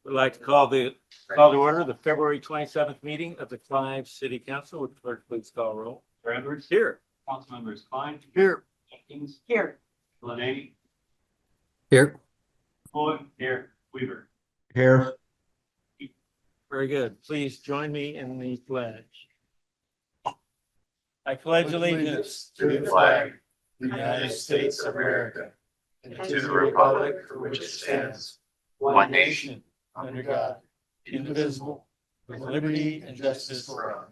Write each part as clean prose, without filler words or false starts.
Would like to call to order the February 27th meeting of the Clive City Council. Would clerk please call roll? Edwards. Here. Councilmembers Klein. Here. Jenkins. Here. Lenny. Here. Floyd. Here. Weaver. Here. Very good. Please join me in the pledge. I pledge allegiance to the flag of the United States of America and to the republic for which it stands, one nation, under God, indivisible, with liberty and justice for all.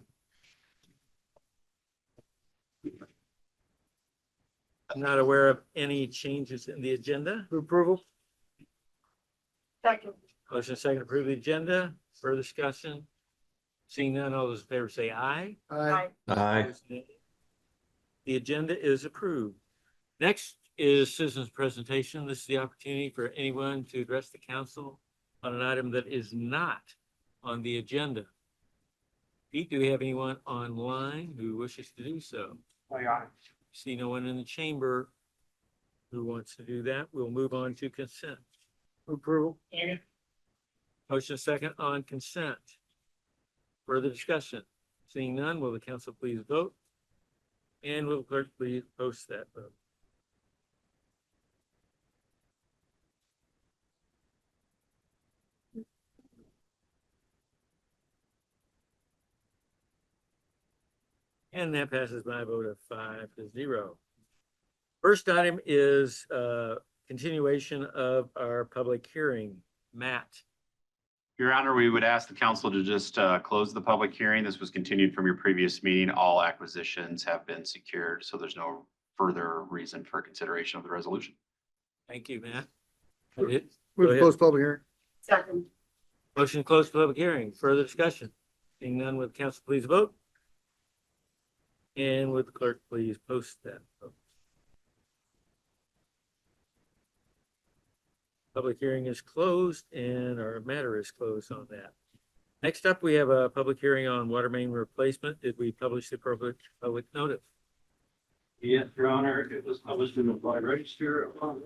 I'm not aware of any changes in the agenda. For approval? Second. Motion second to approve the agenda. Further discussion? Seeing none, all those in favor say aye. Aye. Aye. Opposed, nay. The agenda is approved. Next is citizens' presentation. This is the opportunity for anyone to address the council on an item that is not on the agenda. Pete, do we have anyone online who wishes to do so? See no one in the chamber who wants to do that. We'll move on to consent. Approval. Motion second on consent. Further discussion? Seeing none, will the council please vote? And will the clerk please post that vote? And that passes by a vote of 5-0. First item is continuation of our public hearing. Matt. Your Honor, we would ask the council to just close the public hearing. This was continued from your previous meeting. All acquisitions have been secured, so there's no further reason for consideration of the resolution. Thank you, Matt. Move Go to ahead. close public hearing. Second. Motion to close the public hearing. Further discussion? Seeing none, would the council please vote? And would the clerk please post that vote? Public hearing is closed and our matter is closed on that. Next up, we have a public hearing on water main replacement. Did we publish the appropriate public notice? Yes, Your Honor, it was published in the Fly Register on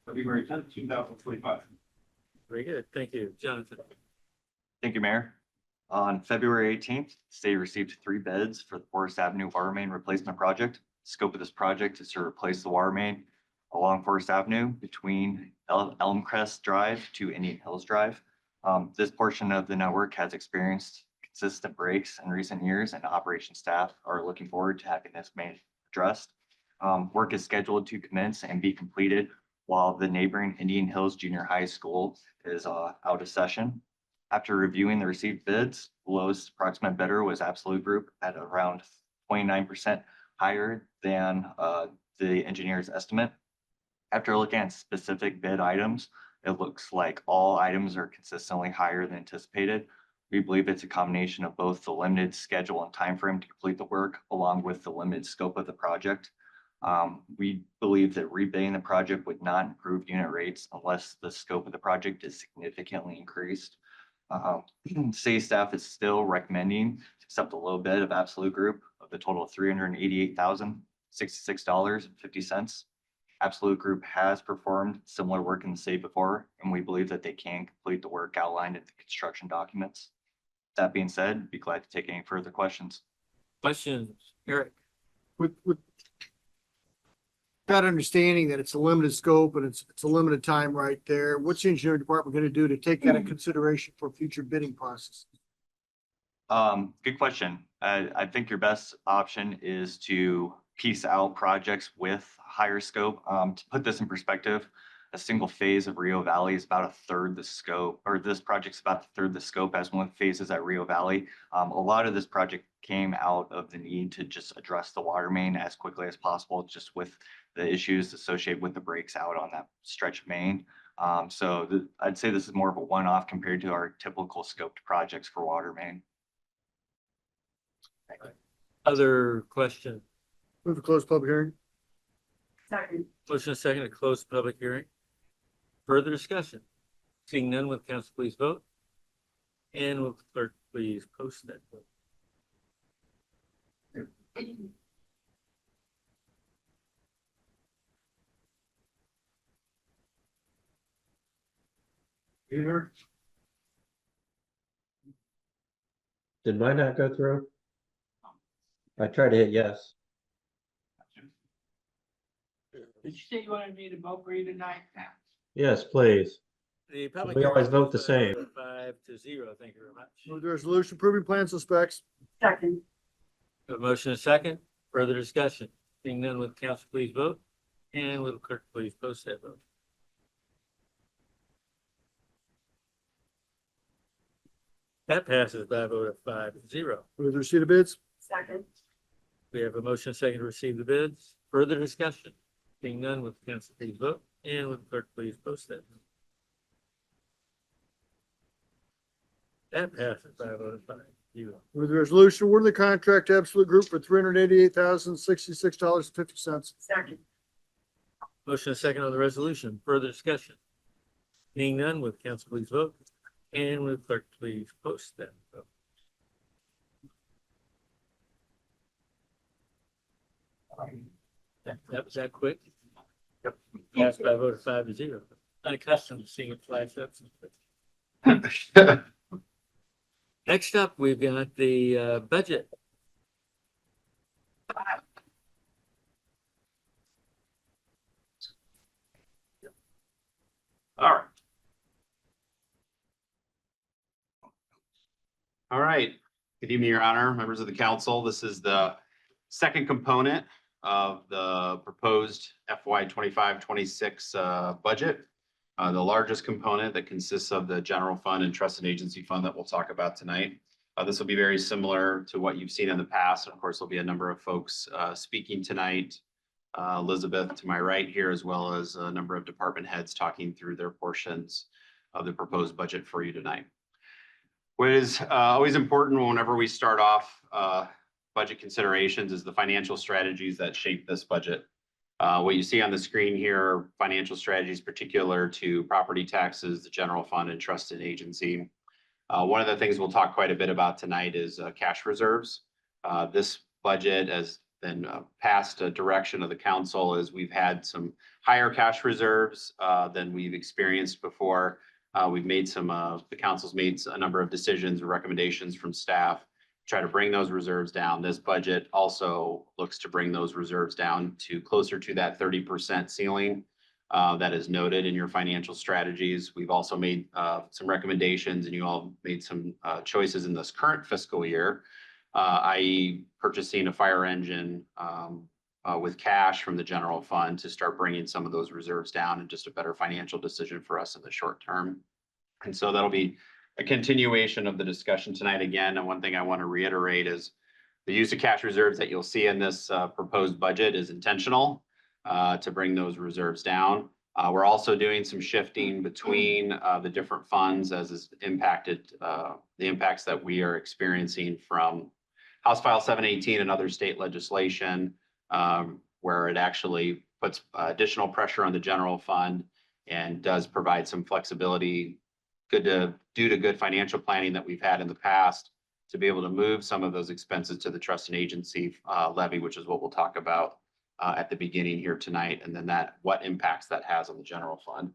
February 10th, 2025. Very good. Thank you, Jonathan. Thank you, Mayor. On February 18th, the state received 3 bids for the Forest Avenue Water Main Replacement Project. The scope of this project is to replace the water main along Forest Avenue between Elmcrest Drive to Indian Hills Drive. This portion of the network has experienced consistent breaks in recent years, and operations staff are looking forward to having this main addressed. Work is scheduled to commence and be completed while the neighboring Indian Hills Junior High School is out of session. After reviewing the received bids, the lowest approximate bidder was Absolute Group at around 29% higher than the engineer's estimate. After looking at specific bid items, it looks like all items are consistently higher than anticipated. We believe it's a combination of both the limited schedule and timeframe to complete the work, along with the limited scope of the project. We believe that rebidding the project would not improve unit rates unless the scope of the project is significantly increased. City staff is still recommending to accept a low bid of Absolute Group of the total of $388,066.50. Absolute Group has performed similar work in the city before, and we believe that they can complete the work outlined in the construction documents. That being said, be glad to take any further questions. Questions? Eric? With that understanding that it's a limited scope and it's a limited time right there, what's the engineering department going to do to take that in consideration for future bidding process? Good question. I think your best option is to piece out projects with higher scope. To put this in perspective, a single phase of Rio Valley is about 1/3 the scope, or this project's about 1/3 the scope as one phase is at Rio Valley. A lot of this project came out of the need to just address the water main as quickly as possible, just with the issues associated with the breaks out on that stretch of main. I'd say this is more of a one-off compared to our typical scoped projects for water main. Other questions? Move to close public hearing. Second. Motion is second to close the public hearing. Further discussion? Seeing none, will the council please vote? And will the clerk please post that vote? Weaver. Did mine not go through? I tried to hit yes. Did you say you wanted me to vote for you tonight? Yes, please. The public. We always hearing vote the is, 5 to 0. Thank you very much. Move the resolution approving plans and specs. Second. A motion and a second. Further discussion. Seeing none, with council please vote? And will the clerk please post that vote? That passes by a vote of 5-0. Move the receipt of bids. Second. We have a motion and a second to receive the bids. Further discussion. Seeing none, with council please vote? And will the clerk please post that vote? That passes by a vote of 5-0. Move the resolution awarding the contract to Absolute Group for $388,066.50. Second. Motion and a second on the resolution. Further discussion. Seeing none, with council please vote? And will the clerk please post that vote? That was that quick? Yep. Passed by a vote of 5-0. Unaccustomed to seeing it flash up. so quick. Next up, we've got the budget. All right. All right. Good evening, Your Honor, members of the council. This is the second component of the proposed FY 25-26 budget. The largest component that consists of the general fund and trust and agency fund that we'll talk about tonight. This will be very similar to what you've seen in the past. Of course, there'll be a number of folks speaking tonight. Elizabeth to my right here, as well as a number of department heads talking through their portions of the proposed budget for you tonight. What is always important whenever we start off budget considerations is the financial strategies that shape this budget. What you see on the screen here are financial strategies particular to property taxes, the general fund, and trust and agency. One of the things we'll talk quite a bit about tonight is cash reserves. This budget has been passed a direction of the council as we've had some higher cash reserves than we've experienced before. We've made the council's made a number of decisions or recommendations from staff to try to bring those reserves down. This budget also looks to bring those reserves down to closer to that 30% ceiling that is noted in your financial strategies. We've also made some recommendations, and you all made some choices in this current fiscal year, i.e. purchasing a fire engine with cash from the general fund to start bringing some of those reserves down, and just a better financial decision for us in the short term. And so that'll be a continuation of the discussion tonight again. And one thing I want to reiterate is the use of cash reserves that you'll see in this proposed budget is intentional to bring those reserves down. We're also doing some shifting between the different funds as is impacted the impacts that we are experiencing from House File 718 and other state legislation, where it actually puts additional pressure on the general fund and does provide some flexibility due to good financial planning that we've had in the past to be able to move some of those expenses to the trust and agency levy, which is what we'll talk about at the beginning here tonight, and then what impacts that has on the general fund.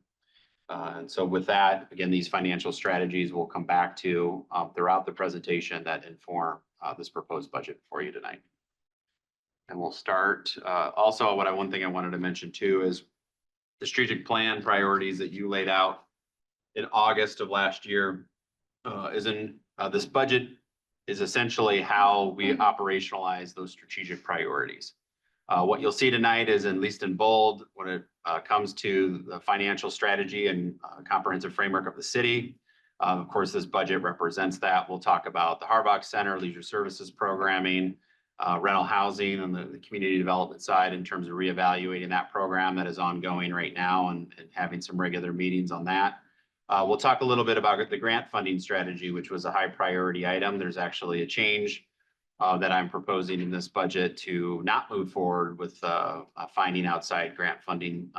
And so with that, again, these financial strategies we'll come back to throughout the presentation that inform this proposed budget for you tonight. And we'll start. Also, one thing I wanted to mention too is the strategic plan priorities that you laid out in August of last year this budget is essentially how we operationalize those strategic priorities. What you'll see tonight is, at least in bold, when it comes to the financial strategy and comprehensive framework of the city. Of course, this budget represents that. We'll talk about the Harbach Center, leisure services programming, rental housing on the community development side in terms of reevaluating that program that is ongoing right now and having some regular meetings on that. We'll talk a little bit about the grant funding strategy, which was a high priority item. There's actually a change that I'm proposing in this budget to not move forward with finding outside grant funding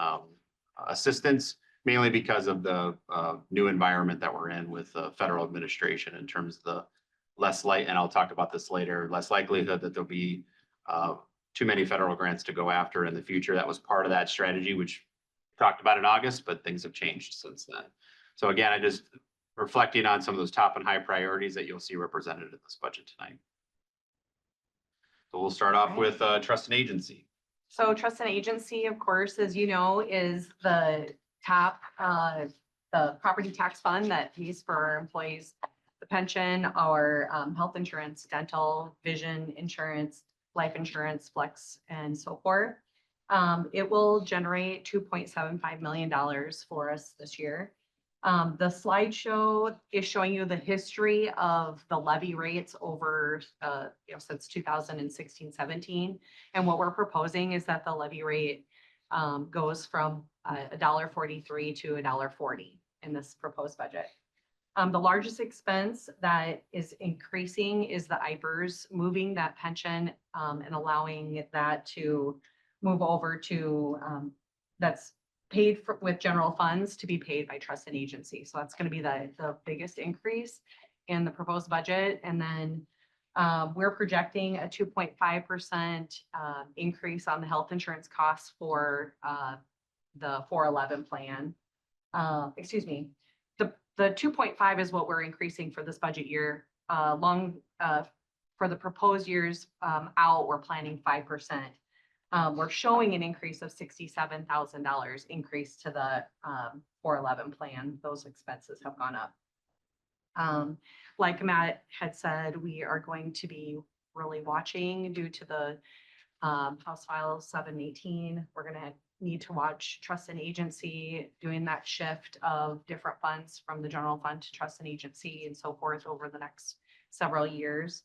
assistance, mainly because of the new environment that we're in with the federal administration in terms of the and I'll talk about this later, less likelihood that there'll be too many federal grants to go after in the future. That was part of that strategy, which we talked about in August, but things have changed since then. So again, I just reflecting on some of those top and high priorities that you'll see represented in this budget tonight. So we'll start off with trust and agency. So trust and agency, of course, as you know, is the top, the property tax fund that pays for our employees, the pension, our health insurance, dental, vision insurance, life insurance, flex, and so forth. It will generate $2.75 million for us this year. The slideshow is showing you the history of the levy rates over, since 2016, 17. And what we're proposing is that the levy rate goes from $1.43 to $1.40 in this proposed budget. The largest expense that is increasing is the IPERS, moving that pension and allowing that to move over to, that's paid for with general funds to be paid by trust and agency. So that's going to be the biggest increase in the proposed budget. And then we're projecting a 2.5% increase on the health insurance costs for the 411 plan. Excuse me, the 2.5 is what we're increasing for this budget year. For the proposed years out, we're planning 5%. We're showing an increase of $67,000 increase to the 411 plan. Those expenses have gone up. Like Matt had said, we are going to be really watching due to the House File 718. We're going to need to watch trust and agency doing that shift of different funds from the general fund to trust and agency and so forth over the next several years.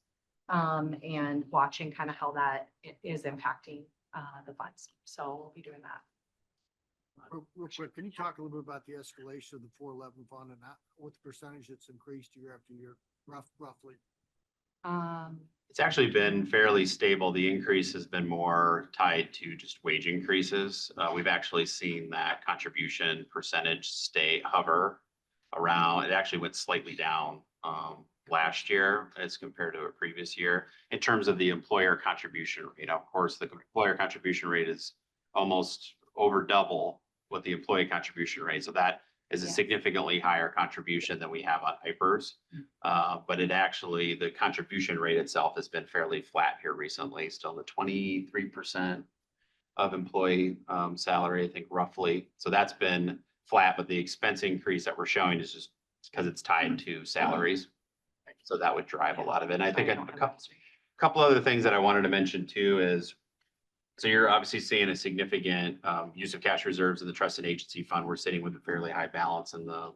And watching kind of how that is impacting the funds. So we'll be doing that. Real quick, can you talk a little bit about the escalation of the 411 fund and what the percentage that's increased year after year, roughly? It's actually been fairly stable. The increase has been more tied to just wage increases. We've actually seen that contribution percentage hover around. It actually went slightly down last year as compared to a previous year in terms of the employer contribution rate. Of course, the employer contribution rate is almost over double what the employee contribution rate. So that is a significantly higher contribution than we have on IPERS. But it actually, the contribution rate itself has been fairly flat here recently, still in the 23% of employee salary, I think roughly. So that's been flat, but the expense increase that we're showing is just because it's tied to salaries. So that would drive a lot of it. And I think a couple other things that I wanted to mention too is, so you're obviously seeing a significant use of cash reserves in the trust and agency fund. We're sitting with a fairly high balance in the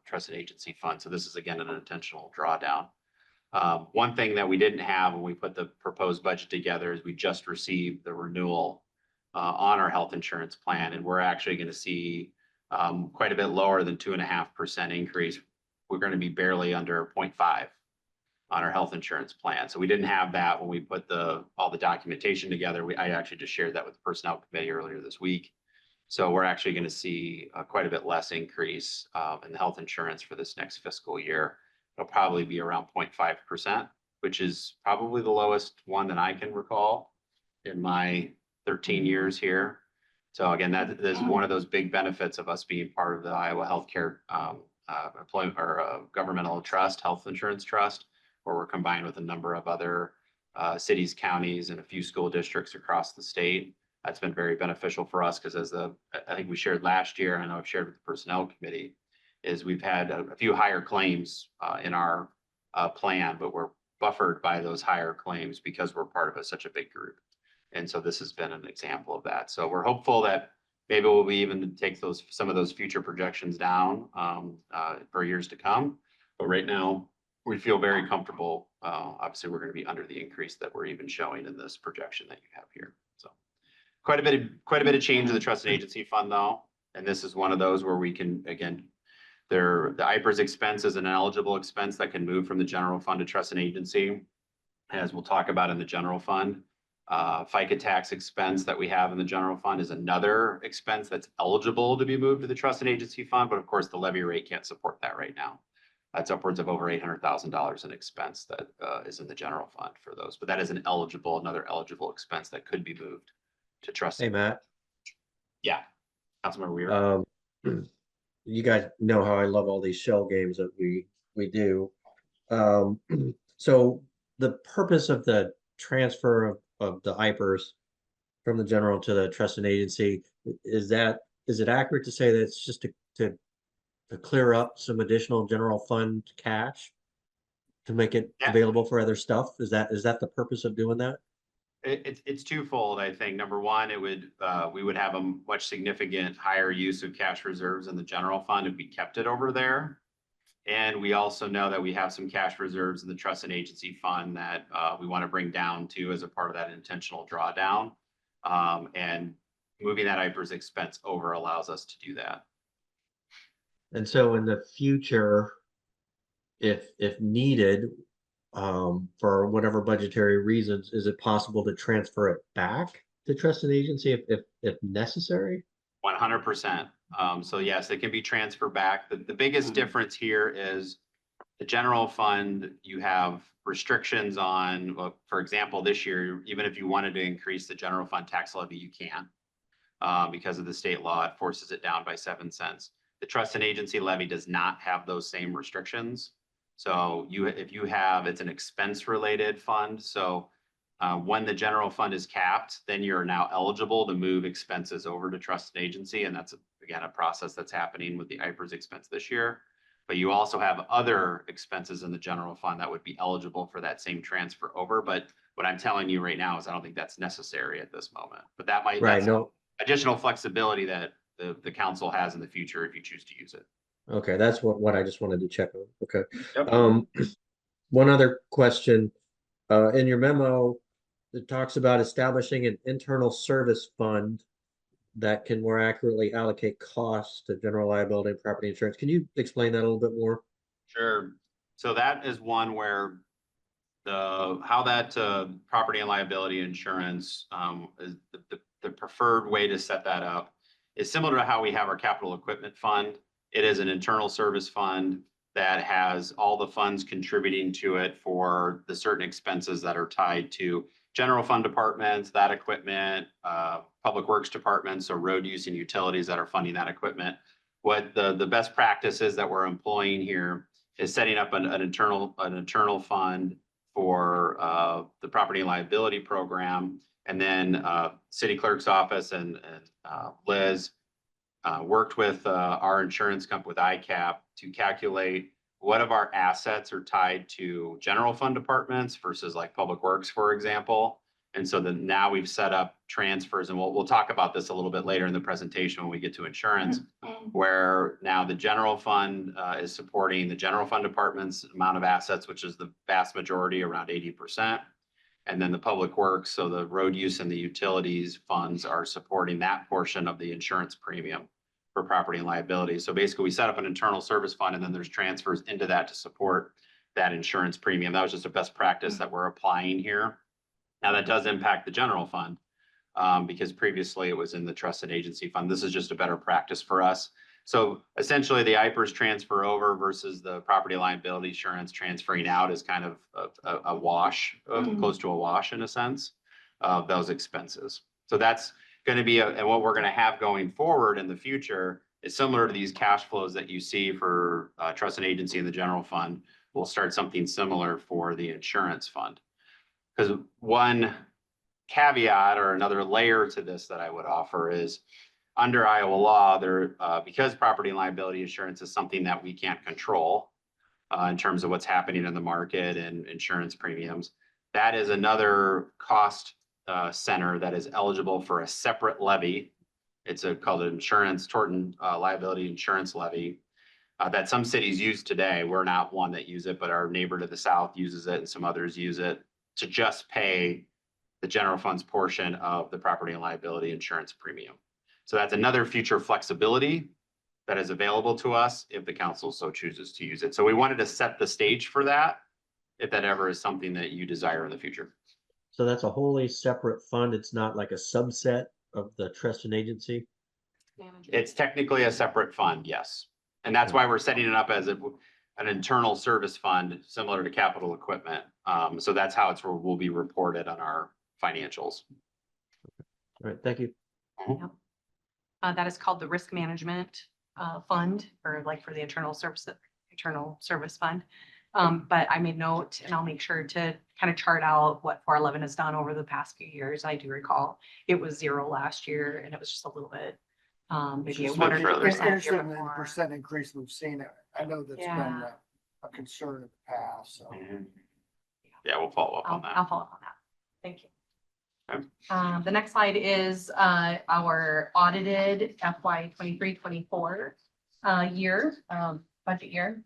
trust and agency fund. So this is again an intentional drawdown. One thing that we didn't have when we put the proposed budget together is we just received the renewal on our health insurance plan. And we're actually going to see quite a bit lower than 2.5% increase. We're going to be barely under 0.5 on our health insurance plan. So we didn't have that when we put all the documentation together. I actually just shared that with the personnel committee earlier this week. So we're actually going to see quite a bit less increase in the health insurance for this next fiscal year. It'll probably be around 0.5%, which is probably the lowest one that I can recall in my 13 years here. So again, that is one of those big benefits of us being part of the Iowa Healthcare employment or governmental trust, health insurance trust, where we're combined with a number of other cities, counties, and a few school districts across the state. That's been very beneficial for us because I think we shared last year, and I know I've shared with the personnel committee, is we've had a few higher claims in our plan, but we're buffered by those higher claims because we're part of such a big group. And so this has been an example of that. So we're hopeful that maybe we'll be even take some of those future projections down for years to come. But right now, we feel very comfortable. Obviously, we're going to be under the increase that we're even showing in this projection that you have here. So quite a bit of change in the trust and agency fund, though. And this is one of those where we can, again, the IPERS expense is an eligible expense that can move from the general fund to trust and agency, as we'll talk about in the general fund. FICA tax expense that we have in the general fund is another expense that's eligible to be moved to the trust and agency fund. But of course, the levy rate can't support that right now. That's upwards of over $800,000 in expense that is in the general fund for those. But that is another eligible expense that could be moved to trust. Hey, Matt. Yeah, Councilmember Weir. you guys know how I love all these shell games that we do. Um, so the purpose of the transfer of the IPers from the general to the trust and agency, is it accurate to say that it's just to clear up some additional general fund cash to make it Yeah. available for other stuff? Is that the purpose of doing that? It's twofold, I think. Number one, we would have a much significant higher use of cash reserves in the general fund if we kept it over there. And we also know that we have some cash reserves in the trust and agency fund that we want to bring down to as a part of that intentional drawdown. And moving that IPERS expense over allows us to do that. And so in the future, if needed, for whatever budgetary reasons, is it possible to transfer it back to trust and agency if necessary? 100%. So yes, it can be transferred back. The biggest difference here is the general fund, you have restrictions on, well, for example, this year, even if you wanted to increase the general fund tax levy, you can't. Because of the state law, it forces it down by 7 cents. The trust and agency levy does not have those same restrictions. So it's an expense related fund. So when the general fund is capped, then you're now eligible to move expenses over to trust and agency. And that's, again, a process that's happening with the IPERS expense this year. But you also have other expenses in the general fund that would be eligible for that same transfer over. But what I'm telling you right now is I don't think that's necessary at this moment. But Right, that's no, additional flexibility that the council has in the future if you choose to use it. okay, that's what I just wanted to check on. Okay. Yep. One other question. In your memo, it talks about establishing an internal service fund that can more accurately allocate costs to general liability and property insurance. Can you explain that a little bit more? Sure. So that is one where how that property and liability insurance is the preferred way to set that up is similar to how we have our capital equipment fund. It is an internal service fund that has all the funds contributing to it for the certain expenses that are tied to general fund departments, that equipment, public works departments, so road use and utilities that are funding that equipment. What the best practices that we're employing here is setting up an internal fund for the property and liability program. And then city clerk's office and Liz worked with our insurance company with ICAP to calculate what of our assets are tied to general fund departments versus like public works, for example. And so then now we've set up transfers, and we'll talk about this a little bit later in the presentation when we get to insurance, where now the general fund is supporting the general fund department's amount of assets, which is the vast majority, around 80%. And then the public works, so the road use and the utilities funds are supporting that portion of the insurance premium for property and liability. So basically we set up an internal service fund, and then there's transfers into that to support that insurance premium. That was just a best practice that we're applying here. Now that does impact the general fund because previously it was in the trust and agency fund. This is just a better practice for us. So essentially the IPERS transfer over versus the property liability insurance transferring out is kind of a wash, close to a wash in a sense of those expenses. So that's going to be, and what we're going to have going forward in the future is similar to these cash flows that you see for trust and agency in the general fund. We'll start something similar for the insurance fund. Because one caveat or another layer to this that I would offer is under Iowa law, because property and liability insurance is something that we can't control in terms of what's happening in the market and insurance premiums, that is another cost center that is eligible for a separate levy. It's called an insurance tort and liability insurance levy that some cities use today. We're not one that use it, but our neighbor to the south uses it and some others use it to just pay the general fund's portion of the property and liability insurance premium. So that's another future flexibility that is available to us if the council so chooses to use it. So we wanted to set the stage for that, if that ever is something that you desire in the future. So that's a wholly separate fund. It's not like a subset of the trust and agency. It's technically a separate fund, yes. And that's why we're setting it up as an internal service fund, similar to capital equipment. So that's how it will be reported on our financials. All right, thank you. That is called the risk management fund or like for the internal service fund. But I made note and I'll make sure to kind of chart out what 411 has done over the past few years. I do recall it was 0 last year and it was just a little bit, maybe a Just 1 or further. 2% year interested in the before. percent increase we've seen. I know that's been Yeah. a concern in the past, so. Yeah, we'll follow up on I'll that. follow up on that. Thank you. Okay. The next slide is our audited FY 23-24 year, budget year.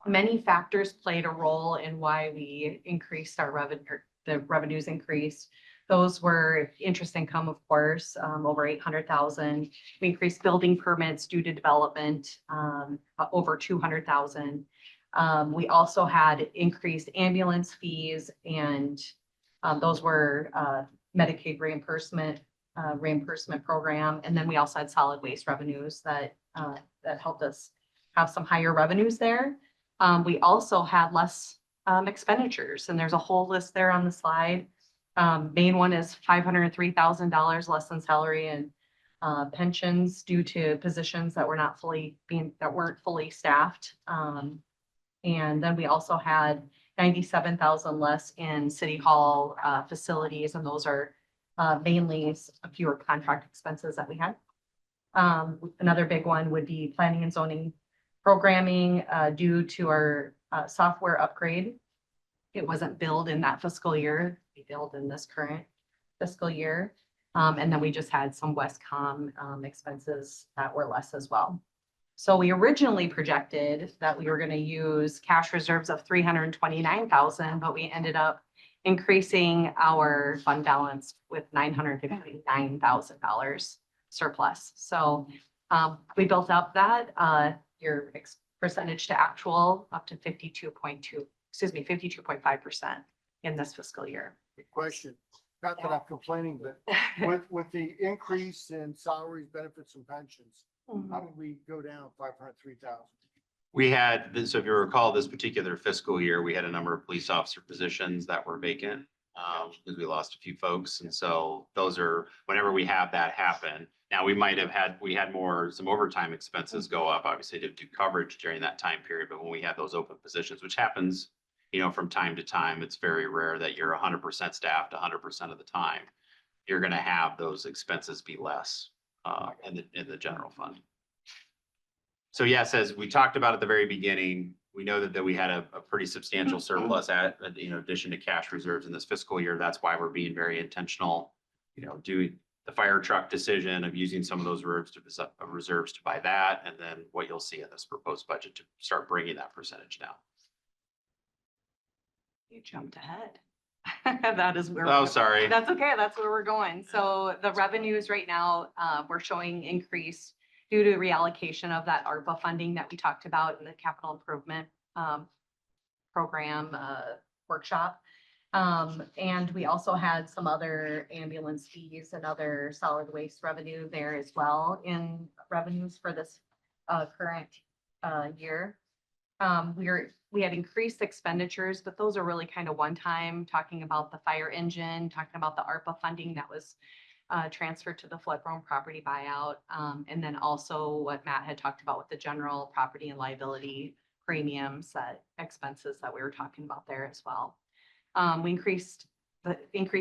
Many factors played a role in why we increased our revenue, the revenues increased. Those were interest income, of course, over 800,000. We increased building permits due to development, over 200,000. We also had increased ambulance fees and those were Medicaid reimbursement program. And then we also had solid waste revenues that helped us have some higher revenues there. We also had less expenditures and there's a whole list there on the slide. Main one is $503,000 less than salary and pensions due to positions that weren't fully staffed. And then we also had 97,000 less in city hall facilities, and those are mainly a fewer contract expenses that we had. Another big one would be planning and zoning programming due to our software upgrade. It wasn't billed in that fiscal year, we billed in this current fiscal year. And then we just had some Westcom expenses that were less as well. So we originally projected that we were going to use cash reserves of 329,000, but we ended up increasing our fund balance with $959,000 surplus. So we built up that your percentage to actual up to 52.5% in this fiscal year. Good question. Not that I'm complaining, but with the increase in salaries, benefits and pensions, how did we go down 503,000? We had, so if you recall, this particular fiscal year, we had a number of police officer positions that were vacant. Because we lost a few folks. And so those are, whenever we have that happen, now we had some overtime expenses go up, obviously to do coverage during that time period. But when we have those open positions, which happens, from time to time, it's very rare that you're 100% staffed 100% of the time. You're going to have those expenses be less in the general fund. So yes, as we talked about at the very beginning, we know that we had a pretty substantial surplus at, addition to cash reserves in this fiscal year. That's why we're being very intentional, doing the fire truck decision of using some of those reserves to buy that. And then what you'll see in this proposed budget to start bringing that percentage down. You jumped ahead. That is where. Oh, sorry. That's okay. That's where we're going. So the revenues right now, we're showing increase due to reallocation of that ARPA funding that we talked about in the capital improvement program workshop. And we also had some other ambulance fees and other solid waste revenue there as well in revenues for this current year. We had increased expenditures, but those are really kind of one time, talking about the fire engine, talking about the ARPA funding that was transferred to the flood-prone property buyout. And then also what Matt had talked about with the general property and liability premiums, expenses that we were talking about there as well. We increased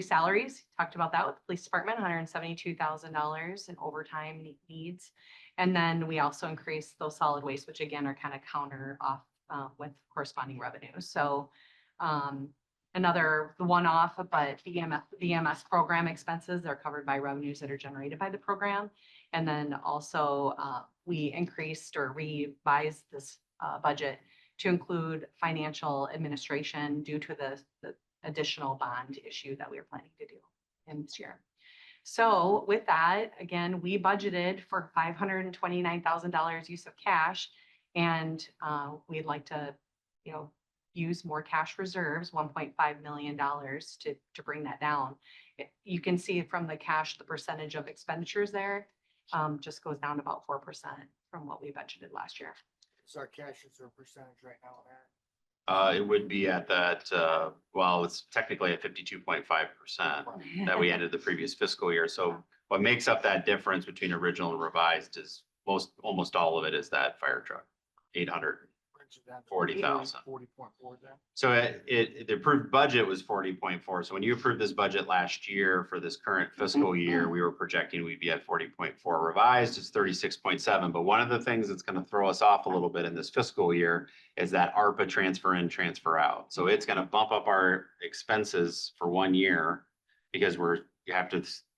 salaries, talked about that with the police department, $172,000 in overtime needs. And then we also increased those solid waste, which again are kind of counter off with corresponding revenues. So another one-off, but the EMS program expenses are covered by revenues that are generated by the program. And then also we increased or revised this budget to include financial administration due to the additional bond issue that we are planning to do in this year. So with that, again, we budgeted for $529,000 use of cash, and we'd like to, use more cash reserves, $1.5 million to bring that down. You can see from the cash, the percentage of expenditures there just goes down about 4% from what we budgeted last year. What's our cash reserve percentage right now, Aaron? It would be at that, it's technically at 52.5% that we ended the previous fiscal year. So what makes up that difference between original and revised is almost all of it is that fire truck, 840,000. 40.4 then. So the approved budget was 40.4. So when you approved this budget last year for this current fiscal year, we were projecting we'd be at 40.4. Revised is 36.7. But one of the things that's going to throw us off a little bit in this fiscal year is that ARPA transfer in, transfer out. So it's going to bump up our expenses for 1 year because it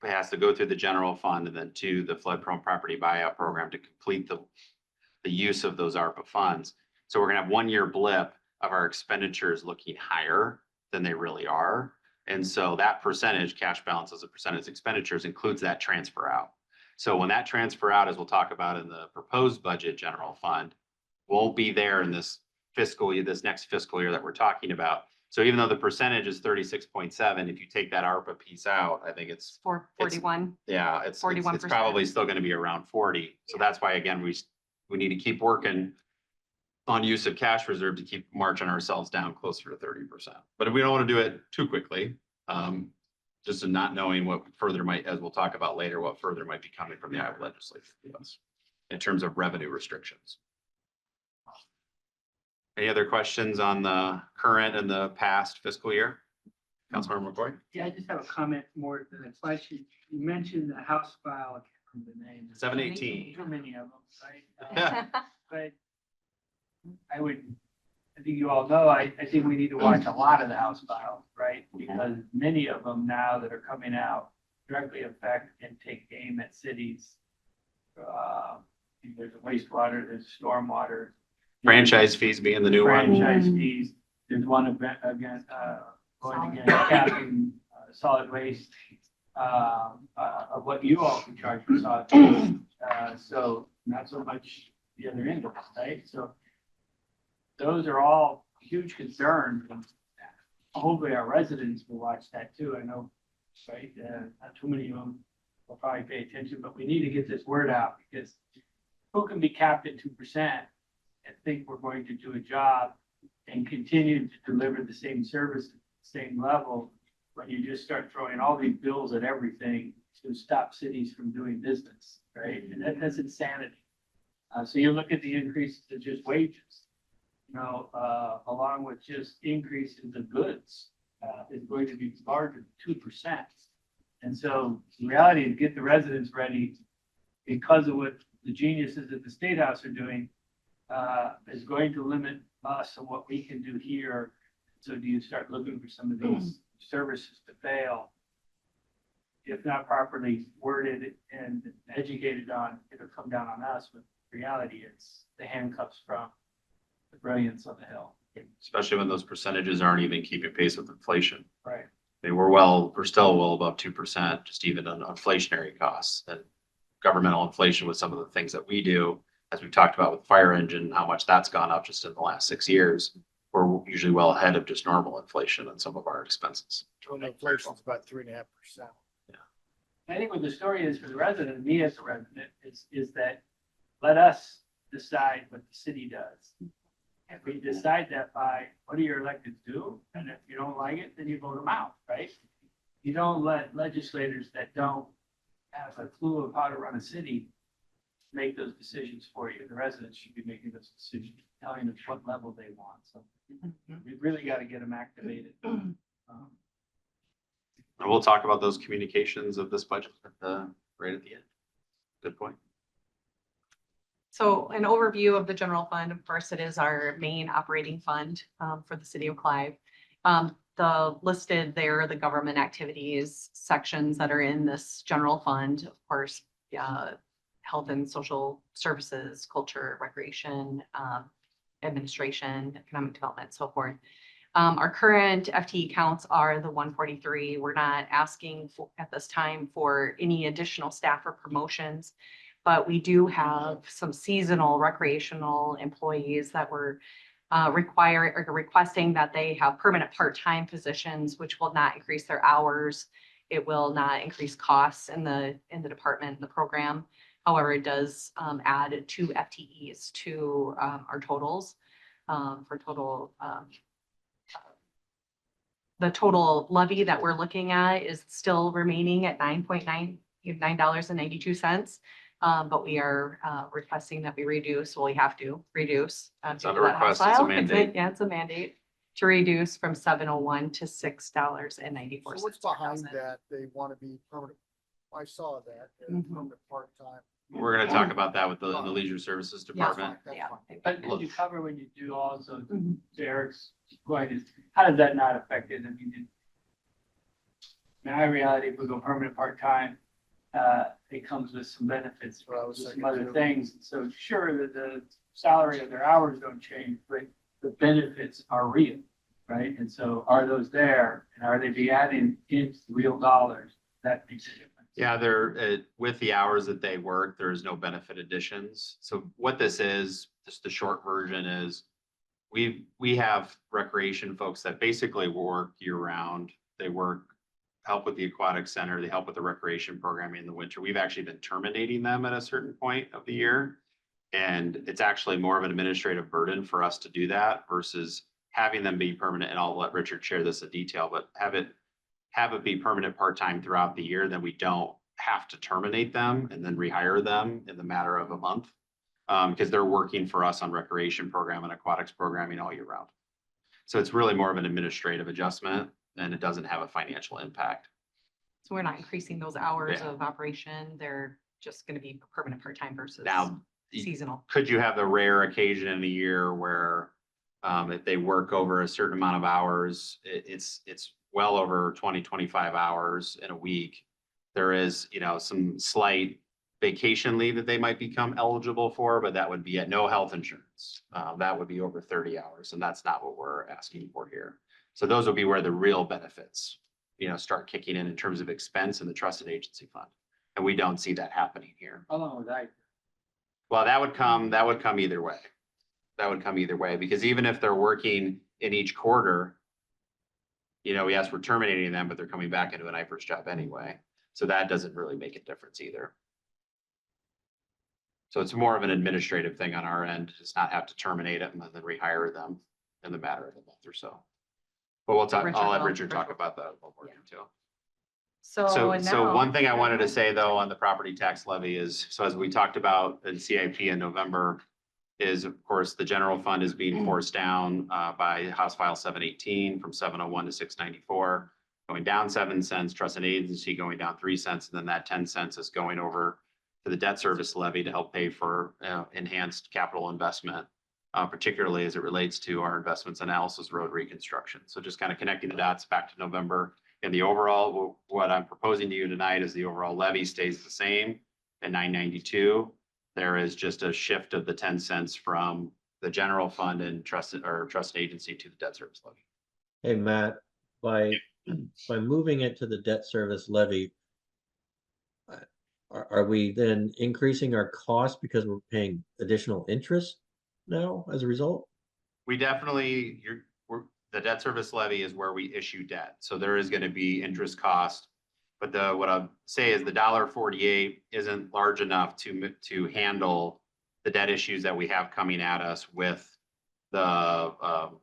has to go through the general fund and then to the flood prone property buyout program to complete the use of those ARPA funds. So we're gonna have 1 year blip of our expenditures looking higher than they really are. And so that percentage, cash balance as a percentage expenditures, includes that transfer out. So when that transfer out, as we'll talk about in the proposed budget general fund, won't be there in this fiscal year, this next fiscal year that we're talking about. So even though the percentage is 36.7, if you take that ARPA piece out, I think it's, 41. yeah, it's 41%. probably still gonna be around 40. So that's why, again, we need to keep working on use of cash reserve to keep marching ourselves down closer to 30%. But if we don't want to do it too quickly, just in not knowing what further might, as we'll talk about later, what further might be coming from the Iowa legislature to us in terms of revenue restrictions. Any other questions on the current and the past fiscal year? Councilmember McCoy? Yeah, I just have a comment more than a question. You mentioned the House file, I can't remember the name. 718. Too many of them, right? But I think you all know, I think we need to watch a lot of the House files, right? Because many of them now that are coming out directly affect and take aim at cities. There's a wastewater, there's stormwater. Franchise fees being the new one. Franchise fees, there's one event against, going against capping solid waste, of what you all can charge for solid waste. So not so much the other end of it, right? So those are all huge concerns. And hopefully our residents will watch that too. I know, right? Not too many of them will probably pay attention, but we need to get this word out because who can be capped at 2% and think we're going to do a job and continue to deliver the same service at the same level when you just start throwing all these bills at everything to stop cities from doing business, right? And that's insanity. So you look at the increases to just wages, along with just increases of goods, is going to be larger than 2%. And so the reality is get the residents ready because of what the geniuses at the State House are doing, is going to limit us on what we can do here. So do you start looking for some of these services to fail? If not properly worded and educated on, it'll come down on us. But the reality is the handcuffs from the brilliance on the Hill. Especially when those percentages aren't even keeping pace with inflation. Right. We're still well above 2%, just even on inflationary costs and governmental inflation with some of the things that we do, as we've talked about with fire engine, how much that's gone up just in the last 6 years. We're usually well ahead of just normal inflation on some of our expenses. Total inflation is about 3.5%. I think what the story is for the resident, me as a resident, is that let us decide what the city does. If we decide that by what do your electeds do, and if you don't like it, then you vote them out, right? You don't let legislators that don't have a clue of how to run a city make those decisions for you. The residents should be making those decisions, telling us what level they want. So we really got to get them activated. And we'll talk about those communications of this budget right at the end. Good point. So an overview of the general fund, of course, it is our main operating fund for the city of Clive. The listed there, the government activities sections that are in this general fund, of course, health and social services, culture, recreation, administration, economic development, so forth. Our current FTE counts are the 143. We're not asking for, at this time, for any additional staff or promotions, but we do have some seasonal recreational employees that were requesting that they have permanent part-time positions, which will not increase their hours. It will not increase costs in the department, the program. However, it does add 2 FTEs to our totals for total. The total levy that we're looking at is still remaining at $9.92. But we are requesting that we reduce, well, we have to reduce. It's due not to a that request, house it's a file. mandate. Yeah, it's a mandate to reduce from $7.01 to $6.94. So what's behind that? They want to be permanent. I saw that, Mhm. permanent part-time. We're gonna talk about that with the Leisure Services Department. That's Yeah. fine. But did you cover when you do also, Mhm. Derek's point is, how does that not affect it? I mean, in our reality, if we go permanent part-time, it comes with some benefits, What I was some thinking other too. things. So sure that the salary of their hours don't change, but the benefits are real, right? And so are those there and are they be adding in real dollars? That makes a difference. Yeah, they're, with the hours that they work, there is no benefit additions. So what this is, just the short version is, we have recreation folks that basically work year round. They work, help with the aquatic center, they help with the recreation programming in the winter. We've actually been terminating them at a certain point of the year. And it's actually more of an administrative burden for us to do that versus having them be permanent. And I'll let Richard share this in detail, but have it be permanent part-time throughout the year, then we don't have to terminate them and then rehire them in the matter of a month. Because they're working for us on recreation program and aquatics programming all year round. So it's really more of an administrative adjustment and it doesn't have a financial impact. So we're not increasing those hours Yeah. of operation. They're just gonna be permanent part-time versus Now, seasonal. could you have the rare occasion in a year where if they work over a certain amount of hours, it's well over 20-25 hours in a week. There is, some slight vacation leave that they might become eligible for, but that would be at no health insurance. That would be over 30 hours, and that's not what we're asking for here. So those would be where the real benefits, start kicking in terms of expense in the trusted agency fund. And we don't see that happening here. How long was I? Well, that would come either way. That would come either way, because even if they're working in each quarter, yes, we're terminating them, but they're coming back into an IFRS job anyway. So that doesn't really make a difference either. So it's more of an administrative thing on our end, just not have to terminate them and then rehire them in the matter of a month or so. But we'll talk, Richard I'll let will. Richard talk about that in a little more Yeah. detail. So So now. one thing I wanted to say though on the property tax levy is, so as we talked about in CIP in November, is of course, the general fund is being forced down by House File 718 from 701 to 694, going down 7 cents, trust and agency going down 3 cents, and then that 10 cents is going over to the debt service levy to help pay for enhanced capital investment, particularly as it relates to our investments in Alice's Road reconstruction. So just kind of connecting the dots back to November. And the overall, what I'm proposing to you tonight is the overall levy stays the same at 992. There is just a shift of the 10 cents from the general fund and trust agency to the debt service levy. Hey, Matt, by moving it to the debt service levy, are we then increasing our cost because we're paying additional interest now as a result? We definitely, the debt service levy is where we issue debt. So there is going to be interest cost. But what I'll say is the $1.48 isn't large enough to handle the debt issues that we have coming at us with the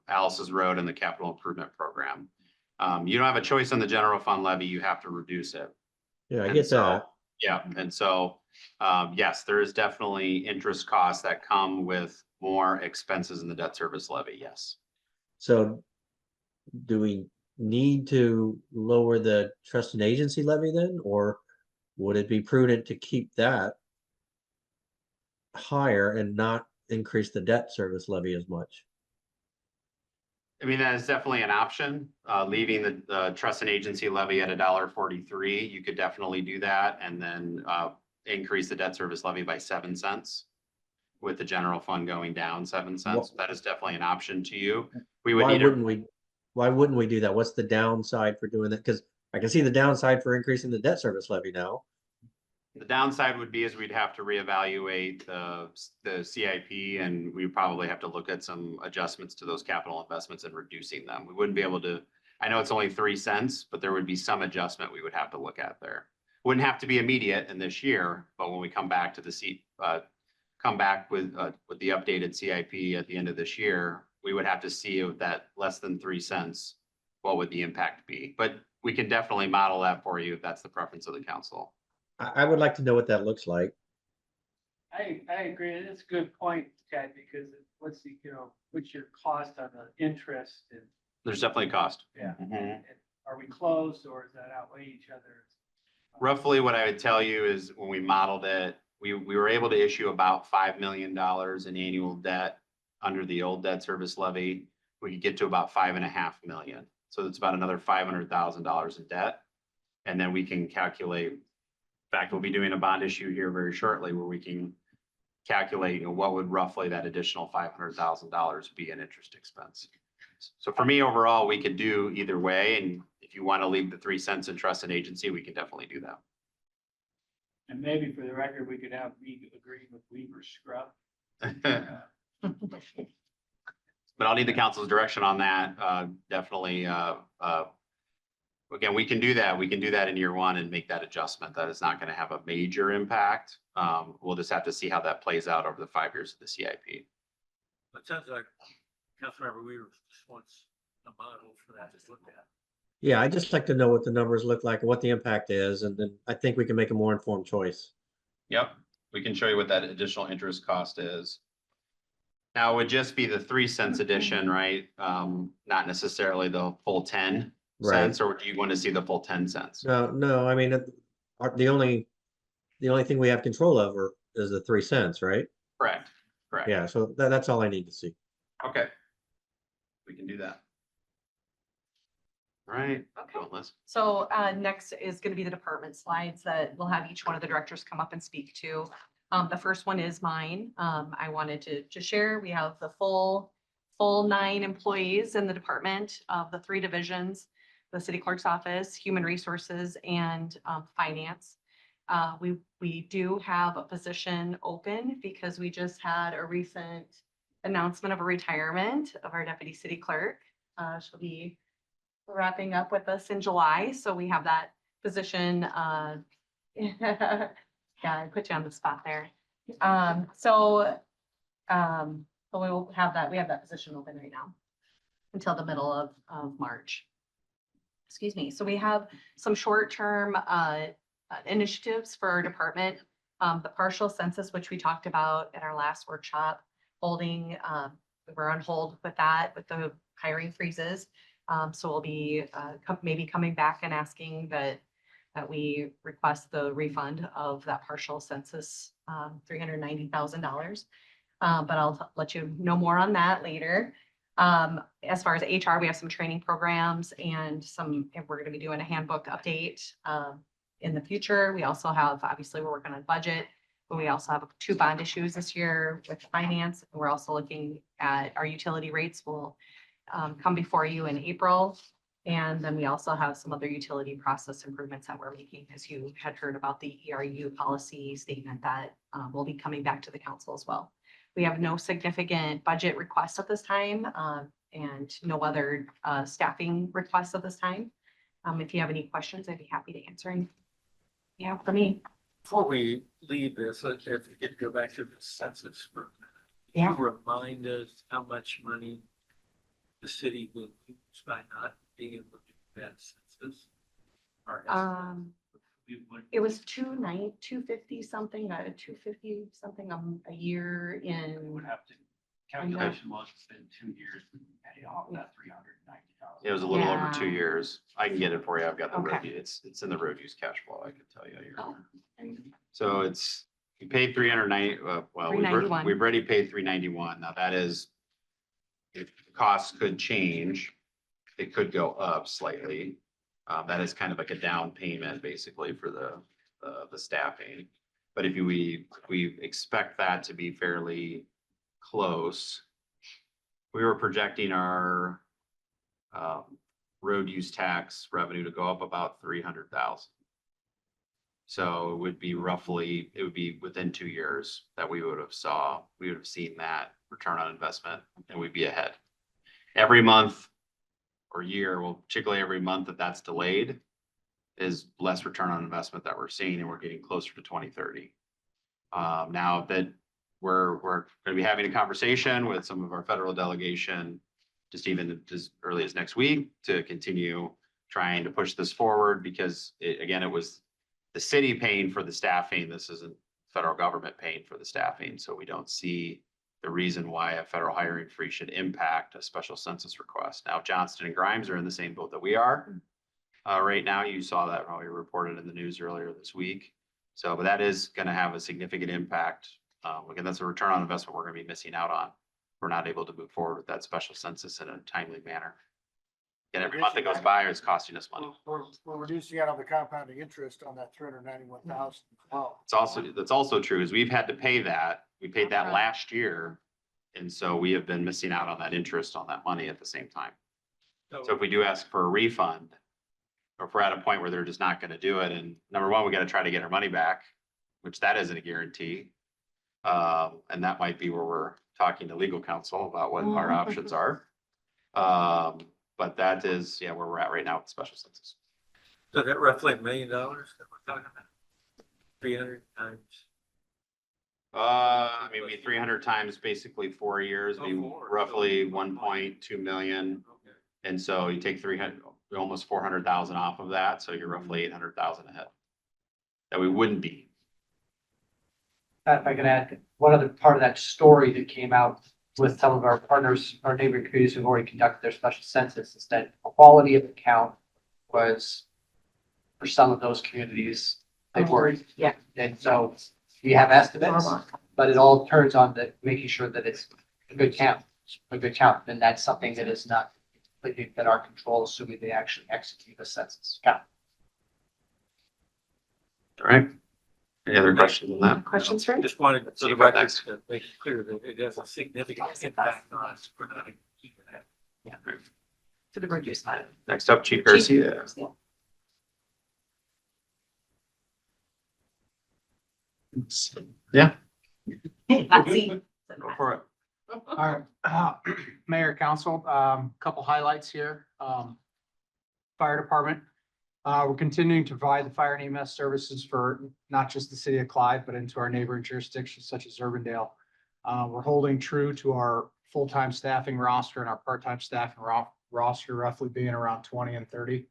Alice's Road and the capital improvement program. You don't have a choice on the general fund levy, you have to reduce it. Yeah, I And get so- that. Yeah, and so, yes, there is definitely interest costs that come with more expenses in the debt service levy, yes. So do we need to lower the trust and agency levy then, or would it be prudent to keep that higher and not increase the debt service levy as much? I mean, that is definitely an option, leaving the trust and agency levy at $1.43. You could definitely do that and then increase the debt service levy by 7 cents with the general fund going down 7 cents. That is definitely an option to you. We would Why wouldn't we do that? What's the downside for doing that? Because I can see the downside for increasing the debt service levy now. The downside would be is we'd have to reevaluate the CIP and we probably have to look at some adjustments to those capital investments and reducing them. We wouldn't be able to, I know it's only 3 cents, but there would be some adjustment we would have to look at there. Wouldn't have to be immediate in this year, but when we come back to the come back with the updated CIP at the end of this year, we would have to see if that less than 3 cents, what would the impact be? But we can definitely model that for you if that's the preference of the council. I would like to know what that looks like. I agree. It's a good point, Ted, because what's the, what's your cost on the interest and, There's definitely a cost. yeah. Mhm. and Are we close or does that outweigh each other? Roughly what I would tell you is when we modeled it, we were able to issue about $5 million in annual debt under the old debt service levy. We could get to about 5.5 million. So it's about another $500,000 in debt. And then we can calculate, in fact, we'll be doing a bond issue here very shortly where we can calculate, what would roughly that additional $500,000 be in interest expense. So for me, overall, we could do either way. And if you want to leave the 3 cents in trust and agency, we can definitely do that. And maybe for the record, we could have me agree with Weaver Scrub. But I'll need the council's direction on that. Definitely, again, we can do that. We can do that in year one and make that adjustment. That is not going to have a major impact. We'll just have to see how that plays out over the 5 years of the CIP. It sounds like Councilmember Weaver just wants a model for that to look at. Yeah, I'd just like to know what the numbers look like and what the impact is, and then I think we can make a more informed choice. Yep, we can show you what that additional interest cost is. Now, it would just be the 3 cents addition, right? Not necessarily the full 10 Right. cents, or do you want to see the full 10 cents? No, I mean, the only thing we have control over is the 3 cents, right? Correct, correct. Yeah, so that's all I need to see. Okay. We can do that. All right. Okay. Go, Liz. So next is going to be the department slides that we'll have each one of the directors come up and speak to. The first one is mine. I wanted to share, we have the full 9 employees in the department of the 3 divisions, the city clerk's office, human resources, and finance. We do have a position open because we just had a recent announcement of a retirement of our deputy city clerk. She'll be wrapping up with us in July, so we have that position. Yeah, I put you on the spot there. So we will have that. We have that position open right now until the middle of March. Excuse me. So we have some short-term initiatives for our department. The partial census, which we talked about at our last workshop, holding, we're on hold with that, with the hiring freezes. So we'll be maybe coming back and asking that we request the refund of that partial census, $390,000. But I'll let you know more on that later. As far as HR, we have some training programs and we're going to be doing a handbook update in the future. We also have, obviously, we're working on budget, but we also have 2 bond issues this year with finance. We're also looking at our utility rates will come before you in April. And then we also have some other utility process improvements that we're making, as you had heard about the ERU policy statement that will be coming back to the council as well. We have no significant budget requests at this time and no other staffing requests at this time. If you have any questions, I'd be happy to answer any. Yeah, for me. Before we leave this, let's have to go back to the census for a minute. Can you remind us how much money the city will lose by not being able to do that census? Or It was 250 something, 250 something a year We in. would have to, calculation was it's been 2 years to pay off that $390,000. It was a little over Yeah. 2 years. I can get it for you. I've got the Okay. road, it's in the road use cash flow, I can tell you here. Oh. So we paid 390, well, $391. we've already paid 391. Now that is, if costs could change, it could go up slightly. That is kind of like a down payment basically for the staffing. But if we expect that to be fairly close. We were projecting our road use tax revenue to go up about 300,000. So it would be within 2 years that we would have seen that return on investment and we'd be ahead. Every month or year, well, particularly every month that's delayed is less return on investment that we're seeing, and we're getting closer to 2030. Now that we're going to be having a conversation with some of our federal delegation, just even as early as next week, to continue trying to push this forward because it was the city paying for the staffing. This isn't federal government paying for the staffing, so we don't see the reason why a federal hiring freeze should impact a special census request. Now, Johnston and Grimes are in the same boat that we are. Right now, you saw that probably reported in the news earlier this week. So, but that is gonna have a significant impact. Again, that's a return on investment we're gonna be missing out on. We're not able to move forward with that special census in a timely manner. And every month that goes by, it's costing us money. We're reducing out on the compounding interest on that 391,000. Wow. That's also true, is we've had to pay that. We paid that Upfront. last year. And so we have been missing out on that interest on that money at the same time. So if we do ask for a refund, or if we're at a point where they're just not gonna do it, and number one, we gotta try to get our money back, which that isn't a guarantee. And that might be where we're talking to legal counsel about what our options are. But that is, yeah, where we're at right now with the special census. So that roughly $1 million that we're talking about? 300 times. I mean, we 300 times basically 4 years, Oh, be four. roughly 1.2 million. Okay. And so you take 300, almost 400,000 off of that, so you're roughly 800,000 ahead. That we wouldn't be. If I can add, one other part of that story that came out with some of our partners, our neighboring communities who've already conducted their special census, is that quality of the count was, for some of those communities, they worried. Yeah. And so we have estimates, but it all turns on the making sure that it's a good count, and that's something that is not completely within our control, assuming they actually execute a census count. All right. Any other questions on that? Questions for me? Just wanted, So for the you got record, next. to make it clear that it has a significant Yes, it does. impact on us. We're not keeping that. To the reduced fund. Next up, Chief Garcia. Yeah, Let's see. go for it. All right, Mayor, Council, couple highlights here. Fire Department. We're continuing to provide the fire and EMS services for not just the city of Clyde, but into our neighboring jurisdictions such as Urbandale. We're holding true to our full-time staffing roster and our part-time staffing roster roughly being around 20 and 30.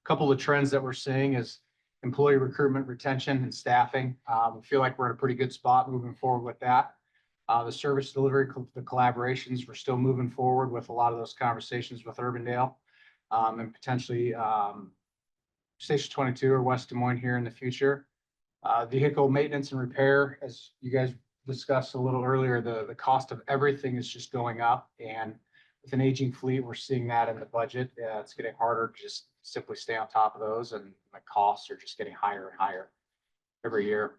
Couple of trends that we're seeing is employee recruitment, retention, and staffing. We feel like we're in a pretty good spot moving forward with that. The service delivery, the collaborations, we're still moving forward with a lot of those conversations with Urbandale. And potentially Station 22 or West Des Moines here in the future. Vehicle maintenance and repair, as you guys discussed a little earlier, the cost of everything is just going up. And with an aging fleet, we're seeing that in the budget. It's getting harder to just simply stay on top of those, and the costs are just getting higher and higher every year.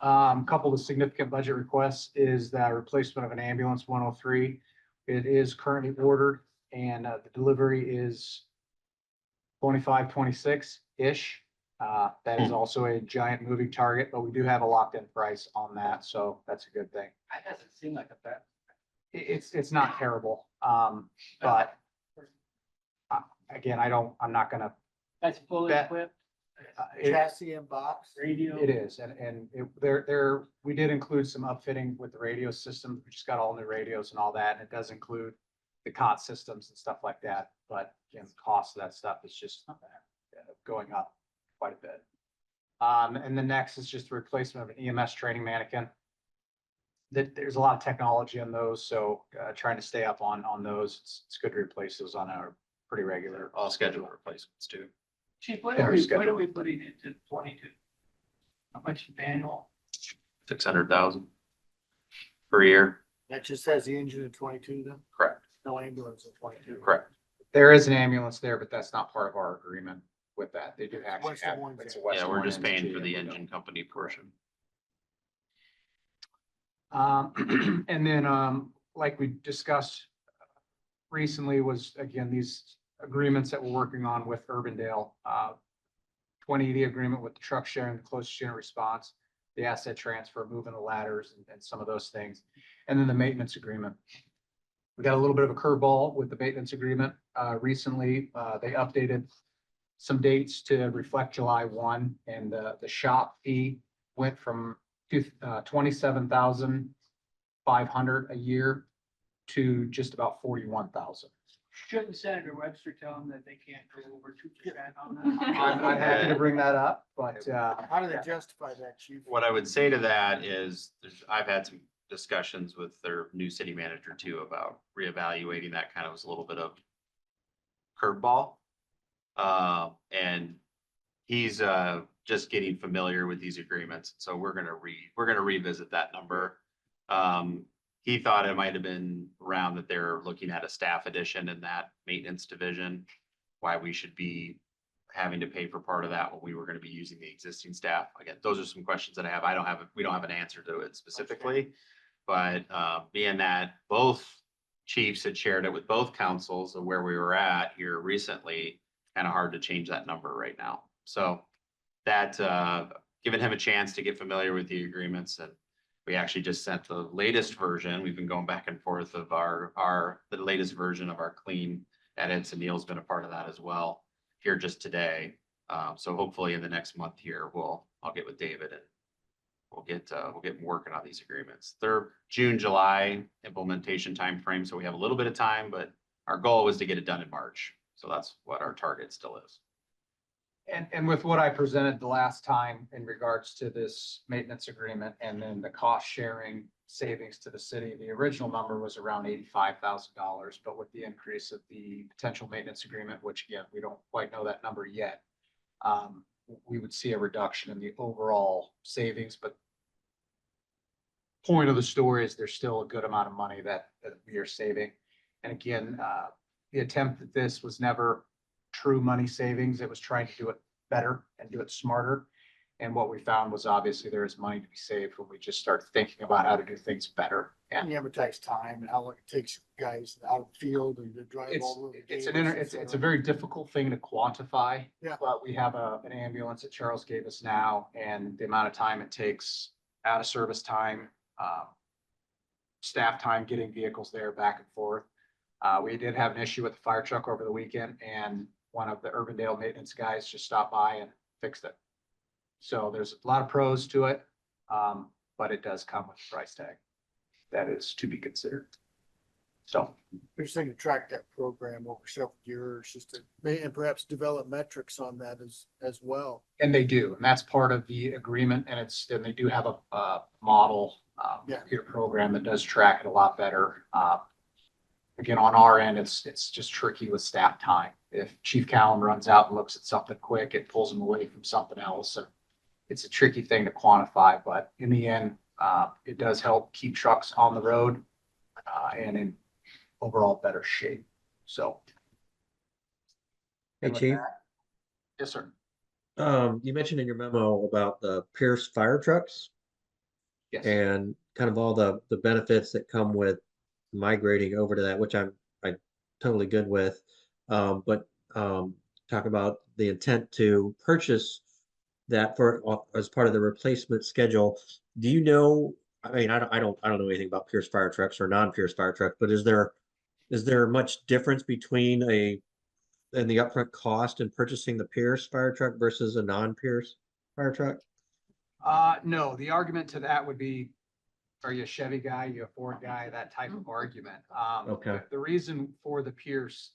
Couple of significant budget requests is the replacement of an ambulance 103. It is currently ordered, and the delivery is 25, 26-ish. That is also a giant moving target, but we do have a locked-in price on that, so that's a good thing. That doesn't seem like a bad. It's not terrible, but again, I'm not gonna. That's fully Bet. equipped. Chassis and box. Radio. It is, and we did include some upfitting with the radio system. We just got all new radios and all that, and it does include the COT systems and stuff like that. But again, the cost of that stuff is just going up quite a bit. And the next is just the replacement of an EMS training mannequin. There's a lot of technology on those, so trying to stay up on those. It's good to replace those on a pretty regular. All scheduled replacements too. Chief, what are we putting into 22? How much annual? 600,000 per year. That just has the engine in 22 then? Correct. No ambulance in 22. Correct. There is an ambulance there, but that's not part of our agreement with that. They do actually West Des have. Moines it's a there. West Yeah, Des we're Moines just paying entity for the and we don't. engine company portion. And then, like we discussed recently was, again, these agreements that we're working on with Urbandale. 2080 agreement with the truck sharing, the closest unit response, the asset transfer, moving the ladders and some of those things. And then the maintenance agreement. We got a little bit of a curveball with the maintenance agreement. Recently, they updated some dates to reflect July 1, and the shop fee went from 27,500 a year to just about 41,000. Shouldn't Senator Webster tell them that they can't go over 2% on I'm happy to bring that up, but, How do they justify that, chief? What I would say to that is, I've had some discussions with their new city manager too about reevaluating that. Kind of was a little bit of curveball. And he's just getting familiar with these agreements. So we're gonna revisit that number. He thought it might have been around that they're looking at a staff addition in that maintenance division. Why we should be having to pay for part of that when we were gonna be using the existing staff. Again, those are some questions that I have. We don't have an answer to it specifically. But being that both chiefs had shared it with both councils of where we were at here recently, kind of hard to change that number right now. So that, giving him a chance to get familiar with the agreements, and we actually just sent the latest version. We've been going back and forth of the latest version of our clean edits, and Neil's been a part of that as well here just today. So hopefully in the next month here, I'll get with David and we'll get working on these agreements. They're June, July implementation timeframe, so we have a little bit of time, but our goal was to get it done in March. So that's what our target still is. and with what I presented the last time in regards to this maintenance agreement and then the cost sharing savings to the city, the original number was around $85,000, but with the increase of the potential maintenance agreement, which again, we don't quite know that number yet, we would see a reduction in the overall savings, but point of the story is there's still a good amount of money that we are saving. And again, the attempt at this was never true money savings. It was trying to do it better and do it smarter. And what we found was obviously there is money to be saved when we just start thinking about how to do things better. And you amortize time and how long it takes guys out of the field and to drive all over. It's a very difficult thing to quantify. Yeah. But we have an ambulance that Charles gave us now, and the amount of time it takes out of service time, staff time, getting vehicles there back and forth. We did have an issue with the fire truck over the weekend, and one of the Urbandale maintenance guys just stopped by and fixed it. So there's a lot of pros to it, but it does come with a price tag that is to be considered. So We're just thinking to track that program over several years, just to, and perhaps develop metrics on that as well. and they do, and that's part of the agreement, and they do have a model computer program that does track it a lot better. Again, on our end, it's just tricky with staff time. If Chief Callan runs out and looks at something quick, it pulls him away from something else. And it's a tricky thing to quantify, but in the end, it does help keep trucks on the road and in overall better shape. So. Hey, and with Chief, that- Yes, sir. you mentioned in your memo about the Pierce fire trucks Yes. and kind of all the benefits that come with migrating over to that, which I'm totally good with. But talk about the intent to purchase that as part of the replacement schedule. Do you know? I mean, I don't know anything about Pierce fire trucks or non-Pierce fire trucks, but is there much difference between the upfront cost in purchasing the Pierce fire truck versus a non-Pierce fire truck? No, the argument to that would be, are you a Chevy guy, you a Ford guy, that type of argument. Okay. The reason for the Pierce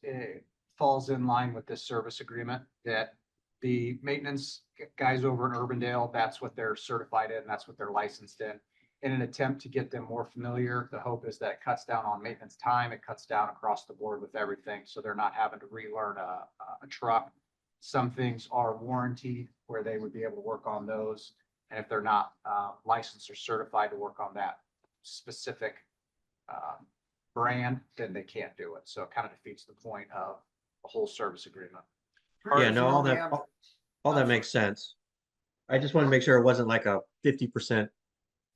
falls in line with this service agreement, that the maintenance guys over in Urbandale, that's what they're certified in, that's what they're licensed in. In an attempt to get them more familiar, the hope is that it cuts down on maintenance time, it cuts down across the board with everything, so they're not having to relearn a truck. Some things are warranted where they would be able to work on those. And if they're not licensed or certified to work on that specific brand, then they can't do it. So it kind of defeats the point of the whole service agreement. Yeah, no, all that makes sense. I just want to make sure it wasn't like a 50%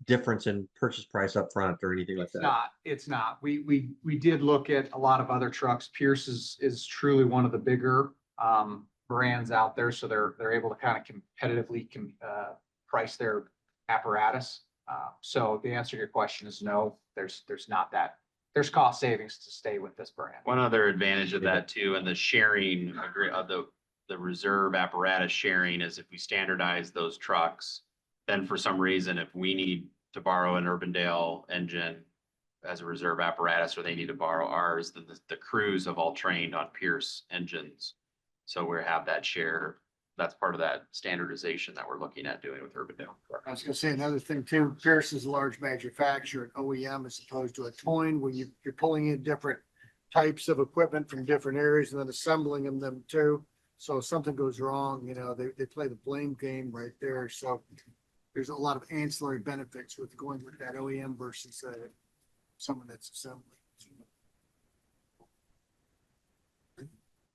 difference in purchase price up front or anything like that. It's not. We did look at a lot of other trucks. Pierce is truly one of the bigger brands out there. So they're able to kind of competitively price their apparatus. So the answer to your question is no, there's not that. There's cost savings to stay with this brand. One other advantage of that too, and the sharing of the reserve apparatus sharing is if we standardize those trucks, then for some reason, if we need to borrow an Urbandale engine, as a reserve apparatus or they need to borrow ours, the crews have all trained on Pierce engines. So we have that share. That's part of that standardization that we're looking at doing with Urbandale. I was gonna say another thing too, Pierce is a large manufacturer, an OEM as opposed to a Toyne, where you're pulling in different types of equipment from different areas and then assembling them too. So if something goes wrong, you know, they play the blame game right there. So there's a lot of ancillary benefits with going with that OEM versus someone that's assembling.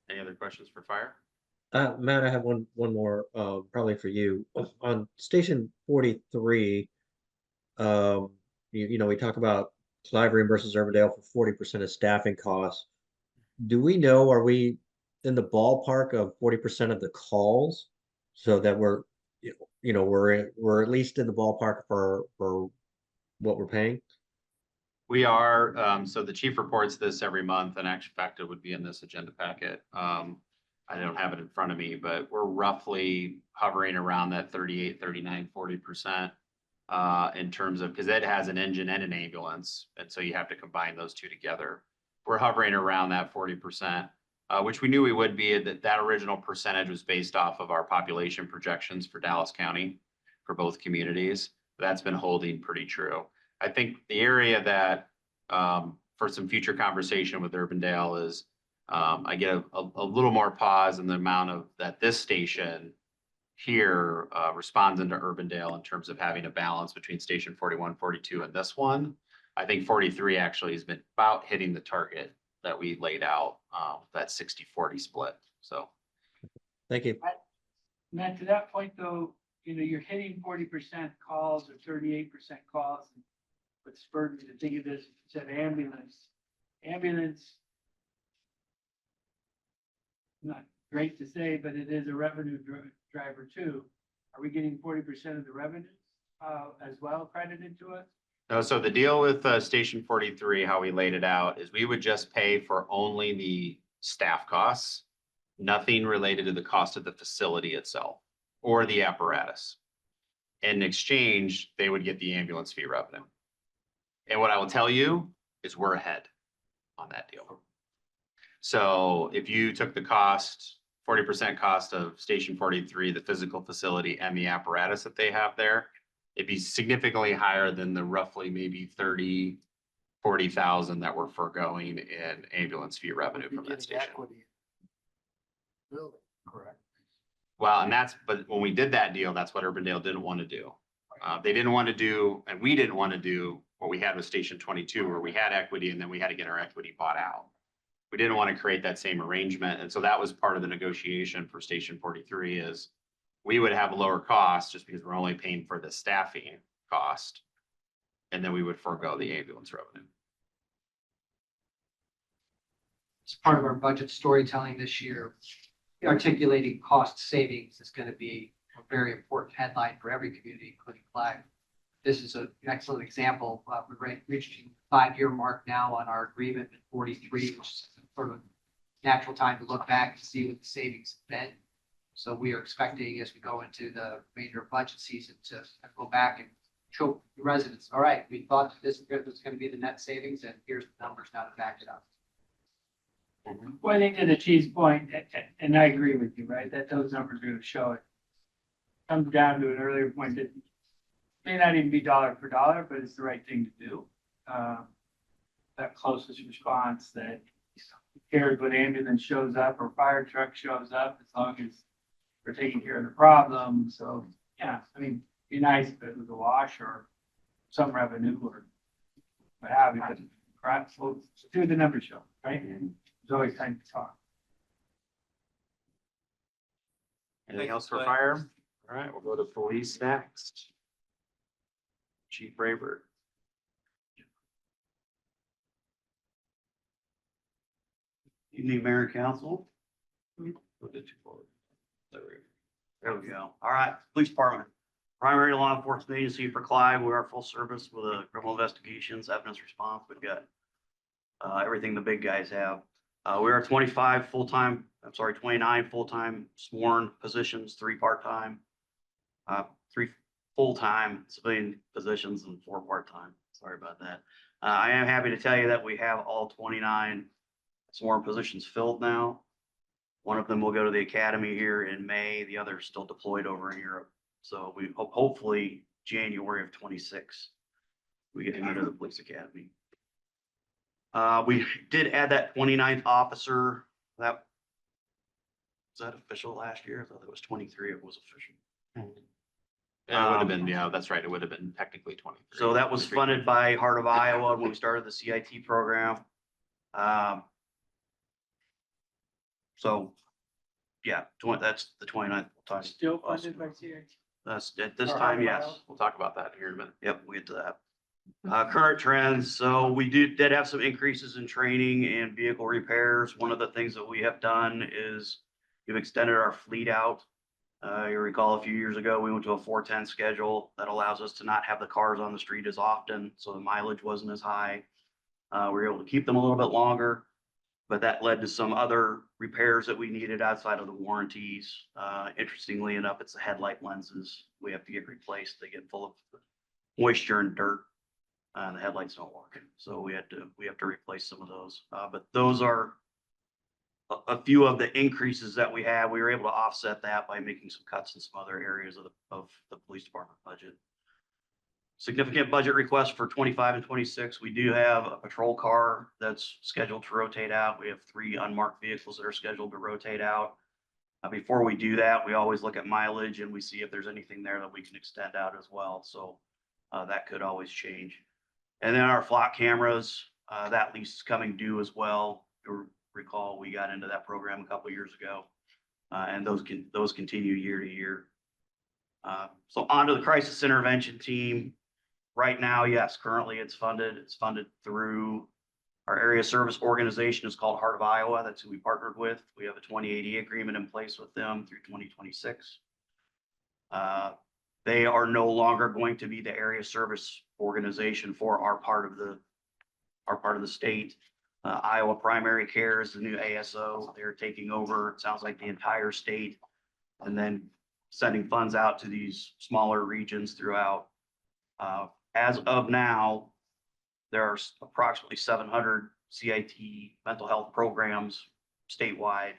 Any other questions for fire? Matt, I have one more, probably for you. On Station 43, you know, we talk about Clive reimburses Urbandale for 40% of staffing costs. Do we know, are we in the ballpark of 40% of the calls? So that we're, you know, we're at least in the ballpark for what we're paying? We are, so the chief reports this every month, and actually fact it would be in this agenda packet. I don't have it in front of me, but we're roughly hovering around that 38, 39, 40%. In terms of, because it has an engine and an ambulance, and so you have to combine those two together. We're hovering around that 40%, which we knew we would be. That original percentage was based off of our population projections for Dallas County for both communities. That's been holding pretty true. I think the area that for some future conversation with Urbandale is I get a little more pause in the amount of that this station here responds into Urbandale in terms of having a balance between station 41, 42 and this one. I think 43 actually has been about hitting the target that we laid out, that 60-40 split. So. Thank you. Matt, to that point though, you know, you're hitting 40% calls or 38% calls. What spurred me to think of this, said ambulance. Ambulance, not great to say, but it is a revenue driver too. Are we getting 40% of the revenues as well credited to us? No, so the deal with Station 43, how we laid it out is we would just pay for only the staff costs, nothing related to the cost of the facility itself or the apparatus. In exchange, they would get the ambulance fee revenue. And what I will tell you is we're ahead on that deal. So if you took the cost, 40% cost of Station 43, the physical facility and the apparatus that they have there, it'd be significantly higher than the roughly maybe 30, 40,000 that we're foregoing in ambulance fee revenue from that station. Building, correct. Well, and but when we did that deal, that's what Urbandale didn't want to do. They didn't want to do, and we didn't want to do what we had with Station 22, where we had equity and then we had to get our equity bought out. We didn't want to create that same arrangement. And so that was part of the negotiation for Station 43 is we would have a lower cost just because we're only paying for the staffing cost. And then we would forego the ambulance revenue. As part of our budget storytelling this year, articulating cost savings is going to be a very important headline for every community, including Clive. This is an excellent example. We're reaching the 5-year mark now on our agreement with 43, which is sort of a natural time to look back to see what the savings have been. So we are expecting as we go into the major budget season to go back and show the residents, all right, we thought this was going to be the net savings and here's the numbers now to back it up. Well, I think to the chief's point, and I agree with you, right, that those numbers are going to show it. Comes down to an earlier point that may not even be dollar for dollar, but it's the right thing to do. That closest response that cares when ambulance shows up or fire truck shows up, as long as we're taking care of the problem. So, yeah, I mean, be nice if it was a wash or some revenue or what have you, but perhaps we'll do the numbers show, right? And there's always time to talk. Anything else for fire? All right, we'll go to police next. Chief Rayburn. Evening, Mayor and Council. There we go. All right, Police Department, primary law enforcement agency for Clive. We are full service with criminal investigations, evidence response. We've got everything the big guys have. We are 29 full-time sworn positions, 3 part-time, 3 full-time civilian positions and 4 part-time. Sorry about that. I am happy to tell you that we have all 29 sworn positions filled now. One of them will go to the academy here in May. The other is still deployed over in Europe. So we hope, hopefully January of 26, we get him into the police academy. We did add that 29th officer. That was that official last year? I thought it was 23. It was official. Yeah, it would have been, yeah, that's right. It would have been technically 23. So that was funded by Heart of Iowa when we started the CIT program. So, yeah, that's the 29th. full-time Still officer. funded by CIT? That's at this Or time, Heart of yes. Iowa? We'll talk about that here in a minute. Yep, we'll get to that. Current trends, so we did have some increases in training and vehicle repairs. One of the things that we have done is we've extended our fleet out. You recall a few years ago, we went to a 410 schedule that allows us to not have the cars on the street as often, so the mileage wasn't as high. We were able to keep them a little bit longer, but that led to some other repairs that we needed outside of the warranties. Interestingly enough, it's the headlight lenses we have to get replaced. They get full of moisture and dirt. The headlights don't work, so we have to replace some of those. But those are a few of the increases that we had. We were able to offset that by making some cuts in some other areas of the police department budget. Significant budget requests for 25 and 26. We do have a patrol car that's scheduled to rotate out. We have 3 unmarked vehicles that are scheduled to rotate out. Before we do that, we always look at mileage and we see if there's anything there that we can extend out as well. So that could always change. And then our flock cameras, that lease is coming due as well. You'll recall, we got into that program a couple of years ago, and those continue year to year. So on to the crisis intervention team. Right now, yes, currently it's funded. It's funded through our area service organization. Is called Heart of Iowa. That's who we partnered with. We have a 2080 agreement in place with them through 2026. They are no longer going to be the area service organization for our part of the state. Iowa Primary Care is the new ASO. They're taking over, it sounds like, the entire state, and then sending funds out to these smaller regions throughout. As of now, there are approximately 700 CIT mental health programs statewide.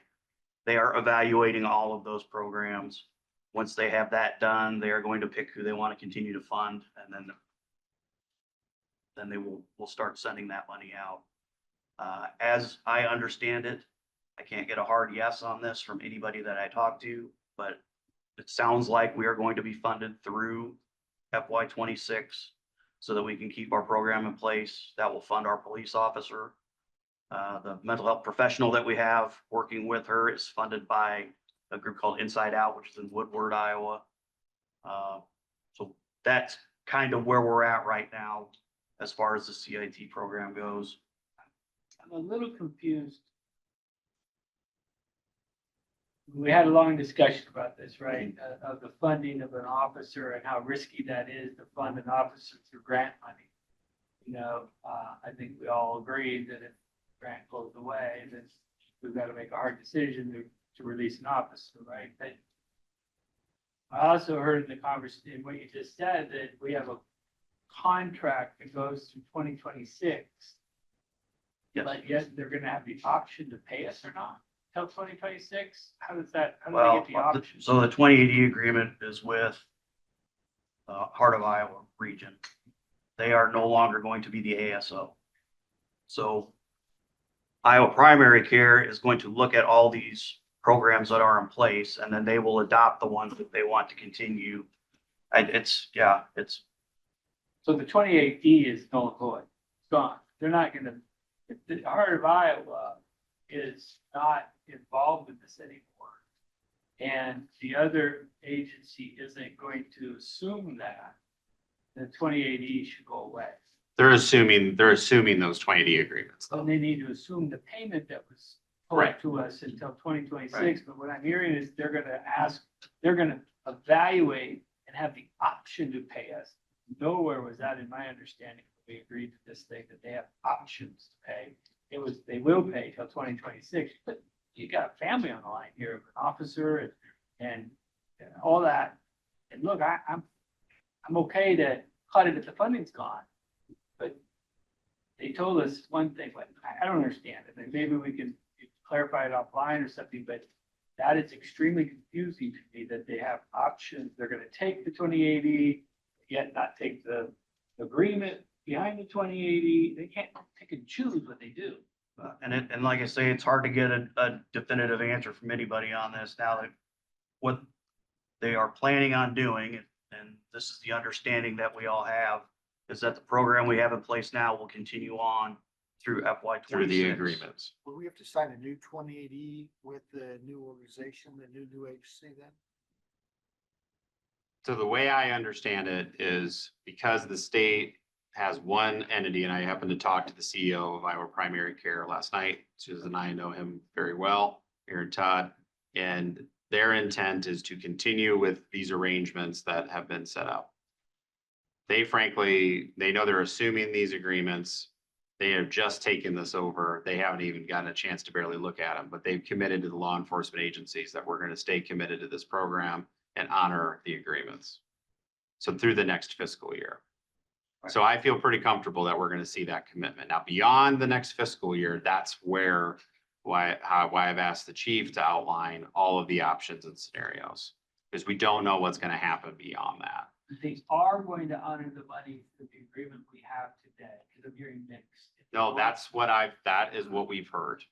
They are evaluating all of those programs. Once they have that done, they are going to pick who they want to continue to fund, and then they will start sending that money out. As I understand it, I can't get a hard yes on this from anybody that I talk to, but it sounds like we are going to be funded through FY 26 so that we can keep our program in place. That will fund our police officer. The mental health professional that we have working with her is funded by a group called Inside Out, which is in Woodward, Iowa. So that's kind of where we're at right now as far as the CIT program goes. I'm a little confused. We had a long discussion about this, right? Of the funding of an officer and how risky that is to fund an officer through grant money. You know, I think we all agree that if grant goes away, then we've got to make a hard decision to release an officer, right? But I also heard in the conversation, what you just said, that we have a contract that goes through 2026. Yes. But yet they're gonna have the option to pay us or not till 2026? How does that, how do they Well, get the option? so the 2080 agreement is with Heart of Iowa region. They are no longer going to be the ASO. So Iowa Primary Care is going to look at all these programs that are in place, and then they will adopt the ones that they want to continue. So the 28D is null and void, it's gone. They're not gonna, the Heart of Iowa is not involved with this anymore. And the other agency isn't going to assume that the 28E should go away. They're assuming those 20D agreements So though. they need to assume the payment that was told Right. to us until 2026. Right. But what I'm hearing is they're gonna evaluate and have the option to pay us. Nowhere was that in my understanding. We agreed to this thing that they have options to pay. They will pay till 2026, but you got a family on the line here, an officer and all that. And look, I'm okay to cut it if the funding's gone. But they told us one thing, but I don't understand it. And maybe we can clarify it offline or something, but that is extremely confusing to me that they have options. They're gonna take the 2080, yet not take the agreement behind the 2080. They can't pick and choose what they do. And like I say, it's hard to get a definitive answer from anybody on this now that what they are planning on doing, and this is the understanding that we all have, is that the program we have in place now will continue on through FY Through the 26. agreements. Will we have to sign a new 2080 with the new organization, the new agency then? So the way I understand it is because the state has one entity, and I happened to talk to the CEO of Iowa Primary Care last night. Susan and I know him very well, Aaron Todd, and their intent is to continue with these arrangements that have been set up. They frankly, they know they're assuming these agreements. They have just taken this over. They haven't even gotten a chance to barely look at them, but they've committed to the law enforcement agencies that we're going to stay committed to this program and honor the agreements. So through the next fiscal year. So I feel pretty comfortable that we're going to see that commitment. Now, beyond the next fiscal year, that's where why I've asked the chief to outline all of the options and scenarios. Because we don't know what's going to happen beyond that. They are going to honor the money for the agreement we have today, because I'm hearing mixed. No, that is what we've heard.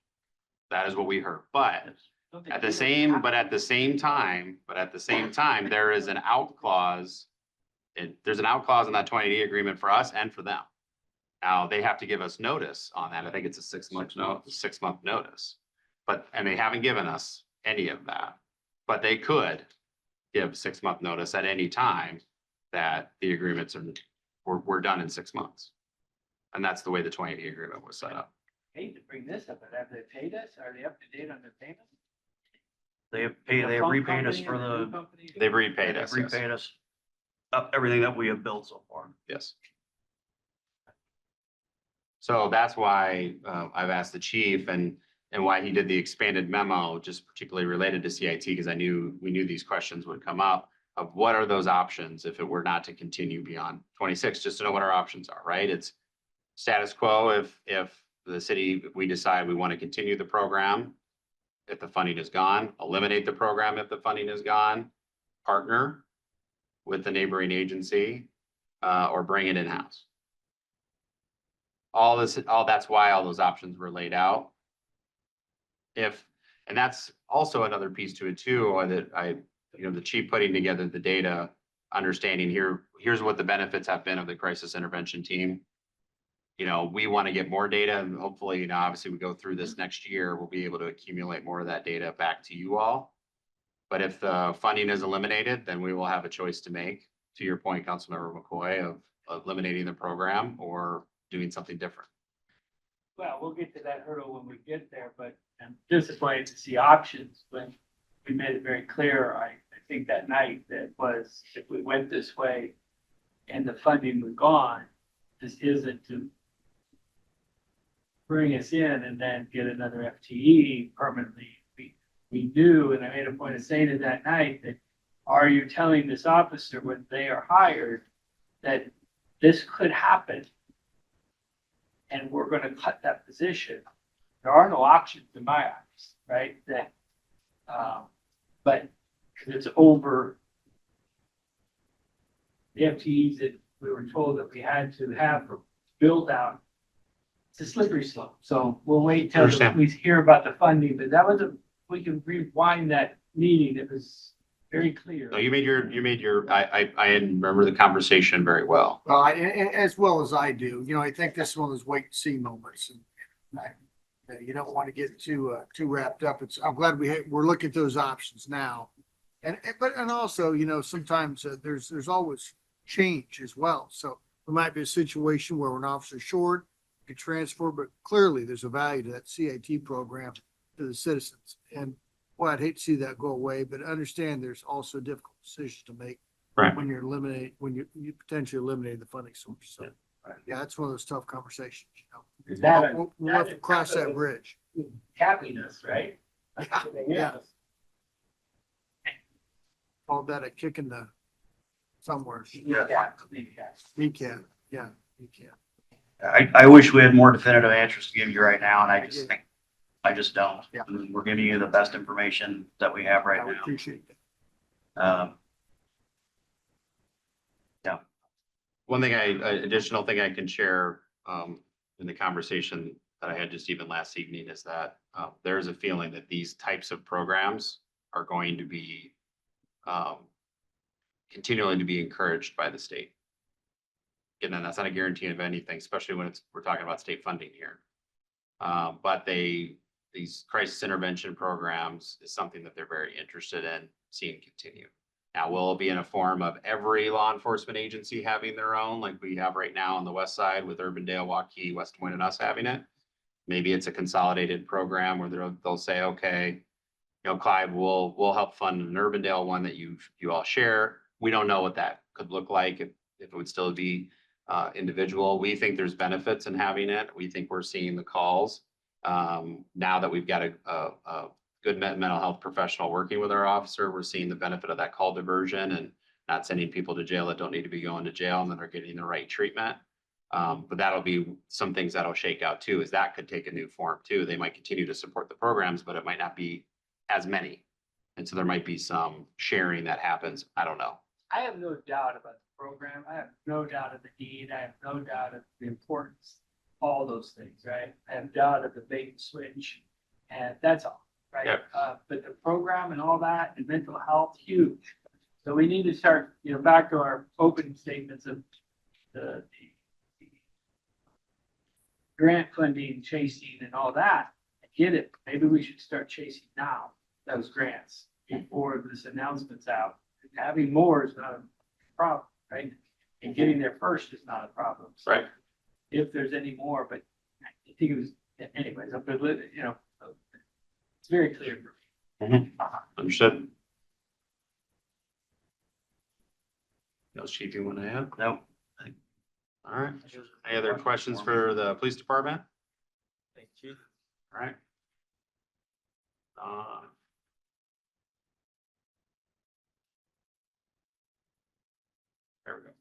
That is what we heard. But Don't they at do the that? same time, there is an out clause. There's an out clause in that 2080 agreement for us and for them. Now, they have to give us notice on that. I think it's a 6-month notice. And they haven't given us any of that. But they could give 6-month notice at any time that the agreements we're done in 6 months. And that's the way the 2080 agreement was set up. Hate to bring this up, but have they paid us? Are they up to date on their payments? They have The phone repaid us company for and new the, company? They've repaid they've us. Yes. repaid us up everything that we have built so far. Yes. So that's why I've asked the chief and why he did the expanded memo, just particularly related to CIT, because we knew these questions would come up of what are those options if it were not to continue beyond 26, just to know what our options are, right? It's status quo if the city, we decide we want to continue the program, if the funding is gone, eliminate the program if the funding is gone, partner with the neighboring agency, or bring it in-house. That's why all those options were laid out. And that's also another piece to it too, that the chief putting together the data, understanding here's what the benefits have been of the crisis intervention team. We want to get more data and hopefully, obviously we go through this next year, we'll be able to accumulate more of that data back to you all. But if the funding is eliminated, then we will have a choice to make, to your point, Councilmember McCoy, of eliminating the program or doing something different. Well, we'll get to that hurdle when we get there, but I'm disappointed to see options when we made it very clear, I think that night, that was, if we went this way and the funding was gone, this isn't to bring us in and then get another FTE permanently. We knew, and I made a point of saying it that night, that are you telling this officer when they are hired that this could happen? And we're going to cut that position. There are no options in my eyes, right? That, but because it's over the FTEs that we were told that we had to have for build out, it's a slippery slope. So we'll wait till Understand. we hear about the funding, but that was we can rewind that meeting. It was very clear. No, you made your, I remember the conversation very well. Well, as well as I do, I think this one is wait and see moments. And you don't want to get too wrapped up. I'm glad we're looking at those options now. And also, sometimes there's always change as well. So there might be a situation where an officer's short, could transfer, but clearly there's a value to that CIT program to the citizens. And well, I'd hate to see that go away, but understand there's also difficult decisions to make Right. when you potentially eliminate the funding source. So yeah, that's one of those tough conversations. That- We'll have to cross that bridge. Capping us, right? Yeah. Call that a kick in the somewhere. Yeah. He can, yeah, he can. I wish we had more definitive answers to give you right now, and I just don't. Yeah. We're giving you the best information that we have I right would now. appreciate that. One thing additional thing I can share, in the conversation that I had just even last evening is that, there is a feeling that these types of programs are going to be, continuing to be encouraged by the state. And then that's not a guarantee of anything, especially when we're talking about state funding here. But these crisis intervention programs is something that they're very interested in seeing continue. Now, will it be in a form of every law enforcement agency having their own, like we have right now on the west side with Urbandale, Waukee, West Point, and us having it? Maybe it's a consolidated program where they'll say, okay, Clive, we'll help fund an Urbandale one that you all share. We don't know what that could look like, if it would still be individual. We think there's benefits in having it. We think we're seeing the calls. Now that we've got a good mental health professional working with our officer, we're seeing the benefit of that call diversion and not sending people to jail that don't need to be going to jail and that are getting the right treatment. But that'll be some things that'll shake out too, is that could take a new form too. They might continue to support the programs, but it might not be as many. And so there might be some sharing that happens. I don't know. I have no doubt about the program. I have no doubt of the need. I have no doubt of the importance, all those things, right? I have doubt of the bait and switch, and that's all, right? Yep. But the program and all that and mental health, huge. So we need to start, back to our opening statements of the grant funding, chasing and all that. I get it. Maybe we should start chasing now, those grants, before this announcement's out. Having more is not a problem, right? And getting there first is not a problem. So Right. if there's any more, but I think it was, anyways, but it's very clear for me. Understood. Else, Chief, you want to add? No. All right. Any other questions for the police department? Thank you. All right. There we go.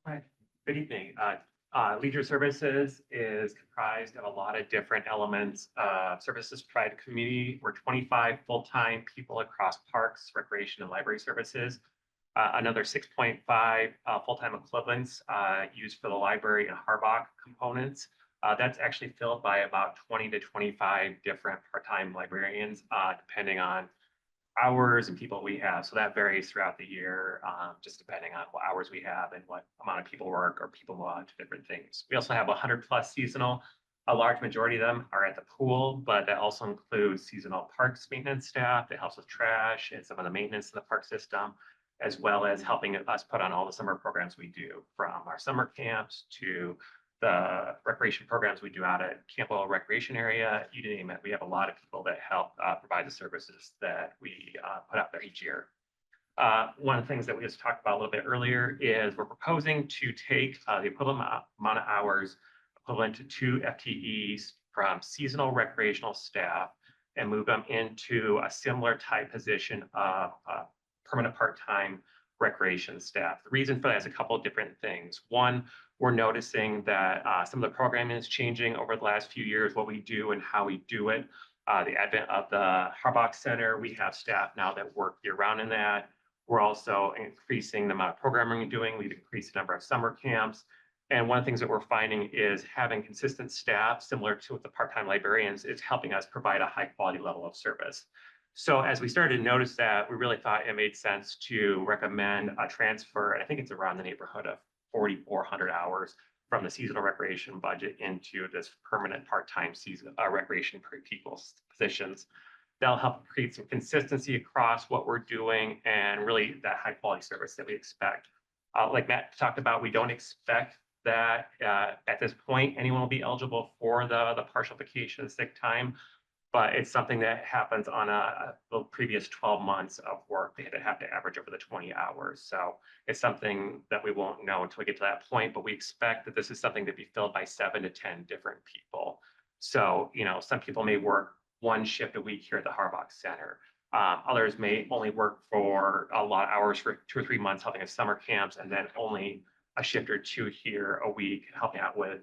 Hi, good evening. Leisure Services is comprised of a lot of different elements of services provided to community. We're 25 full-time people across parks, recreation, and library services. Another 6.5 full-time equivalents used for the library and Harbach components. That's actually filled by about 20 to 25 different part-time librarians, depending on hours and people we have. So that varies throughout the year, just depending on what hours we have and what amount of people work or people move on to different things. We also have 100+ seasonal. A large majority of them are at the pool, but that also includes seasonal parks maintenance staff that helps with trash and some of the maintenance of the park system, as well as helping us put on all the summer programs we do, from our summer camps to the recreation programs we do out at Campbell Recreation Area. You name it, we have a lot of people that help provide the services that we put out there each year. One of the things that we just talked about a little bit earlier is we're proposing to take the equivalent amount of hours equivalent to 2 FTEs from seasonal recreational staff and move them into a similar type position of permanent part-time recreation staff. The reason for that is a couple of different things. One, we're noticing that some of the programming is changing over the last few years, what we do and how we do it. The advent of the Harbach Center, we have staff now that work year-round in that. We're also increasing the amount of programming we're doing. We've increased the number of summer camps. And one of the things that we're finding is having consistent staff, similar to with the part-time librarians, is helping us provide a high-quality level of service. So as we started to notice that, we really thought it made sense to recommend a transfer, and I think it's around the neighborhood of 4,400 hours from the seasonal recreation budget into this permanent part-time season recreation people's positions. That'll help create some consistency across what we're doing and really that high quality service that we expect. Like Matt talked about, we don't expect that at this point anyone will be eligible for the partial vacation sick time, but it's something that happens on the previous 12 months of work. They have to average over the 20 hours. So it's something that we won't know until we get to that point, but we expect that this is something to be filled by 7 to 10 different people. So, some people may work 1 shift a week here at the Harbach Center. Others may only work for a lot of hours for 2 or 3 months, helping at summer camps, and then only a shift or two here a week, helping out with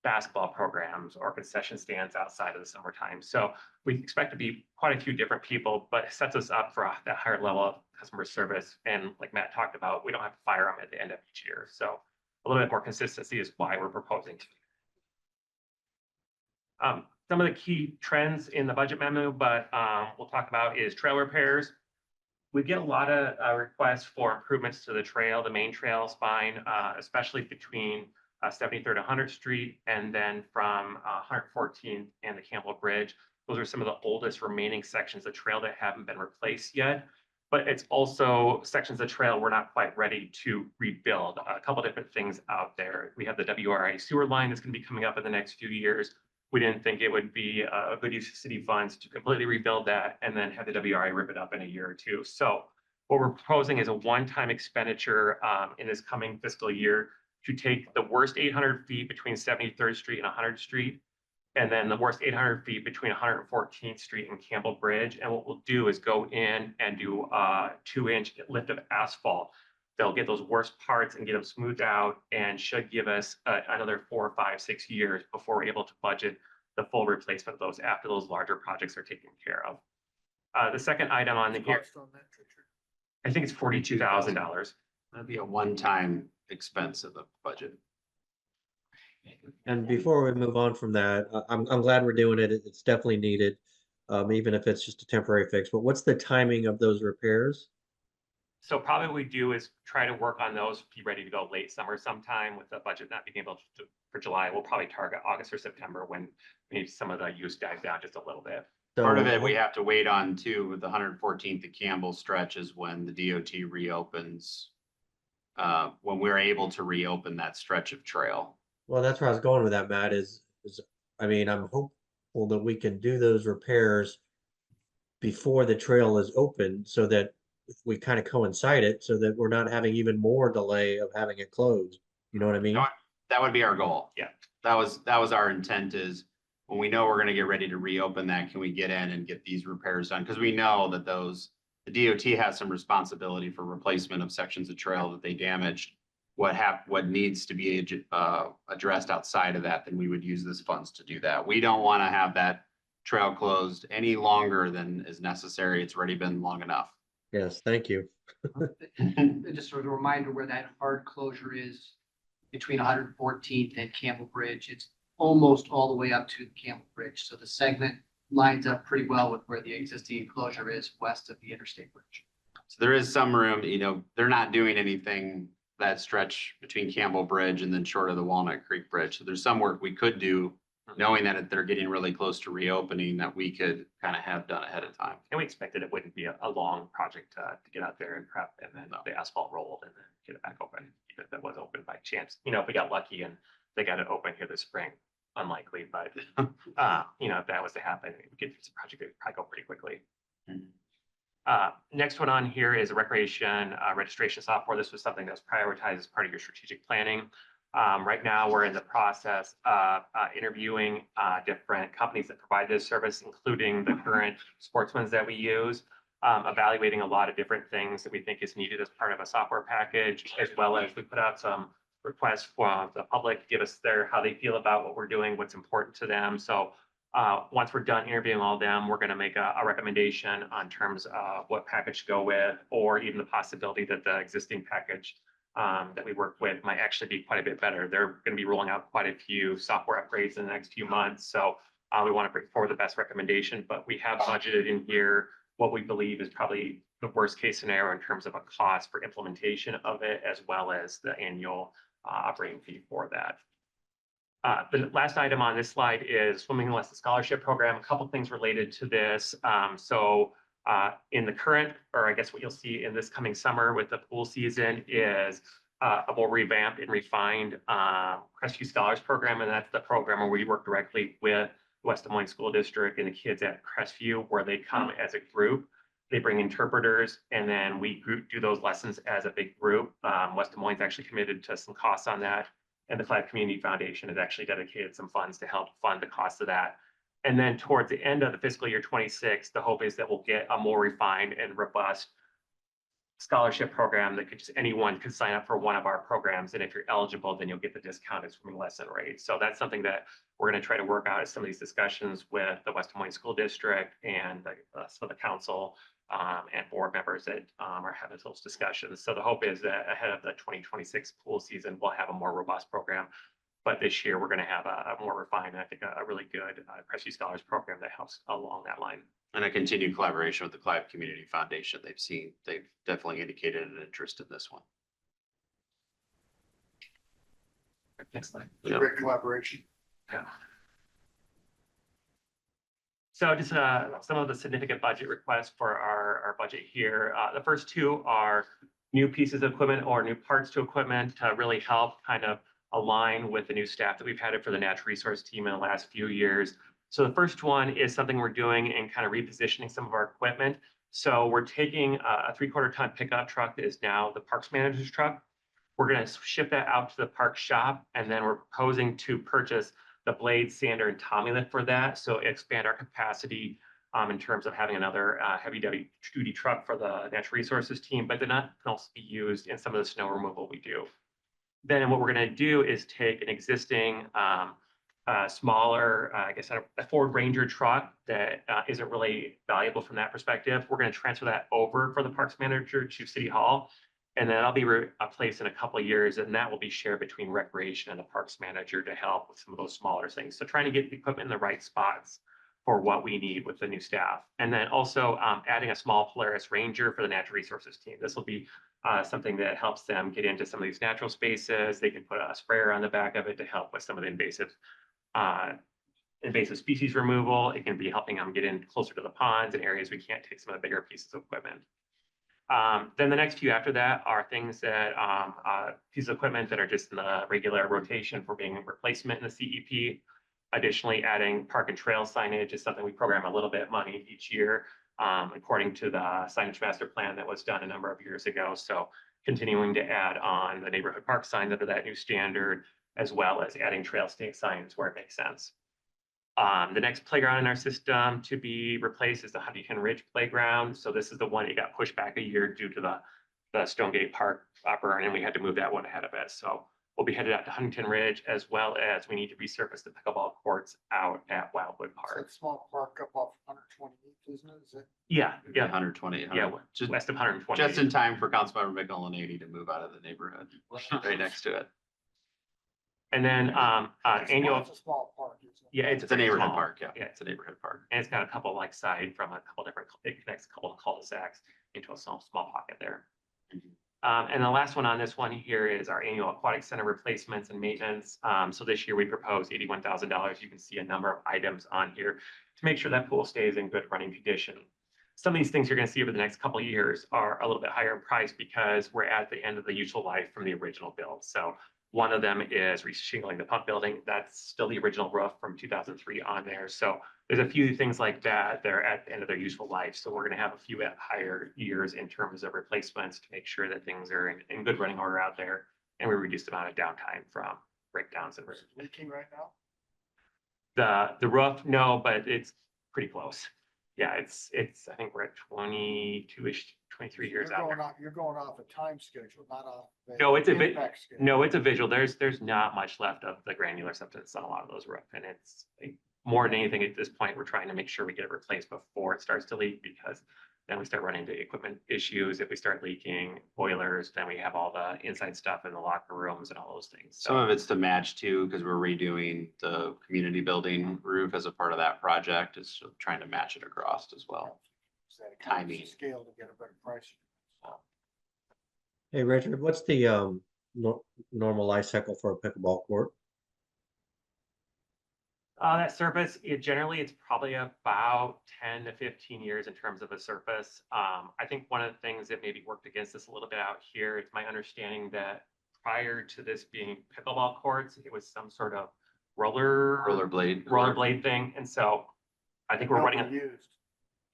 basketball programs or concession stands outside of the summertime. So we expect to be quite a few different people, but it sets us up for that higher level of customer service. And like Matt talked about, we don't have to fire them at the end of each year. So a little bit more consistency is why we're proposing. Some of the key trends in the budget memo, but we'll talk about is trail repairs. We get a lot of requests for improvements to the trail, the main trail spine, especially between 73rd and 100th Street, and then from 114th and the Campbell Bridge. Those are some of the oldest remaining sections of trail that haven't been replaced yet. But it's also sections of trail we're not quite ready to rebuild. A couple different things out there. We have the WRA sewer line that's going to be coming up in the next few years. We didn't think it would be a good use of city funds to completely rebuild that and then have the WRA rip it up in a year or two. So what we're proposing is a one-time expenditure in this coming fiscal year to take the worst 800 feet between 73rd Street and 100th Street, and then the worst 800 feet between 114th Street and Campbell Bridge. And what we'll do is go in and do a 2-inch lift of asphalt. They'll get those worst parts and get them smoothed out, and should give us another 4, 5, 6 years before we're able to budget the full replacement of those after those larger projects are taken care of. The second item on the here, Cost on that, Richard? I think it's $42,000. That'd be a one-time expense of the budget. And before we move on from that, I'm glad we're doing it. It's definitely needed, even if it's just a temporary fix. But what's the timing of those repairs? So probably what we do is try to work on those, be ready to go late summer sometime with the budget not being able to, for July. We'll probably target August or September when maybe some of the use dies down just a little bit. Part of it we have to wait on too, with the 114th to Campbell stretch is when the DOT reopens. When we're able to reopen that stretch of trail. Well, that's where I was going with that, Matt, I mean, I'm hopeful that we can do those repairs before the trail is open so that we kind of coincide it so that we're not having even more delay of having it closed. You know what I mean? That would be our goal. Yeah. That was our intent is when we know we're going to get ready to reopen that, can we get in and get these repairs done? Because we know that the DOT has some responsibility for replacement of sections of trail that they damaged. What needs to be addressed outside of that, then we would use this funds to do that. We don't want to have that trail closed any longer than is necessary. It's already been long enough. Yes, thank you. Just sort of a reminder where that hard closure is between 114th and Campbell Bridge. It's almost all the way up to Campbell Bridge. So the segment lines up pretty well with where the existing enclosure is west of the interstate bridge. So there is some room, they're not doing anything that stretch between Campbell Bridge and then short of the Walnut Creek Bridge. So there's some work we could do, knowing that they're getting really close to reopening, that we could kind of have done ahead of time. And we expected it wouldn't be a long project to get out there and prep and then the asphalt rolled and then get it back open. Even if it was open by chance, if we got lucky and they got it open here this spring, unlikely, but if that was to happen, we could do this project, it would probably go pretty quickly. Next one on here is recreation registration software. This was something that was prioritized as part of your strategic planning. Right now, we're in the process of interviewing different companies that provide this service, including the current sportsmans that we use, evaluating a lot of different things that we think is needed as part of a software package, as well as we put out some requests for the public to give us how they feel about what we're doing, what's important to them. So once we're done interviewing all of them, we're going to make a recommendation on terms of what package to go with, or even the possibility that the existing package that we work with might actually be quite a bit better. They're going to be rolling out quite a few software upgrades in the next few months. So we want to bring forward the best recommendation, but we have budgeted in here what we believe is probably the worst case scenario in terms of a cost for implementation of it, as well as the annual operating fee for that. The last item on this slide is Swimming Lesson Scholarship Program. A couple things related to this. In the current, or I guess what you'll see in this coming summer with the pool season is a more revamped and refined Crestview Scholars Program. And that's the program where we work directly with West Des Moines School District and the kids at Crestview, where they come as a group. They bring interpreters, and then we do those lessons as a big group. West Des Moines actually committed to some costs on that. And the Flag Community Foundation has actually dedicated some funds to help fund the cost of that. And then towards the end of the fiscal year 26, the hope is that we'll get a more refined and robust scholarship program that anyone could sign up for one of our programs. And if you're eligible, then you'll get the discounted swimming lesson rate. So that's something that we're going to try to work out as some of these discussions with the West Des Moines School District and some of the council and board members that are having those discussions. So the hope is that ahead of the 2026 pool season, we'll have a more robust program. But this year, we're going to have a more refined, I think, a really good Crestview Scholars program that helps along that line. And a continued collaboration with the Clive Community Foundation. They've definitely indicated an interest in this one. Next slide. Yep. Great collaboration. Yeah. So just some of the significant budget requests for our budget here. The first two are new pieces of equipment or new parts to equipment to really help kind of align with the new staff that we've had for the natural resource team in the last few years. So the first one is something we're doing and kind of repositioning some of our equipment. So we're taking a 3/4 ton pickup truck that is now the parks manager's truck. We're going to ship that out to the park shop, and then we're proposing to purchase the blade, sander, and Tommy lift for that. So expand our capacity in terms of having another heavy duty truck for the natural resources team, but then that can also be used in some of the snow removal we do. Then what we're going to do is take an existing smaller, I guess, a Ford Ranger truck that isn't really valuable from that perspective. We're going to transfer that over for the parks manager to City Hall. And then that'll be replaced in a couple of years, and that will be shared between recreation and the parks manager to help with some of those smaller things. So trying to get the equipment in the right spots for what we need with the new staff. And then also adding a small Polaris Ranger for the natural resources team. This will be something that helps them get into some of these natural spaces. They can put a sprayer on the back of it to help with some of the invasive species removal. It can be helping them get in closer to the ponds and areas we can't take some of the bigger pieces of equipment. Then the next few after that are things that pieces of equipment that are just in the regular rotation for being a replacement in the CEP. Additionally, adding park and trail signage is something we program a little bit of money each year, according to the signage master plan that was done a number of years ago. So continuing to add on the neighborhood park signs under that new standard, as well as adding trail stake signs where it makes sense. The next playground in our system to be replaced is the Huntington Ridge Playground. So this is the one that got pushed back a year due to the Stonegate Park burn, and we had to move that one ahead of it. So we'll be headed out to Huntington Ridge, as well as we need to resurface the pickleball courts out at Wildwood It's Park. that small park up off 128th, isn't it? Is it? Yeah, yeah, 120. yeah, Just, west of 120. just in time for Councilmember McElhaney to move out of the neighborhood, right next to it. And then annual, It's a small park. Isn't it? yeah, It's a very neighborhood small. park, yeah. Yeah, It's a neighborhood park. and it's got a couple like side from a couple different, it connects a couple of cul-de-sacs into a small pocket there. And the last one on this one here is our annual aquatic center replacements and maintenance. So this year we proposed $81,000. You can see a number of items on here to make sure that pool stays in good running condition. Some of these things you're going to see over the next couple of years are a little bit higher in price because we're at the end of the useful life from the original build. So one of them is reshingling the pump building. That's still the original roof from 2003 on there. So there's a few things like that. They're at the end of their useful life. So we're going to have a few at higher years in terms of replacements to make sure that things are in good running order out there. And we reduce the amount of downtime from breakdowns and Is it leaking right now? the roof. No, but it's pretty close. Yeah, it's I think we're at 22-ish, 23 years out there. You're going off a time schedule, not off. the No, it's a bit, impact schedule. no, it's a visual. There's not much left of the granular substance on a lot of those roof. And it's like, more than anything at this point, we're trying to make sure we get it replaced before it starts to leak, because then we start running into equipment issues. If we start leaking boilers, then we have all the inside stuff in the locker rooms and all those things. Some of it's to match too, because we're redoing the community building roof as a part of that project, is trying to match it across as well. Is that a kind of Timing. scale to get a better price? Hey, Richard, what's the normal life cycle for a pickleball court? That surface, generally, it's probably about 10 to 15 years in terms of a surface. I think one of the things that maybe worked against us a little bit out here, it's my understanding that prior to this being pickleball courts, it was some sort of rollerblade thing. And so I think we're running, Used.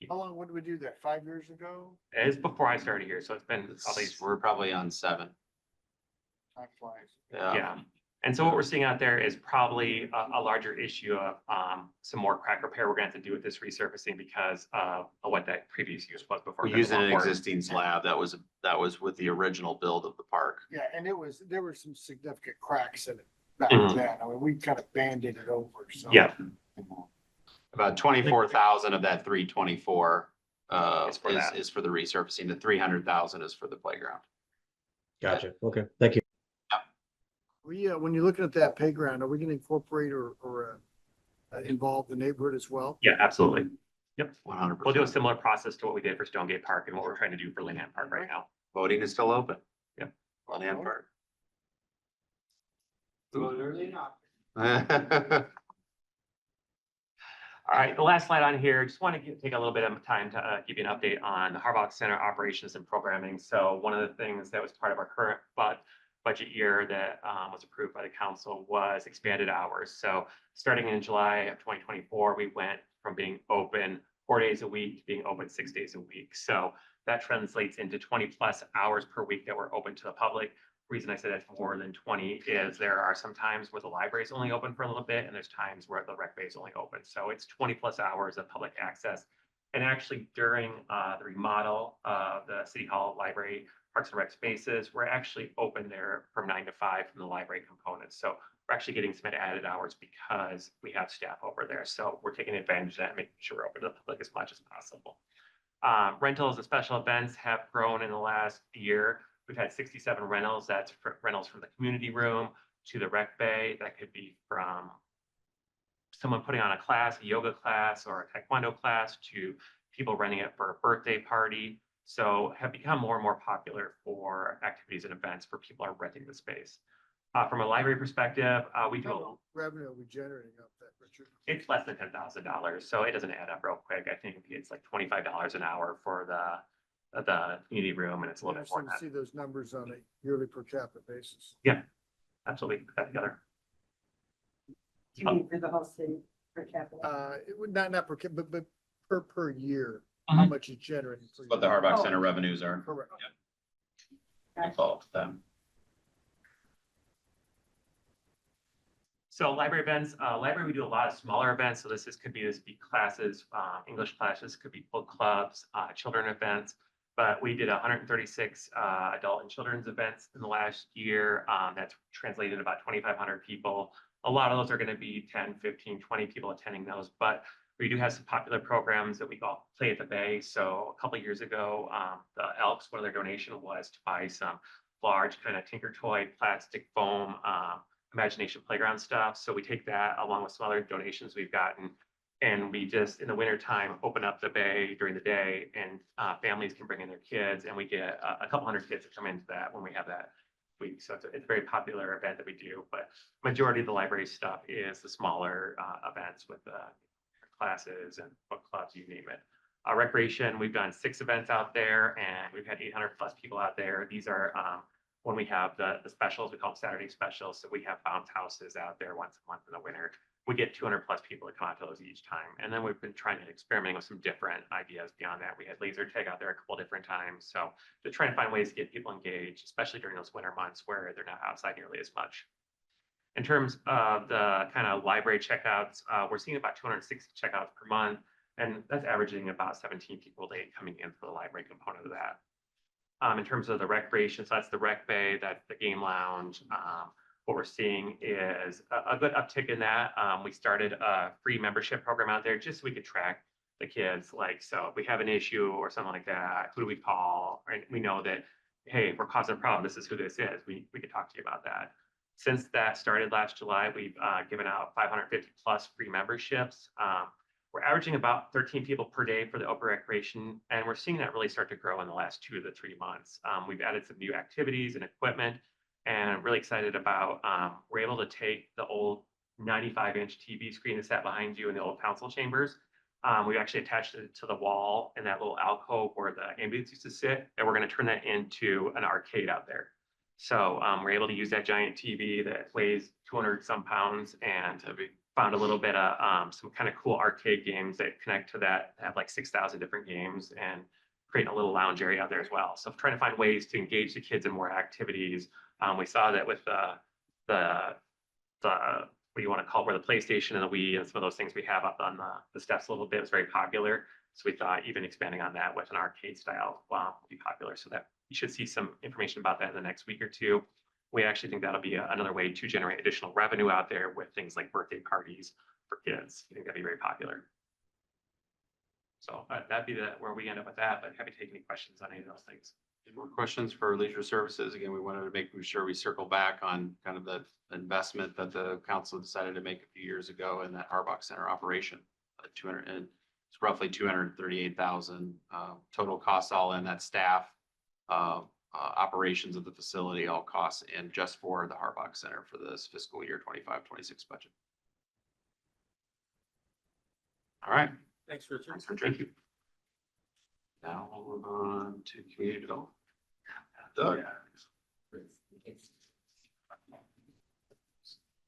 How long, when did we do that? 5 years ago? it's before I started here, so it's been at least, We're probably on 7. Time flies. yeah. And so what we're seeing out there is probably a larger issue of some more crack repair we're gonna have to do with this resurfacing because of what that previous use was before. We're using an existing slab that was with the original build of the park. Yeah, and there were some significant cracks in it back Mhm. then. I mean, we kind of banded it over, so. Yeah, About 24,000 of that 324 Is for that. is for the resurfacing. The 300,000 is for the playground. Gotcha. Okay, thank you. When you're looking at that playground, are we gonna incorporate or involve the neighborhood as well? yeah, absolutely. Yep. 100%. We'll do a similar process to what we did for Stonegate Park and what we're trying to do for Linham Park right now. Voting is still open. Yep. On hand part. All right, the last slide on here, just want to take a little bit of time to give you an update on the Harbach Center operations and programming. So one of the things that was part of our current budget year that was approved by the council was expanded hours. So starting in July of 2024, we went from being open 4 days a week to being open 6 days a week. So that translates into 20+ hours per week that we're open to the public. Reason I say that's more than 20 is there are some times where the library is only open for a little bit and there's times where the rec bay is only open. So it's 20+ hours of public access. And actually during the remodel of the City Hall Library Parks and Rec spaces, we're actually open there from 9 to 5 from the library components. So we're actually getting some added hours because we have staff over there. So we're taking advantage of that and making sure we're open to the public as much as possible. Rentals and special events have grown in the last year. We've had 67 rentals. That's rentals from the community room to the rec bay. That could be from someone putting on a class, a yoga class or a taekwondo class, to people renting it for a birthday party. So have become more and more popular for activities and events where people are renting the space. From a library perspective, we do Revenue are we generating off that, Richard? it's less than $10,000, so it doesn't add up real quick. I think it's like $25 an hour for the community room, and it's a little bit more Interesting than to see those numbers on a yearly per capita basis. that. Absolutely, put that together. Do you mean for the whole city per capita? It would not per cap, but per year, how much is generating? per What the year? Harbach Center revenues are. Correct. That's all to them. So library events, library, we do a lot of smaller events. So this could be classes, English classes, could be book clubs, children events. But we did 136 adult and children's events in the last year. That's translated about 2,500 people. A lot of those are going to be 10, 15, 20 people attending those. But we do have some popular programs that we call Play at the Bay. So a couple of years ago, the Elks, one of their donation was to buy some large kind of Tinker Toy plastic foam imagination playground stuff. So we take that along with some other donations we've gotten, and we just in the winter time open up the bay during the day, and families can bring in their kids, and we get a couple hundred kids to come into that when we have that week. So it's a very popular event that we do, but majority of the library stuff is the smaller events with classes and book clubs, you name it. Recreation, we've done 6 events out there, and we've had 800+ people out there. These are when we have the specials, we call them Saturday specials. So we have bounce houses out there once a month in the winter. We get 200+ people to come out to those each time. And then we've been trying to experiment with some different ideas beyond that. We had laser tag out there a couple different times. So just trying to find ways to get people engaged, especially during those winter months where they're not outside nearly as much. In terms of the kind of library checkouts, we're seeing about 260 checkouts per month. And that's averaging about 17 people a day coming in for the library component of that. In terms of the recreation, so that's the rec bay, that's the game lounge. What we're seeing is a good uptick in that. We started a free membership program out there just so we could track the kids. Like, so if we have an issue or something like that, who do we call? And we know that, hey, if we're causing a problem, this is who this is. We could talk to you about that. Since that started last July, we've given out 550+ free memberships. We're averaging about 13 people per day for the open recreation, and we're seeing that really start to grow in the last 2 to 3 months. We've added some new activities and equipment, and I'm really excited about, we're able to take the old 95-inch TV screen that sat behind you in the old council chambers. We actually attached it to the wall in that little alcove where the ambulance used to sit, and we're going to turn that into an arcade out there. So we're able to use that giant TV that weighs 200 some pounds, and we found a little bit of some kind of cool arcade games that connect to that, have like 6,000 different games, and creating a little lounge area out there as well. So trying to find ways to engage the kids in more activities. We saw that with the what do you want to call it, where the PlayStation and the Wii and some of those things we have up on the steps a little bit is very popular. So we thought even expanding on that with an arcade style, wow, would be popular. So that you should see some information about that in the next week or two. We actually think that'll be another way to generate additional revenue out there with things like birthday parties for kids. I think that'd be very popular. So that'd be where we end up with that, but happy to take any questions on any of those things. Any more questions for leisure services? Again, we wanted to make sure we circle back on kind of the investment that the council decided to make a few years ago in that Harbach Center operation. 200 and it's roughly 238,000 total costs all in, that staff, operations of the facility, all costs and just for the Harbach Center for this fiscal year 25-26 budget. All right. Thanks, Richard. Thanks, Richard. Thank you. Now we'll move on to community development. Doug.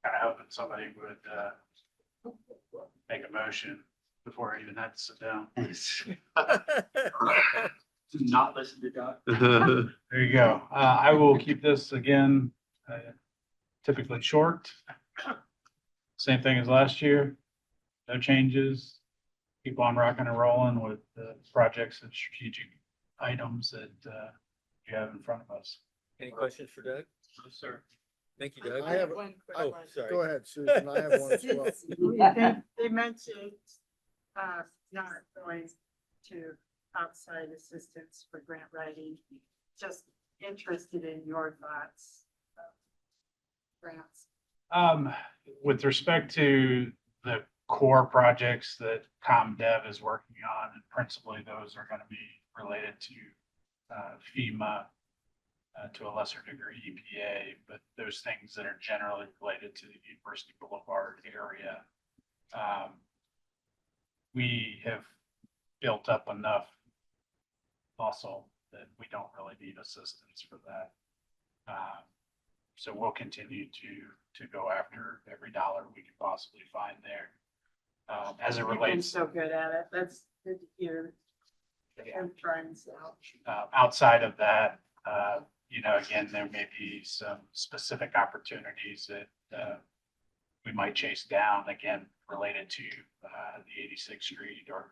Kind of hoping somebody would make a motion before I even had to sit down. Do not listen to Doug. There you go. I will keep this again, typically short. Same thing as last year. No changes. Keep on rocking and rolling with the projects and strategic items that you have in front of us. Any questions for Doug? Yes, sir. Thank you, Doug. I have, Oh, sorry. go ahead, Susan, I have one as well. They mentioned, not going to outside assistance for grant writing, just interested in your thoughts. Grants. With respect to the core projects that ComDev is working on, and principally those are going to be related to FEMA, to a lesser degree EPA, but those things that are generally related to the University Boulevard area. We have built up enough muscle that we don't really need assistance for that. So we'll continue to go after every dollar we can possibly find there. As it You've been relates. so good at it. That's good to hear. I'm trying so. Outside of that, again, there may be some specific opportunities that we might chase down, again, related to the 86th Street or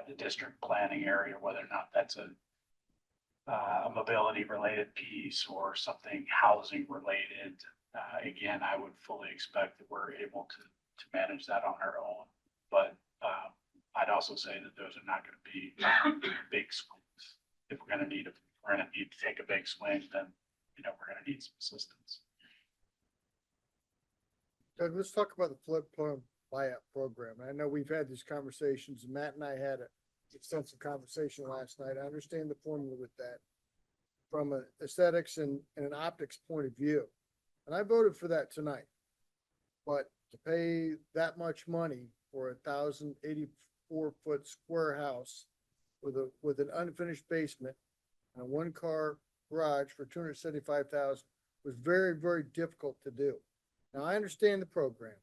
the district planning area, whether or not that's a mobility related piece or something housing related. Again, I would fully expect that we're able to manage that on our own. But I'd also say that those are not going to be big swings. If we're going to need to take a big swing, then we're going to need some assistance. Doug, let's talk about the flood buyout program. I know we've had these conversations. Matt and I had an extensive conversation last night. I understand the formula with that from an aesthetics and an optics point of view. And I voted for that tonight. But to pay that much money for a 1,084-foot square house with an unfinished basement and a one-car garage for $275,000 was very, very difficult to do. Now, I understand the program.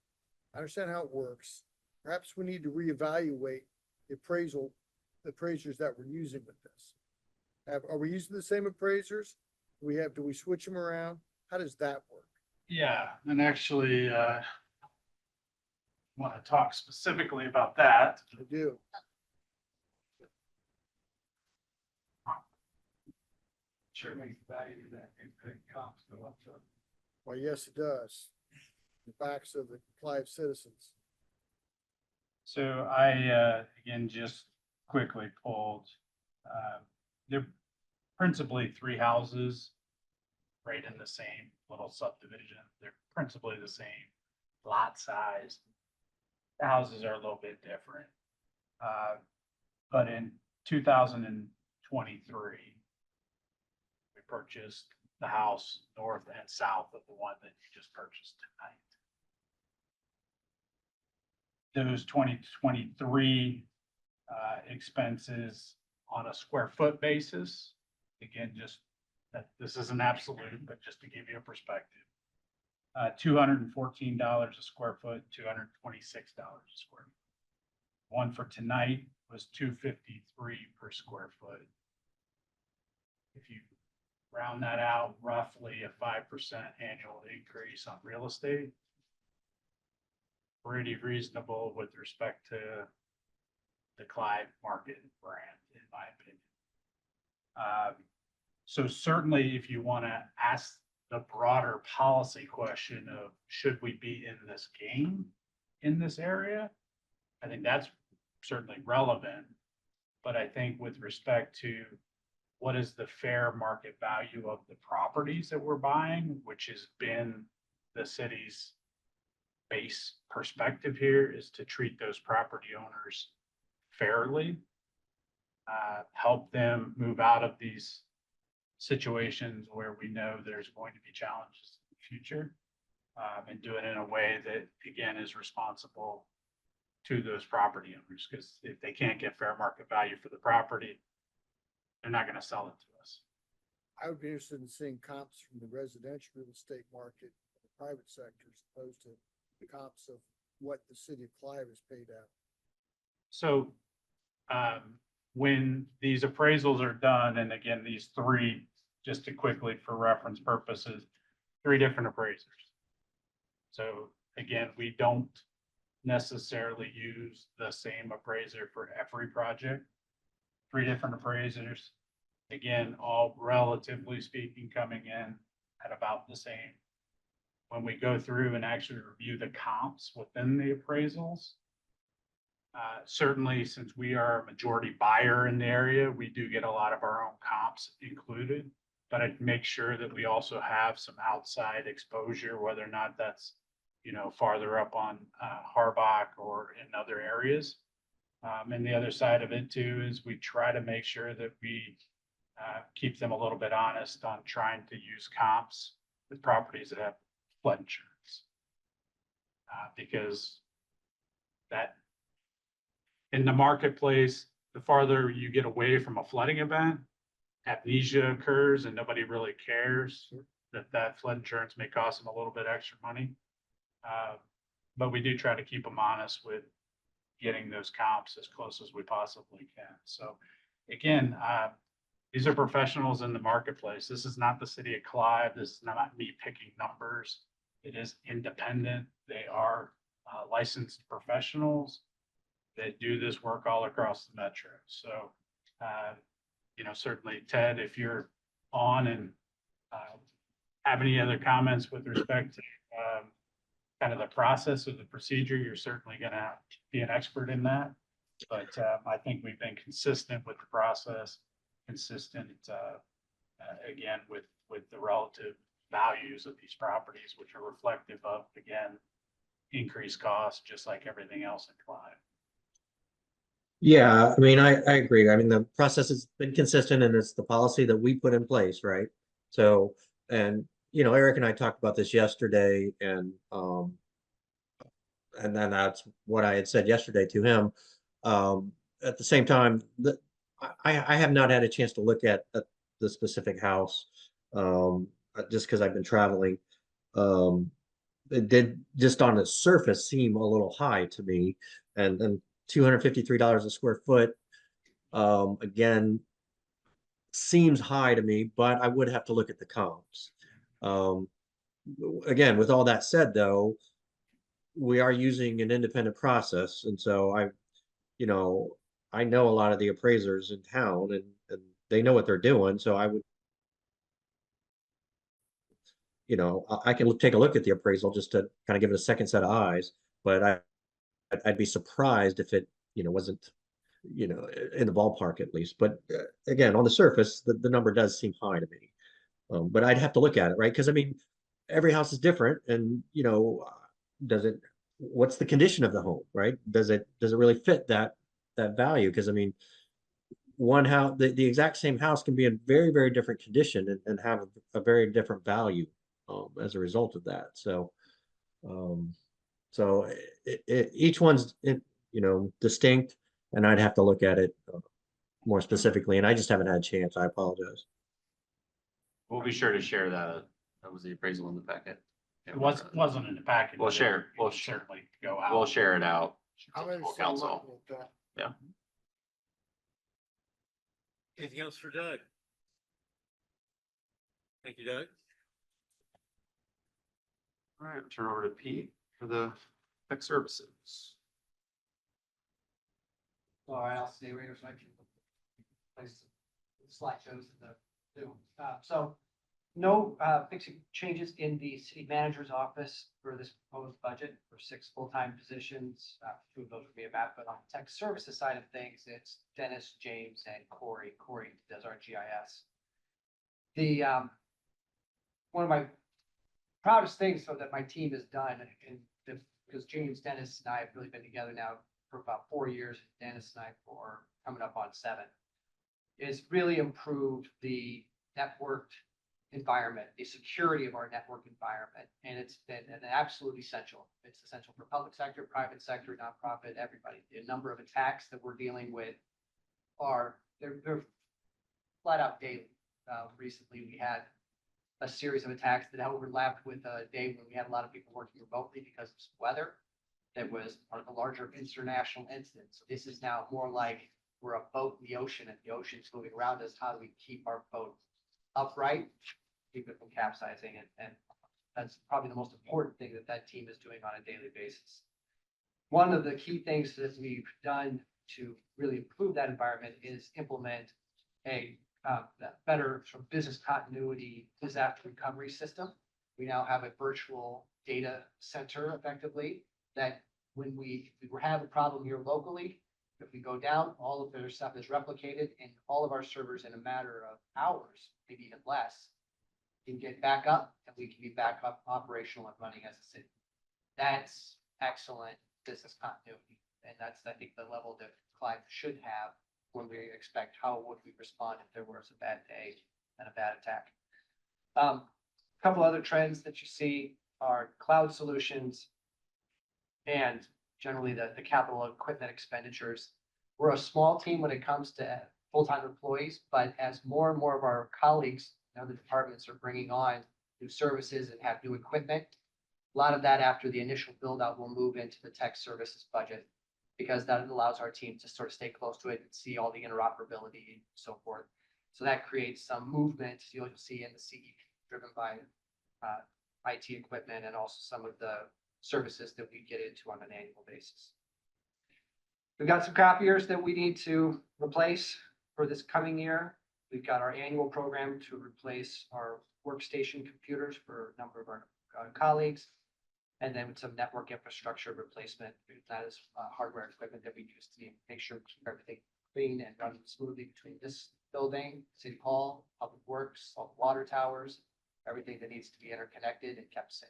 I understand how it works. Perhaps we need to reevaluate the appraisers that we're using with this. Are we using the same appraisers? Do we switch them around? How does that work? Yeah, and actually, want to talk specifically about that. I do. Sure. Value that comps go up. Well, yes, it does. The backs of the Clive citizens. So I, again, just quickly pulled, they're principally three houses right in the same little subdivision. They're principally the same lot size. The houses are a little bit different. But in 2023, we purchased the house north and south of the one that you just purchased tonight. Those 2023 expenses on a square foot basis, again, just that this isn't absolute, but just to give you a perspective. $214 a square foot, $226 a square foot. One for tonight was $253 per square foot. If you round that out, roughly a 5% annual increase on real estate, pretty reasonable with respect to the Clive market brand, in my opinion. So certainly if you want to ask the broader policy question of should we be in this game in this area? I think that's certainly relevant. But I think with respect to what is the fair market value of the properties that we're buying, which has been the city's base perspective here, is to treat those property owners fairly, help them move out of these situations where we know there's going to be challenges in the future, and do it in a way that, again, is responsible to those property owners, because if they can't get fair market value for the property, they're not going to sell it to us. I would be interested in seeing comps from the residential real estate market, the private sector, as opposed to the comps of what the city of Clive has paid out. So when these appraisals are done, and again, these three, just to quickly for reference purposes, 3 different appraisers. So again, we don't necessarily use the same appraiser for every project. 3 different appraisers, again, all relatively speaking, coming in at about the same. When we go through and actually review the comps within the appraisals, certainly since we are a majority buyer in the area, we do get a lot of our own comps included, but I'd make sure that we also have some outside exposure, whether or not that's, you know, farther up on Harbach or in other areas. And the other side of it too is we try to make sure that we keep them a little bit honest on trying to use comps with properties that have flood insurance. Because that in the marketplace, the farther you get away from a flooding event, amnesia occurs and nobody really cares that flood insurance may cost them a little bit extra money. But we do try to keep them honest with getting those comps as close as we possibly can. So again, these are professionals in the marketplace. This is not the city of Clive. This is not me picking numbers. It is independent. They are licensed professionals that do this work all across the metro. So, you know, certainly Ted, if you're on and have any other comments with respect to kind of the process of the procedure, you're certainly going to be an expert in that. But I think we've been consistent with the process, consistent again with the relative values of these properties, which are reflective of, again, increased costs, just like everything else in Clive. Yeah, I mean, I agree. I mean, the process has been consistent and it's the policy that we put in place, right? So, and, you know, Eric and I talked about this yesterday and then that's what I had said yesterday to him. At the same time, I have not had a chance to look at the specific house, just because I've been traveling. It did just on the surface seem a little high to me, and then $253 a square foot, again, seems high to me, but I would have to look at the comps. Again, with all that said, though, we are using an independent process, and so you know, I know a lot of the appraisers in town, and they know what they're doing. So I would, you know, I can take a look at the appraisal just to kind of give it a second set of eyes. But I'd be surprised if it, you know, wasn't, you know, in the ballpark at least. But again, on the surface, the number does seem high to me. But I'd have to look at it, right? Because I mean, every house is different, and you know, what's the condition of the home, right? Does it really fit that value? Because I mean, one house, the exact same house can be in very, very different condition and have a very different value as a result of that. So, each one's, you know, distinct, and I'd have to look at it more specifically, and I just haven't had a chance. I apologize. We'll be sure to share that. That was the appraisal in the packet. It wasn't in the package. We'll share. We'll certainly go out. We'll share it out. I'm Full interested in council. looking at that. Yeah. Anything else for Doug? Thank you, Doug. All right, turn over to Pete for the Tech services. All right, I'll stay right here so I can place the slideshows in the Zoom. So no fixing changes in the city manager's office for this proposed budget for 6 full-time positions. 2 of those would be about, but on the tech services side of things, it's Dennis, James, and Corey. Corey does our GIS. The one of my proudest things so that my team has done, because James, Dennis, and I have really been together now for about 4 years, Dennis and I for coming up on 7, is really improved the networked environment, the security of our network environment. And it's been an absolute essential. It's essential for public sector, private sector, nonprofit, everybody. The number of attacks that we're dealing with they're flat out daily. Recently, we had a series of attacks that overlapped with a day when we had a lot of people working remotely because of some weather. That was part of a larger international incident. So this is now more like we're a boat in the ocean and the ocean's moving around us. How do we keep our boat upright, keep it from capsizing? And that's probably the most important thing that team is doing on a daily basis. One of the key things that we've done to really improve that environment is implement a better sort of business continuity disaster recovery system. We now have a virtual data center effectively that when we have a problem here locally, if we go down, all of their stuff is replicated and all of our servers in a matter of hours, maybe even less, can get back up and we can be back up operational and running as a city. That's excellent business continuity. And that's, I think, the level that Clive should have when we expect how would we respond if there was a bad day and a bad attack. A couple other trends that you see are cloud solutions and generally the capital equipment expenditures. We're a small team when it comes to full-time employees, but as more and more of our colleagues in other departments are bringing on new services and have new equipment, a lot of that after the initial build out will move into the tech services budget because that allows our team to sort of stay close to it and see all the interoperability and so forth. So that creates some movement you'll see in the CE driven by IT equipment and also some of the services that we get into on an annual basis. We've got some copiers that we need to replace for this coming year. We've got our annual program to replace our workstation computers for a number of our colleagues. And then some network infrastructure replacement. That is hardware equipment that we use to make sure we keep everything clean and running smoothly between this building, City Hall, Public Works, all the water towers, everything that needs to be interconnected and kept safe.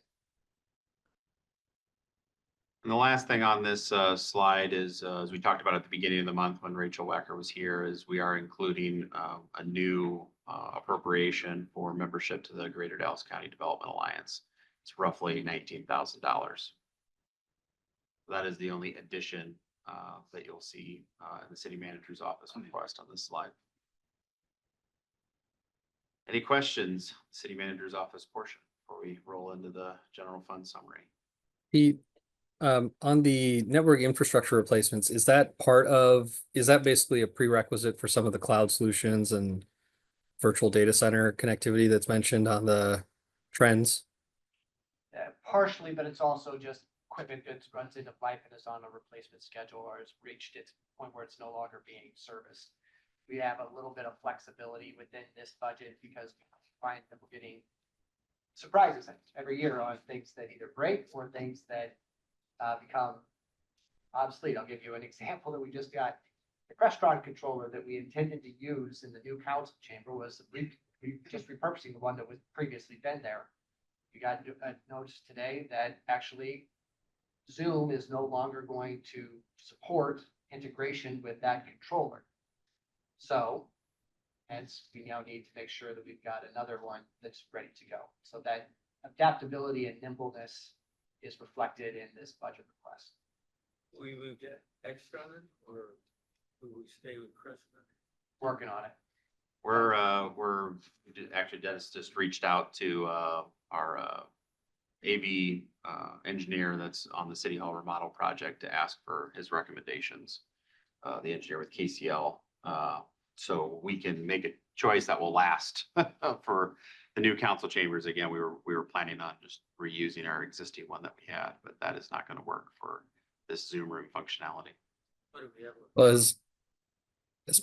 And the last thing on this slide is, as we talked about at the beginning of the month when Rachel Wacker was here, is we are including a new appropriation for membership to the Greater Dallas County Development Alliance. It's roughly $19,000. That is the only addition that you'll see in the city manager's office request on this slide. Any questions, city manager's office portion, before we roll into the general fund summary? Pete, on the network infrastructure replacements, is that basically a prerequisite for some of the cloud solutions and virtual data center connectivity that's mentioned on the trends? Partially, but it's also just equipment that runs into life and is on a replacement schedule or has reached its point where it's no longer being serviced. We have a little bit of flexibility within this budget because we find that we're getting surprises every year on things that either break or things that become obsolete. I'll give you an example that we just got. The restaurant controller that we intended to use in the new council chamber was just repurposing the one that was previously been there. We got a notice today that actually Zoom is no longer going to support integration with that controller. So hence we now need to make sure that we've got another one that's ready to go. So that adaptability and nimbleness is reflected in this budget request. Will we move to Extron or will we stay with Crestron? Working on it. We're actually, Dennis just reached out to our AV engineer that's on the City Hall remodel project to ask for his recommendations. The engineer with KCL, so we can make a choice that will last for The new council chambers, again, we were planning on just reusing our existing one that we had, but that is not going to work for this Zoom room functionality. What do we have? Well, as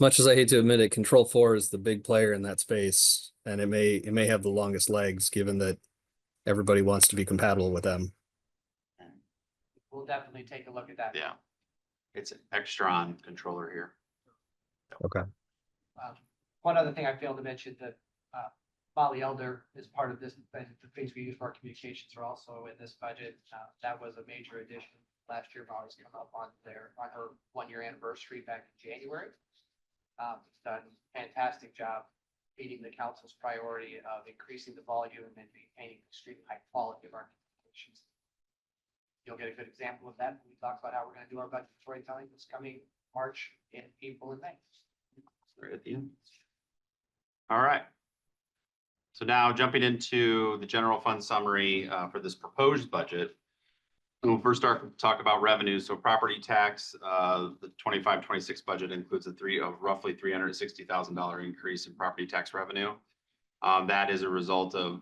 much as I hate to admit it, Control 4 is the big player in that space, and it may have the longest legs, given that everybody wants to be compatible with them. We'll definitely take a look at that. Yeah. It's an Extron controller here. Okay. One other thing I failed to mention that Molly Elder is part of this, the things we use for our communications are also in this budget. That was a major addition last year. Molly's come up on her 1-year anniversary back in January. Done a fantastic job meeting the council's priority of increasing the volume and maintaining extreme high quality of our communications. You'll get a good example of that when we talk about how we're going to do our budget storytelling this coming March and April and May. Right at the end. All right. So now jumping into the general fund summary for this proposed budget. We'll first talk about revenue. So property tax, the 25-26 budget includes roughly $360,000 increase in property tax revenue. That is a result of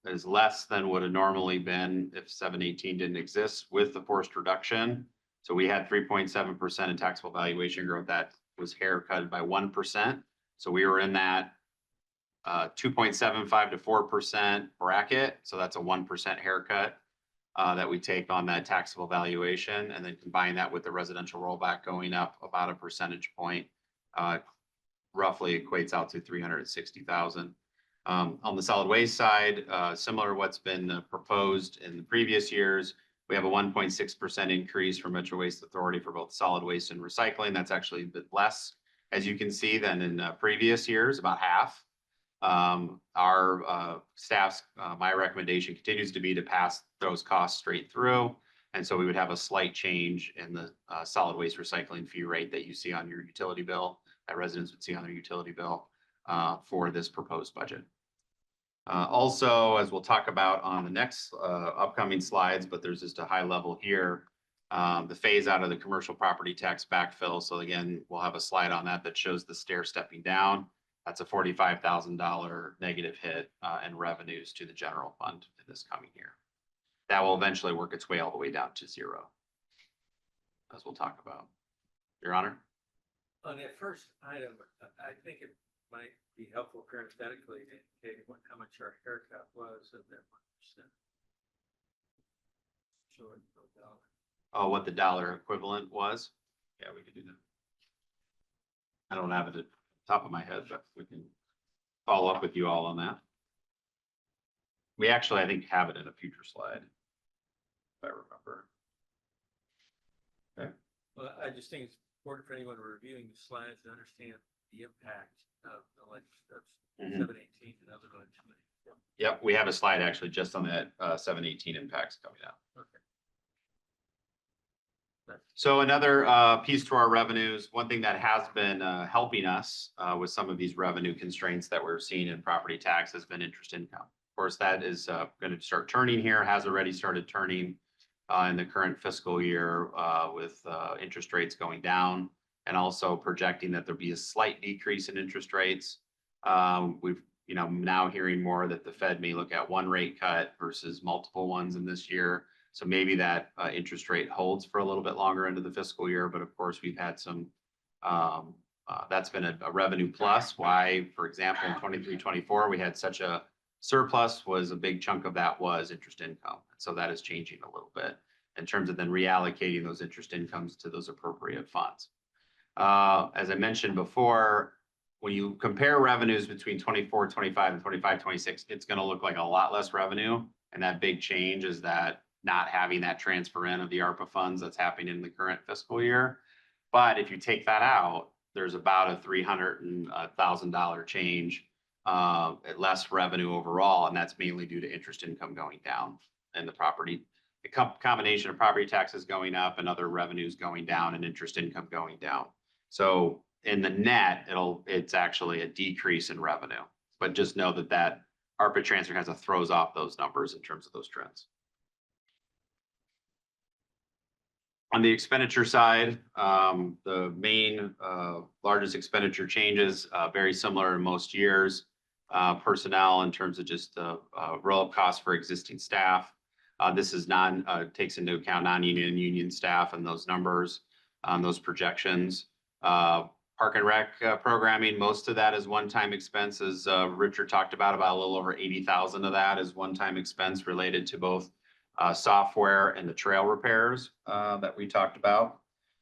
that is less than would have normally been if 718 didn't exist with the forced reduction. So we had 3.7% in taxable valuation growth. That was haircut by 1%. So we were in that 2.75 to 4% bracket. So that's a 1% haircut that we take on that taxable valuation, and then combine that with the residential rollback going up about a percentage point, roughly equates out to 360,000. On the solid waste side, similar to what's been proposed in the previous years, we have a 1.6% increase from Metro Waste Authority for both solid waste and recycling. That's actually a bit less, as you can see, than in previous years, about half. Our staff's, my recommendation continues to be to pass those costs straight through. And so we would have a slight change in the solid waste recycling fee rate that you see on your utility bill, that residents would see on their utility bill for this proposed budget. Also, as we'll talk about on the next upcoming slides, but there's just a high level here, the phase out of the commercial property tax backfill. So again, we'll have a slide on that shows the stair stepping down. That's a $45,000 negative hit in revenues to the general fund in this coming year. That will eventually work its way all the way down to zero, as we'll talk about. Your Honor? On that first item, I think it might be helpful parenthetically to indicate how much our haircut was of that 1%. So Oh, what the dollar equivalent was? Yeah, we could do that. I don't have it at the top of my head, but we can follow up with you all on that. We actually, I think, have it in a future slide, if I remember. Okay. Well, I just think it's important for anyone reviewing the slides to understand the impact of the legislative 718 and other legislation. Yep, we have a slide actually just on that 718 impacts coming out. Okay. So another piece to our revenues, one thing that has been helping us with some of these revenue constraints that we're seeing in property tax has been interest income. Of course, that is going to start turning here, has already started turning in the current fiscal year with interest rates going down, and also projecting that there'll be a slight decrease in interest rates. We've now hearing more that the Fed may look at one rate cut versus multiple ones in this year. So maybe that interest rate holds for a little bit longer into the fiscal year. But of course, we've had some, that's been a revenue plus. Why, for example, in 23-24, we had such a surplus, was a big chunk of that was interest income. So that is changing a little bit in terms of then reallocating those interest incomes to those appropriate funds. As I mentioned before, when you compare revenues between 24-25 and 25-26, it's going to look like a lot less revenue. And that big change is that not having that transfer in of the ARPA funds that's happening in the current fiscal year. But if you take that out, there's about a $300,000 change, less revenue overall. And that's mainly due to interest income going down and the property, the combination of property taxes going up and other revenues going down and interest income going down. So in the net, it's actually a decrease in revenue, but just know that ARPA transfer kind of throws off those numbers in terms of those trends. On the expenditure side, the main largest expenditure changes, very similar in most years. personnel in terms of just the roll-up costs for existing staff. This is takes into account non-union and union staff and those numbers, those projections. Park and Rec programming, most of that is one-time expenses. Richard talked about a little over 80,000 of that is one-time expense related to both software and the trail repairs that we talked about.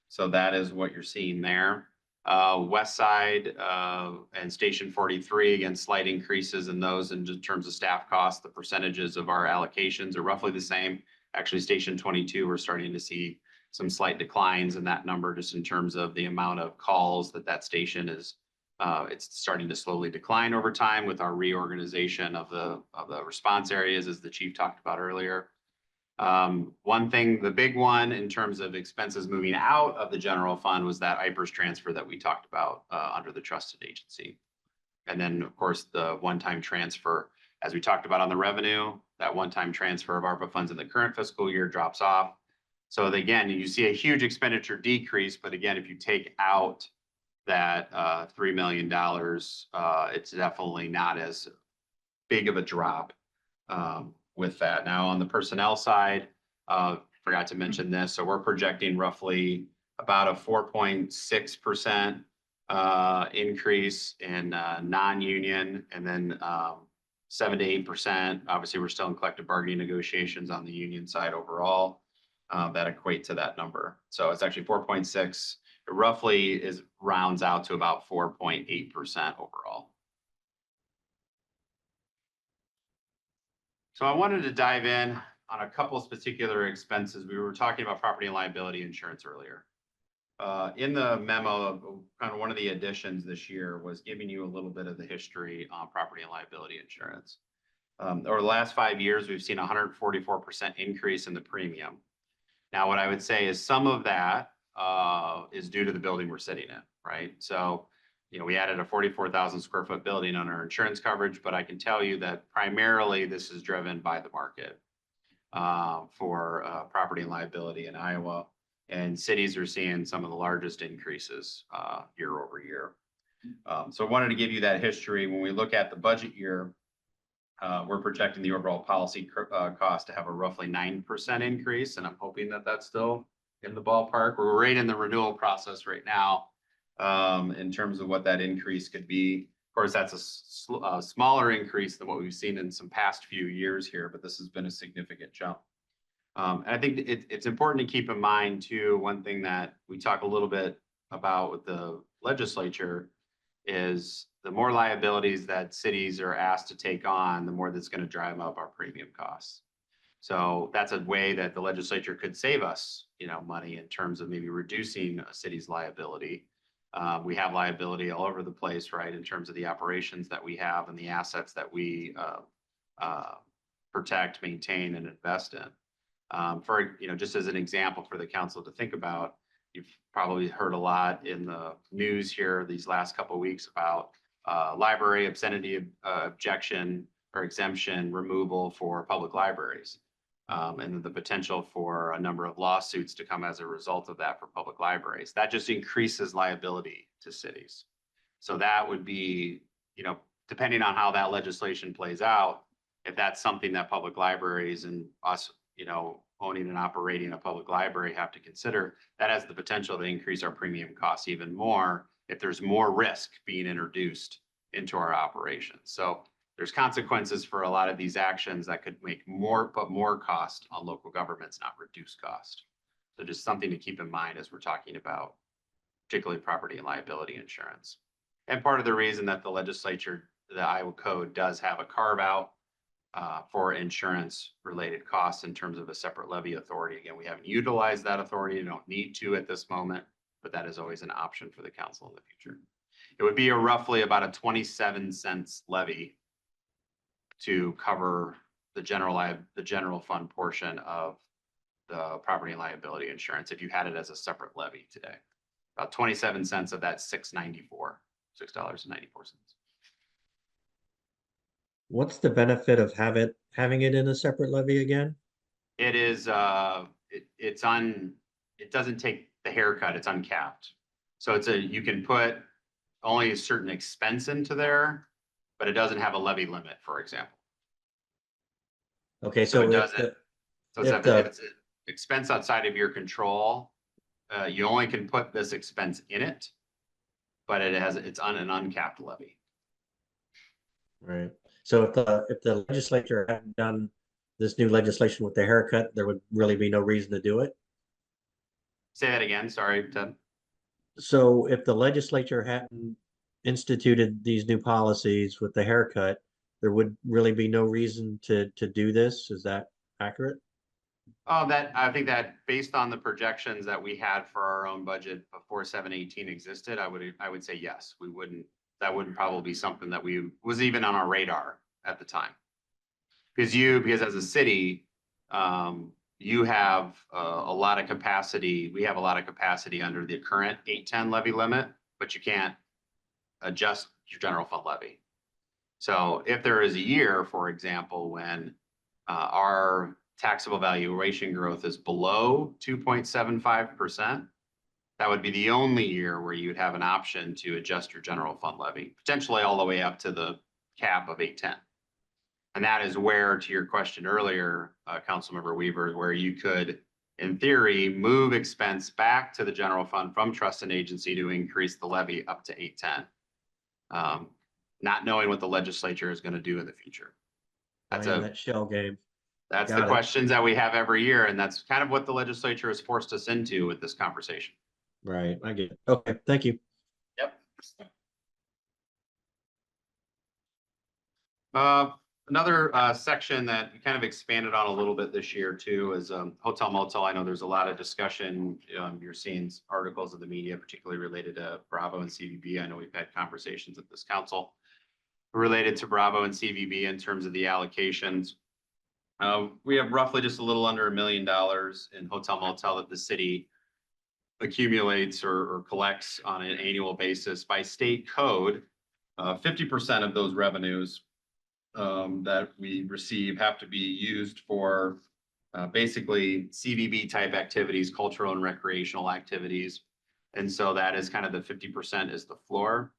So that is what you're seeing there. West Side and Station 43, again, slight increases in those in terms of staff costs. The percentages of our allocations are roughly the same. Actually, Station 22, we're starting to see some slight declines in that number just in terms of the amount of calls that station is. It's starting to slowly decline over time with our reorganization of the response areas, as the chief talked about earlier. One thing, the big one in terms of expenses moving out of the general fund was that IPERS transfer that we talked about under the trusted agency. And then, of course, the one-time transfer, as we talked about on the revenue, that one-time transfer of ARPA funds in the current fiscal year drops off. So again, you see a huge expenditure decrease, but again, if you take out that $3 million, it's definitely not as big of a drop with that. Now on the personnel side, forgot to mention this. So we're projecting roughly about a 4.6% increase in non-union, and then 7 to 8%. Obviously, we're still in collective bargaining negotiations on the union side overall. That equate to that number. So it's actually 4.6. It roughly rounds out to about 4.8% overall. So I wanted to dive in on a couple of particular expenses. We were talking about property and liability insurance earlier. In the memo, kind of one of the additions this year was giving you a little bit of the history on property and liability insurance. Over the last 5 years, we've seen a 144% increase in the premium. Now, what I would say is some of that is due to the building we're sitting in, right? So, you know, we added a 44,000 square foot building on our insurance coverage, but I can tell you that primarily this is driven by the market for property and liability in Iowa. And cities are seeing some of the largest increases year over year. So I wanted to give you that history. When we look at the budget year, we're projecting the overall policy cost to have a roughly 9% increase, and I'm hoping that that's still in the ballpark. We're right in the renewal process right now in terms of what that increase could be. Of course, that's a smaller increase than what we've seen in some past few years here, but this has been a significant jump. And I think it's important to keep in mind too, one thing that we talk a little bit about with the legislature is the more liabilities that cities are asked to take on, the more that's going to drive up our premium costs. So that's a way that the legislature could save us, you know, money in terms of maybe reducing a city's liability. We have liability all over the place, right, in terms of the operations that we have and the assets that we protect, maintain, and invest in. For, you know, just as an example for the council to think about, you've probably heard a lot in the news here these last couple of weeks about library obscenity objection or exemption removal for public libraries, and the potential for a number of lawsuits to come as a result of that for public libraries. That just increases liability to cities. So that would be, you know, depending on how that legislation plays out, if that's something that public libraries and us, you know, owning and operating a public library have to consider, that has the potential to increase our premium costs even more if there's more risk being introduced into our operations. So there's consequences for a lot of these actions that could make put more cost on local governments, not reduce cost. So just something to keep in mind as we're talking about particularly property and liability insurance. And part of the reason that the legislature, the Iowa Code does have a carve out for insurance related costs in terms of a separate levy authority. Again, we haven't utilized that authority. You don't need to at this moment, but that is always an option for the council in the future. It would be roughly about a 27 cents levy to cover the general fund portion of the property and liability insurance if you had it as a separate levy today. About 27 cents of that $6.94. What's the benefit of having it in a separate levy again? It is it doesn't take the haircut, it's uncapped. So you can put only a certain expense into there, but it doesn't have a levy limit, for example. Okay, So so it if doesn't. the, So if if the- it's an expense outside of your control, you only can put this expense in it, but it's on an uncapped levy. right, so if the legislature hadn't done this new legislation with the haircut, there would really be no reason to do it. Say that again, sorry, Ted. So if the legislature hadn't instituted these new policies with the haircut, there would really be no reason to do this. Is that accurate? Oh, I think that based on the projections that we had for our own budget before 718 existed, I would say yes, that wouldn't probably be something that was even on our radar at the time. Because as a city, you have a lot of capacity. We have a lot of capacity under the current 810 levy limit, but you can't adjust your general fund levy. So if there is a year, for example, when our taxable valuation growth is below 2.75%, that would be the only year where you'd have an option to adjust your general fund levy, potentially all the way up to the cap of 810. And that is where, to your question earlier, Councilmember Weaver, where you could, in theory, move expense back to the general fund from trust and agency to increase the levy up to 810. Not knowing what the legislature is going to do in the future. Playing that shell game. That's Got the it. questions that we have every year, and that's kind of what the legislature has forced us into with this conversation. Right, I get it. Okay, thank you. Yep. Another section that we kind of expanded on a little bit this year too is hotel motel. I know there's a lot of discussion. You're seeing articles of the media, particularly related to Bravo and CVB. I know we've had conversations at this council related to Bravo and CVB in terms of the allocations. We have roughly just a little under $1 million in hotel motel that the city accumulates or collects on an annual basis. By state code, 50% of those revenues that we receive have to be used for basically CVB type activities, cultural and recreational activities. And so that is kind of the 50% is the floor.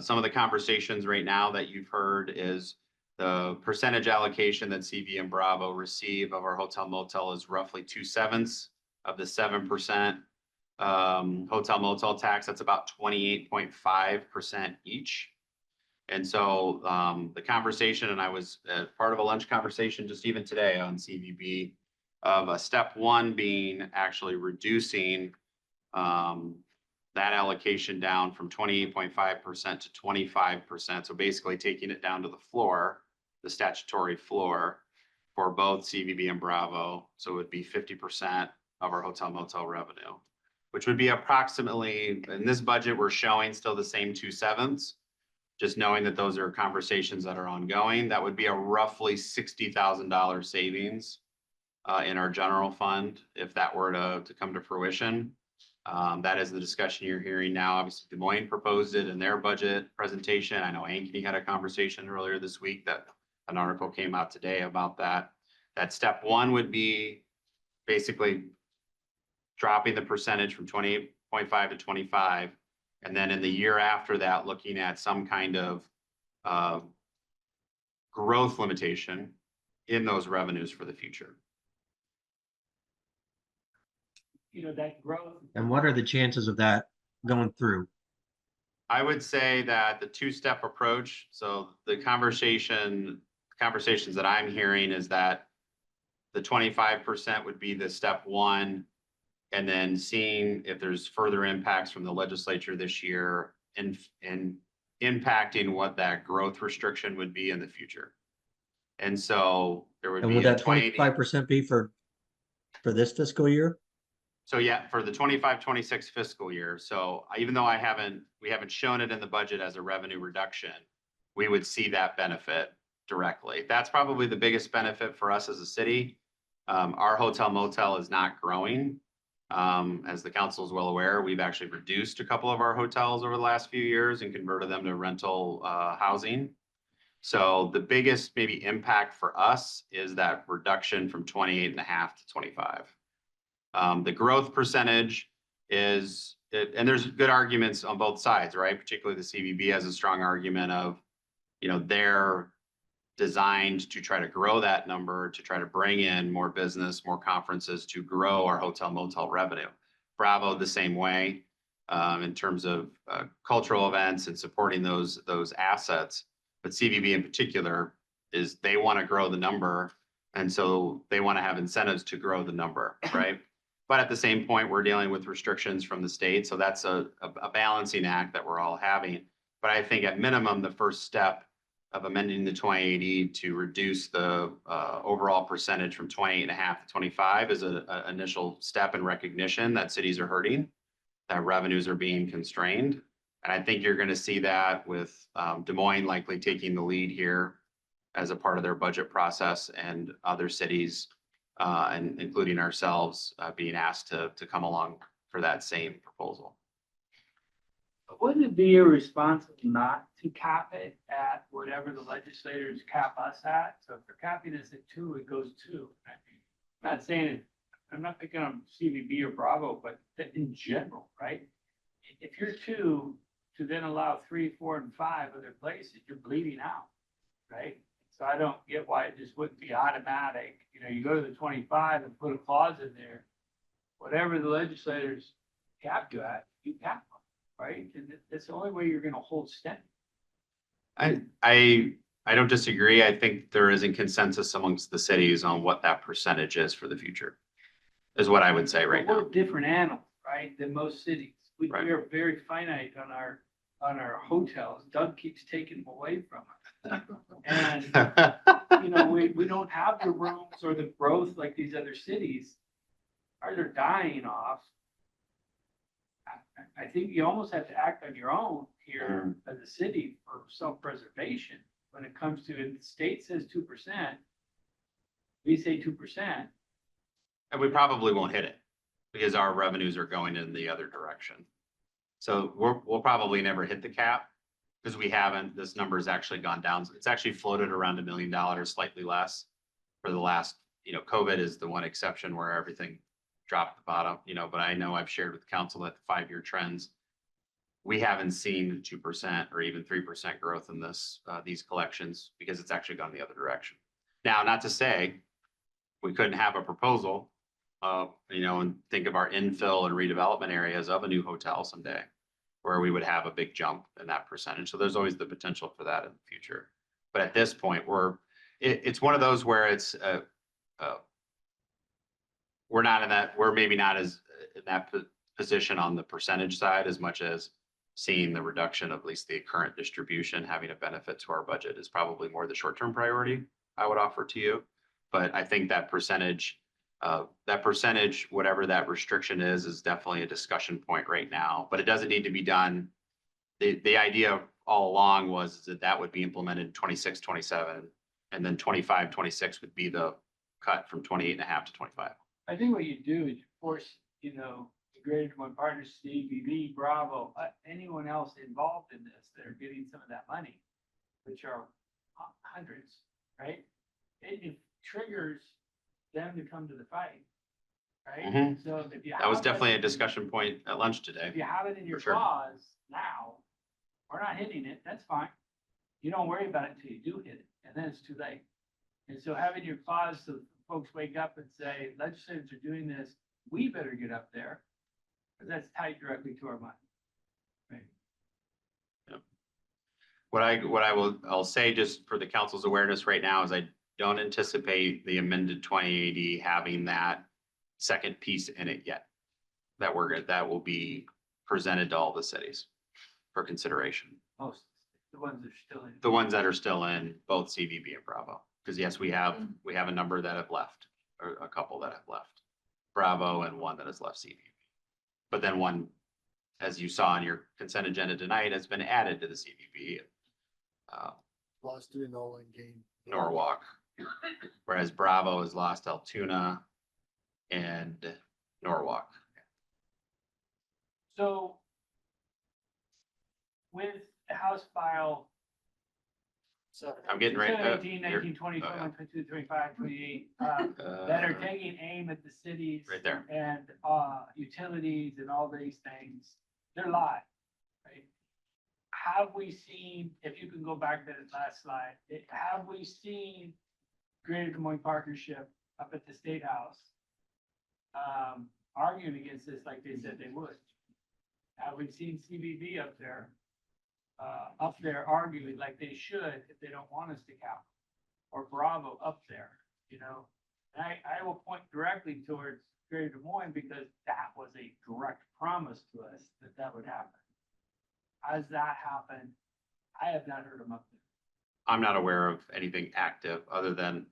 Some of the conversations right now that you've heard is the percentage allocation that CV and Bravo receive of our hotel motel is roughly 2/7 of the 7% hotel motel tax. That's about 28.5% each. And so the conversation, and I was part of a lunch conversation just even today on CVB of step one being actually reducing that allocation down from 28.5% to 25%. So basically taking it down to the floor, the statutory floor for both CVB and Bravo. So it would be 50% of our hotel motel revenue, which would be approximately, in this budget, we're showing still the same 2/7. Just knowing that those are conversations that are ongoing, that would be a roughly $60,000 savings in our general fund if that were to come to fruition. That is the discussion you're hearing now. Obviously, Des Moines proposed it in their budget presentation. I know Ankeny had a conversation earlier this week that an article came out today about that. That step one would be basically dropping the percentage from 28.5 to 25. And then in the year after that, looking at some kind of growth limitation in those revenues for the future. That growth. And what are the chances of that going through? I would say that the two-step approach, so the conversations that I'm hearing is that the 25% would be the step one, and then seeing if there's further impacts from the legislature this year and impacting what that growth restriction would be in the future. And so there would And be would a that 25% be for this fiscal year? So yeah, for the 25-26 fiscal year. So even though we haven't shown it in the budget as a revenue reduction, we would see that benefit directly. That's probably the biggest benefit for us as a city. Our hotel motel is not growing. As the council is well aware, we've actually reduced a couple of our hotels over the last few years and converted them to rental housing. So the biggest maybe impact for us is that reduction from 28.5 to 25. The growth percentage is, and there's good arguments on both sides, right? Particularly the CVB has a strong argument of, they're designed to try to grow that number, to try to bring in more business, more conferences, to grow our hotel motel revenue. Bravo the same way, in terms of cultural events and supporting those assets. But CVB in particular is they want to grow the number. And so they want to have incentives to grow the number, right? But at the same point, we're dealing with restrictions from the state. So that's a balancing act that we're all having. But I think at minimum, the first step of amending the 2080 to reduce the overall percentage from 28.5 to 25 is an initial step in recognition that cities are hurting, that revenues are being constrained. And I think you're going to see that with Des Moines likely taking the lead here as a part of their budget process, and other cities, and including ourselves, being asked to come along for that same proposal. Wouldn't it be irresponsible not to cap it at whatever the legislators cap us at? So if they're capping us at 2, it goes 2. I'm not saying it, I'm not picking on CVB or Bravo, but in general, right? If you're 2 to then allow 3, 4, and 5 other places, you're bleeding out, right? So I don't get why it just wouldn't be automatic. You go to the 25 and put a clause in there. Whatever the legislators cap you at, you cap them, right? And that's the only way you're gonna hold steady. I don't disagree. I think there isn't consensus amongst the cities on what that percentage is for the future, is what I would say right But now. we're different animals, right, than most cities. We Right. are very finite on our hotels. Doug keeps taking them away from us. And we don't have the rooms or the growth like these other cities. Are they're dying off? I think you almost have to act on your own here as a city for self-preservation. When it comes to, if the state says 2%, we say 2%. And we probably won't hit it because our revenues are going in the other direction. So we'll probably never hit the cap because we haven't. This number has actually gone down. It's actually floated around $1 million, slightly less for the last, COVID is the one exception where everything dropped the bottom, but I know I've shared with council that the 5-year trends, we haven't seen 2% or even 3% growth in these collections because it's actually gone the other direction. Now, not to say we couldn't have a proposal, and think of our infill and redevelopment areas of a new hotel someday where we would have a big jump in that percentage. So there's always the potential for that in the future. But at this point, it's one of those where it's, we're maybe not as in that position on the percentage side as much as seeing the reduction of at least the current distribution having a benefit to our budget is probably more the short-term priority I would offer to you. But I think that percentage, whatever that restriction is definitely a discussion point right now, but it doesn't need to be done. The idea all along was that would be implemented in 26, 27, and then 25, 26 would be the cut from 28.5 to 25. I think what you do is you force, the Greater Des Moines Partners, CVB, Bravo, anyone else involved in this that are getting some of that money, which are hundreds, right? It triggers them to come to the fight, right? Mhm. So if you That was have definitely it- a discussion point at lunch today. If you have it in your For sure. clause now, we're not hitting it, that's fine. You don't worry about it until you do hit it, and then it's too late. And so having your clause so folks wake up and say, legislators are doing this, we better get up there, because that's tied directly to our money. Right? I'll say just for the council's awareness right now is I don't anticipate the amended 2080 having that second piece in it yet. That will be presented to all the cities for consideration. Most, the ones that are still in. The ones that are still in both CVB and Bravo. Because yes, we have a number that have left, or a couple that have left. Bravo and one that has left CVB. But then one, as you saw in your consent agenda tonight, has been added to the CVB. Lost to Nolan game. Norwalk. Whereas Bravo has lost Altoona and Norwalk. So with House File I'm getting ready. 18, 19, 20, 21, 22, 25, 28, that are taking aim at the cities. Right there. And utilities and all these things, they're live, right? have we seen, if you can go back to the last slide, have we seen Greater Des Moines Partnership up at the State House arguing against this like they said they would? Have we seen CBB up there arguing like they should if they don't want us to count? Or Bravo up there, you know? And I will point directly towards Greater Des Moines because that was a direct promise to us that that would happen. Has that happened? I have not heard them up there. I'm not aware of anything active other than,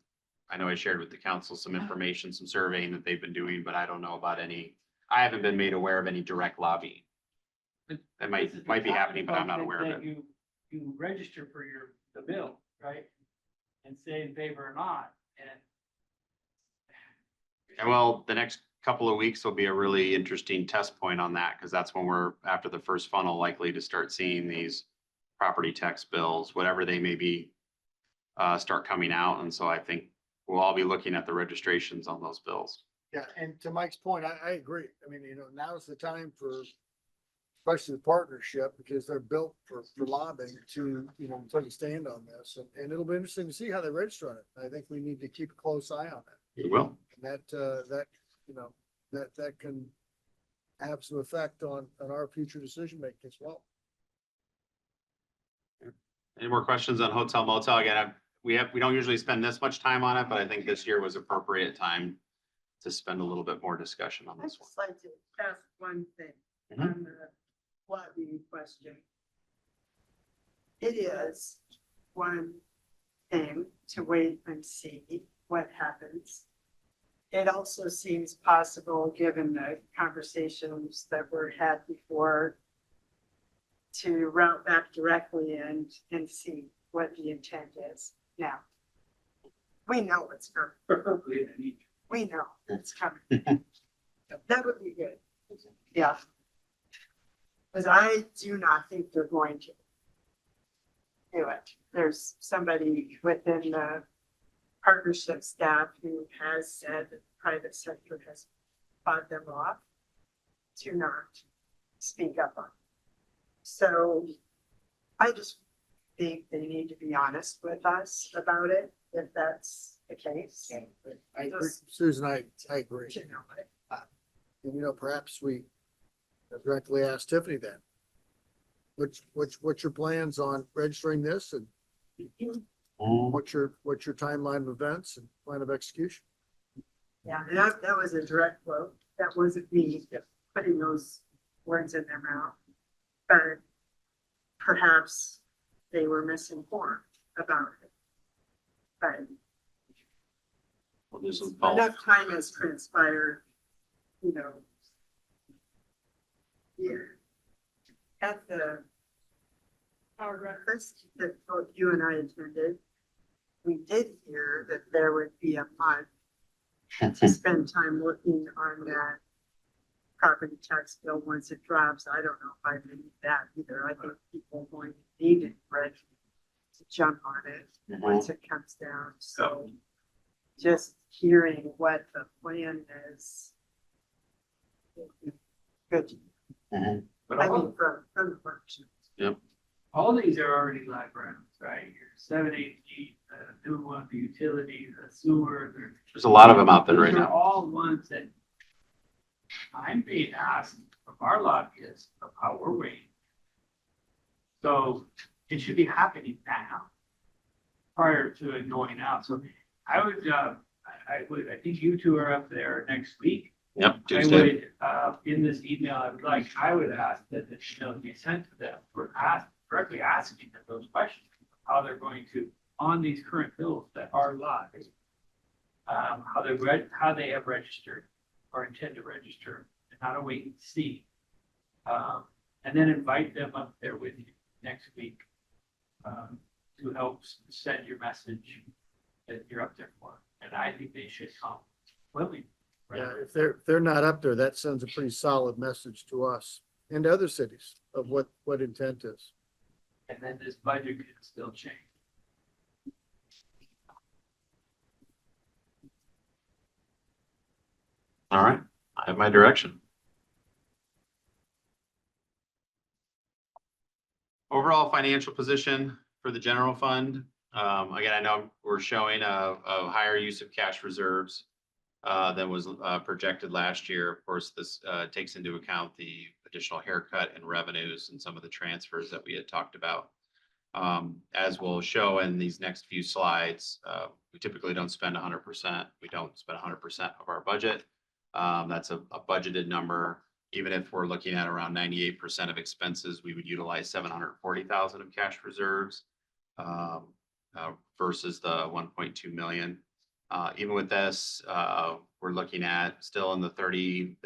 I know I shared with the council some information, some surveying that they've been doing, but I don't know about any, I haven't been made aware of any direct lobbying. That might be happening, but I'm not aware of it. You register for the bill, right? And say in favor or not, And well, the next couple of weeks will be a really interesting test point on that, because that's when we're, after the first funnel, likely to start seeing these property tax bills, whatever they may be, start coming out. And so I think we'll all be looking at the registrations on those bills. Yeah, and to Mike's point, I agree. I mean, now's the time for, especially the partnership, because they're built for lobbying to, take a stand on this. And it'll be interesting to see how they register on it. I think we need to keep a close eye on it. We will. And that can have some effect on our future decision making as well. Any more questions on hotel motel? Again, we don't usually spend this much time on it, but I think this year was appropriate time to spend a little bit more discussion on I'd this one. just like to ask one thing Mhm. on the lobbying question. It is one thing to wait and see what happens. It also seems possible, given the conversations that were had before, to route back directly and see what the intent is. Now, we know it's coming. We know it's coming. That would be good. Yeah. But I do not think they're going to do it. There's somebody within the partnership staff who has said that the private sector has fought them off to not speak up on it. So I just think they need to be honest with us about it, if that's the case. I agree. Susan, I agree. You know, And perhaps we directly ask Tiffany then. What's your plans on registering this, and what's your timeline of events and plan of execution? yeah, that was a direct quote. That wasn't me putting those words in their mouth. But perhaps they were misinformed about it. But We'll do some follow-up. enough time has transpired, here. At the our breakfast that both you and I attended, we did hear that there would be a month to spend time working on that property tax bill once it drops. I don't know if I need that either. I think people are going to need it, right, to jump on it once it comes down. So just hearing what the plan is. Good. But I all, mean, from the partnership. all these are already live rounds, right? Your 7-8G, the new one, the utilities, the sewer. There's a lot of them out there right These are now. all ones that I'm being asked from our lobbyists of how we're waiting. So it should be happening now prior to it going out. So I think you two are up there next week. Yep, I Tuesday. would, in this email, I would ask that the email be sent to them for directly asking them those questions, how they're going to, on these current bills that are live, how they have registered or intend to register, and how to wait and see. And then invite them up there with you next week, to help send your message that you're up there for. And I think they should come willingly. Yeah, if they're not up there, that sends a pretty solid message to us and to other cities of what intent is. And then this budget can still change. All right, I have my direction. Overall financial position for the general fund. Again, I know we're showing a higher use of cash reserves than was projected last year. Of course, this takes into account the additional haircut and revenues and some of the transfers that we had talked about. As we'll show in these next few slides, we typically don't spend 100%. We don't spend 100% of our budget. That's a budgeted number. Even if we're looking at around 98% of expenses, we would utilize 740,000 of cash reserves versus the 1.2 million. Even with this, we're looking at still in the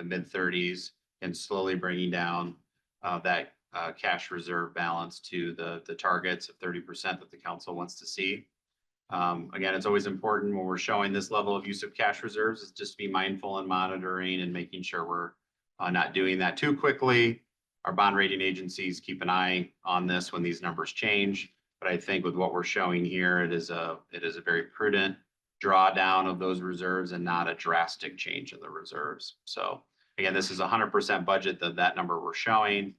mid 30s and slowly bringing down that cash reserve balance to the targets of 30% that the council wants to see. Again, it's always important when we're showing this level of use of cash reserves is just be mindful and monitoring and making sure we're not doing that too quickly. Our bond rating agencies keep an eye on this when these numbers change. But I think with what we're showing here, it is a very prudent drawdown of those reserves and not a drastic change in the reserves. So again, this is 100% budget that number we're showing.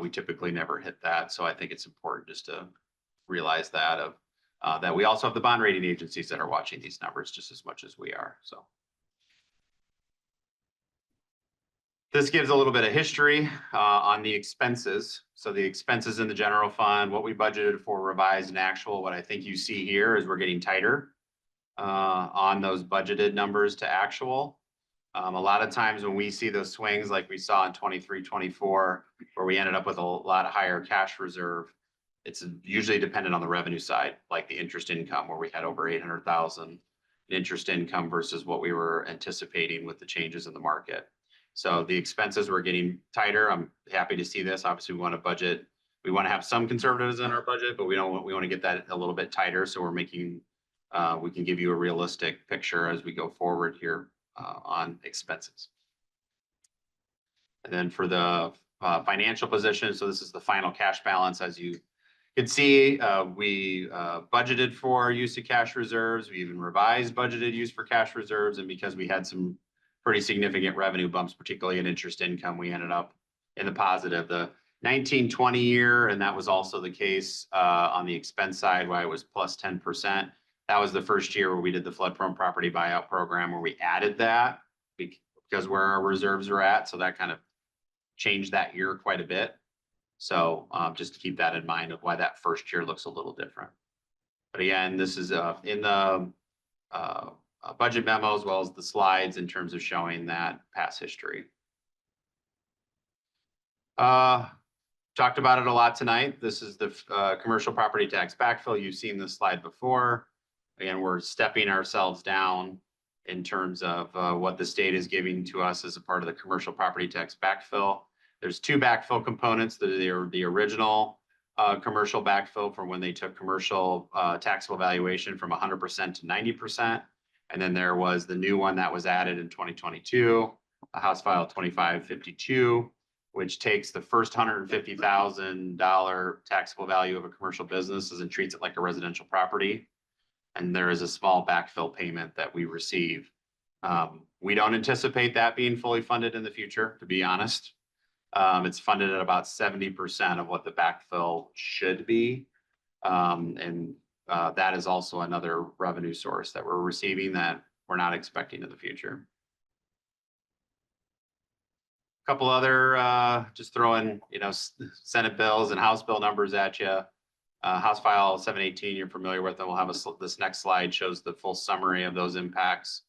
We typically never hit that. So I think it's important just to realize that that we also have the bond rating agencies that are watching these numbers just as much as we are. So this gives a little bit of history on the expenses. So the expenses in the general fund, what we budgeted for revised and actual, what I think you see here is we're getting tighter on those budgeted numbers to actual. A lot of times when we see those swings like we saw in 23, 24, where we ended up with a lot of higher cash reserve, it's usually dependent on the revenue side, like the interest income where we had over 800,000 in interest income versus what we were anticipating with the changes in the market. So the expenses were getting tighter. I'm happy to see this. Obviously, we want to budget. We want to have some conservatives in our budget, but we want to get that a little bit tighter. So we're making, we can give you a realistic picture as we go forward here on expenses. And then for the financial position, so this is the final cash balance. As you can see, we budgeted for use of cash reserves. We even revised budgeted use for cash reserves. And because we had some pretty significant revenue bumps, particularly in interest income, we ended up in the positive. The 19-20 year, and that was also the case on the expense side, why it was plus 10%. That was the first year where we did the flood prone property buyout program where we added that because where our reserves are at. So that kind of changed that year quite a bit. So just to keep that in mind of why that first year looks a little different. But again, this is in the budget memo as well as the slides in terms of showing that past history. Talked about it a lot tonight. This is the commercial property tax backfill. You've seen this slide before. Again, we're stepping ourselves down in terms of what the state is giving to us as a part of the commercial property tax backfill. There's two backfill components. The original commercial backfill from when they took commercial taxable valuation from 100% to 90%. And then there was the new one that was added in 2022, House File 2552, which takes the first $150,000 taxable value of a commercial business and treats it like a residential property. And there is a small backfill payment that we receive. We don't anticipate that being fully funded in the future, to be honest. It's funded at about 70% of what the backfill should be. That is also another revenue source that we're receiving that we're not expecting in the future. A couple other, just throwing, Senate bills and House bill numbers at you. House File 718, you're familiar with, and we'll have this next slide shows the full summary of those impacts.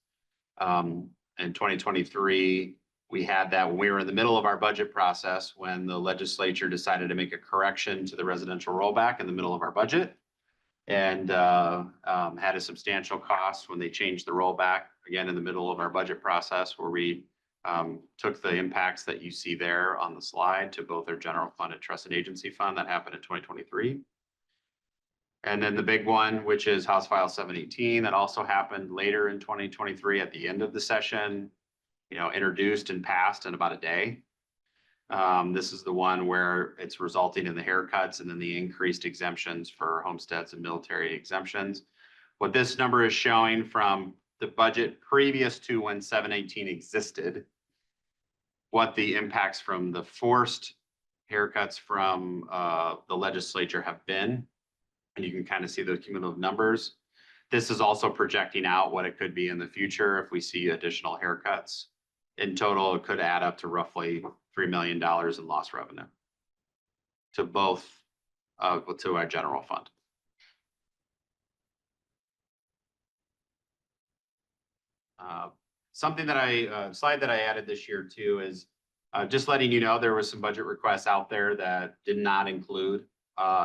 In 2023, we had that when we were in the middle of our budget process when the legislature decided to make a correction to the residential rollback in the middle of our budget and had a substantial cost when they changed the rollback again in the middle of our budget process where we took the impacts that you see there on the slide to both their general fund and trust and agency fund. That happened in 2023. And then the big one, which is House File 718, that also happened later in 2023 at the end of the session, introduced and passed in about a day. This is the one where it's resulting in the haircuts and then the increased exemptions for homesteads and military exemptions. What this number is showing from the budget previous to when 718 existed, what the impacts from the forced haircuts from the legislature have been. And you can kind of see the cumulative numbers. This is also projecting out what it could be in the future if we see additional haircuts. In total, it could add up to roughly $3 million in lost revenue to both, to our general fund. Something that slide that I added this year too is just letting you know, there was some budget requests out there that did not include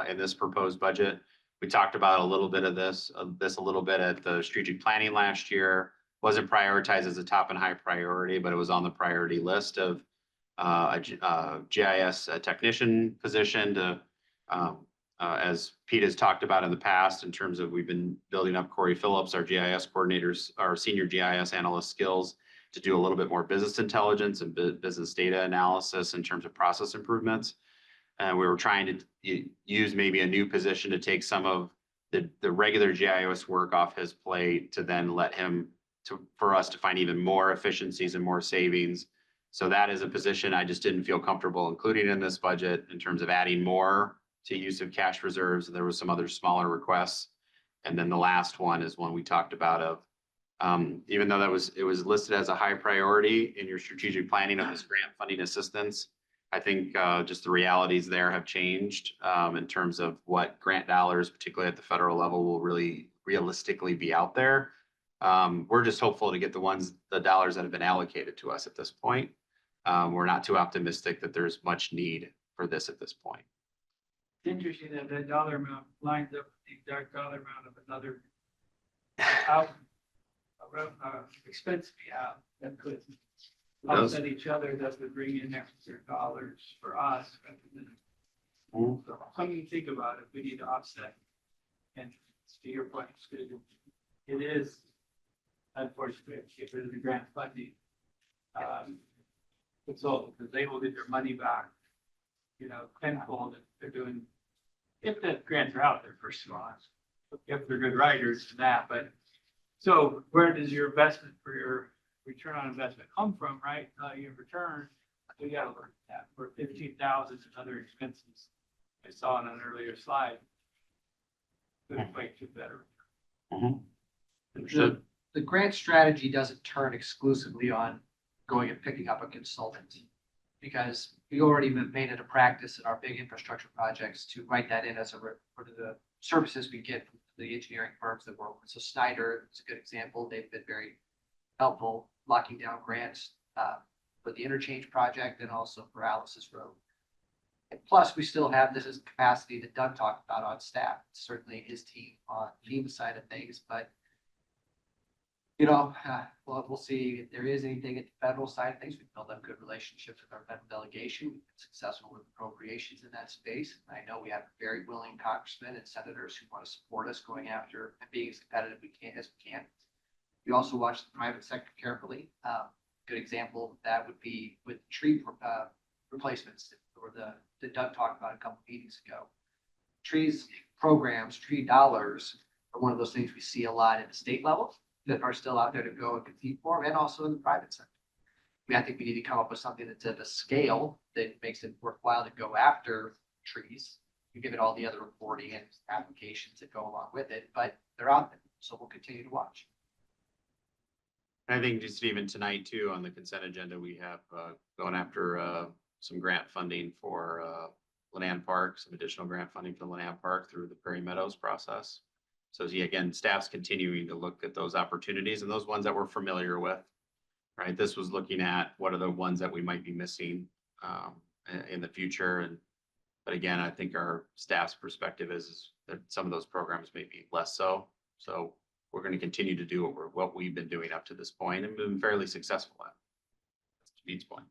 in this proposed budget. We talked about a little bit of this a little bit at the strategic planning last year. Wasn't prioritized as a top and high priority, but it was on the priority list of a GIS technician position to, as Pete has talked about in the past, in terms of we've been building up Corey Phillips, our GIS coordinators, our senior GIS analyst skills to do a little bit more business intelligence and business data analysis in terms of process improvements. And we were trying to use maybe a new position to take some of the regular GIS work off his plate to then let him for us to find even more efficiencies and more savings. So that is a position I just didn't feel comfortable including in this budget in terms of adding more to use of cash reserves. There was some other smaller requests. And then the last one is one we talked about of, even though it was listed as a high priority in your strategic planning of this grant funding assistance, I think just the realities there have changed in terms of what grant dollars, particularly at the federal level, will really realistically be out there. We're just hopeful to get the dollars that have been allocated to us at this point. We're not too optimistic that there's much need for this at this point. It's interesting that that dollar amount lines up with the exact dollar amount of another expense we have that could offset each other, that would bring in extra dollars for us. So something to think about if we need to offset. And to your point, it is unfortunate to get rid of the grant funding. So because they will get their money back, tenfold if they're doing, if the grants are out there, first of all, if they're good writers and that, but so where does your investment for your return on investment come from, right? Your return, we gotta look at that for 15,000 and other expenses. I saw on an earlier slide. Could equate to better. The grant strategy doesn't turn exclusively on going and picking up a consultant. Because we already made it a practice in our big infrastructure projects to write that in as for the services we get from the engineering firms that work with. So Snyder is a good example. They've been very helpful locking down grants for the interchange project and also for Alice's Road. And plus, we still have this as capacity that Doug talked about on staff, certainly his team on the FEMA side of things, but we'll see if there is anything at the federal side of things. We've built up good relationships with our federal delegation. We've been successful with appropriations in that space. I know we have very willing congressmen and senators who want to support us going after and being as competitive as we can. We also watch the private sector carefully. Good example of that would be with tree replacements, or the Doug talked about a couple of meetings ago. Trees programs, tree dollars are one of those things we see a lot at the state level that are still out there to go and compete for, and also in the private sector. I think we need to come up with something that's at a scale that makes it worthwhile to go after trees. You give it all the other reporting and applications that go along with it, but they're out there, so we'll continue to watch. I think just even tonight too, on the consent agenda, we have going after some grant funding for Lanand Park, some additional grant funding for Lanand Park through the Prairie Meadows process. So again, staff's continuing to look at those opportunities and those ones that we're familiar with, right? This was looking at what are the ones that we might be missing in the future. But again, I think our staff's perspective is that some of those programs may be less so. So we're going to continue to do what we've been doing up to this point and been fairly successful at. That's Pete's point.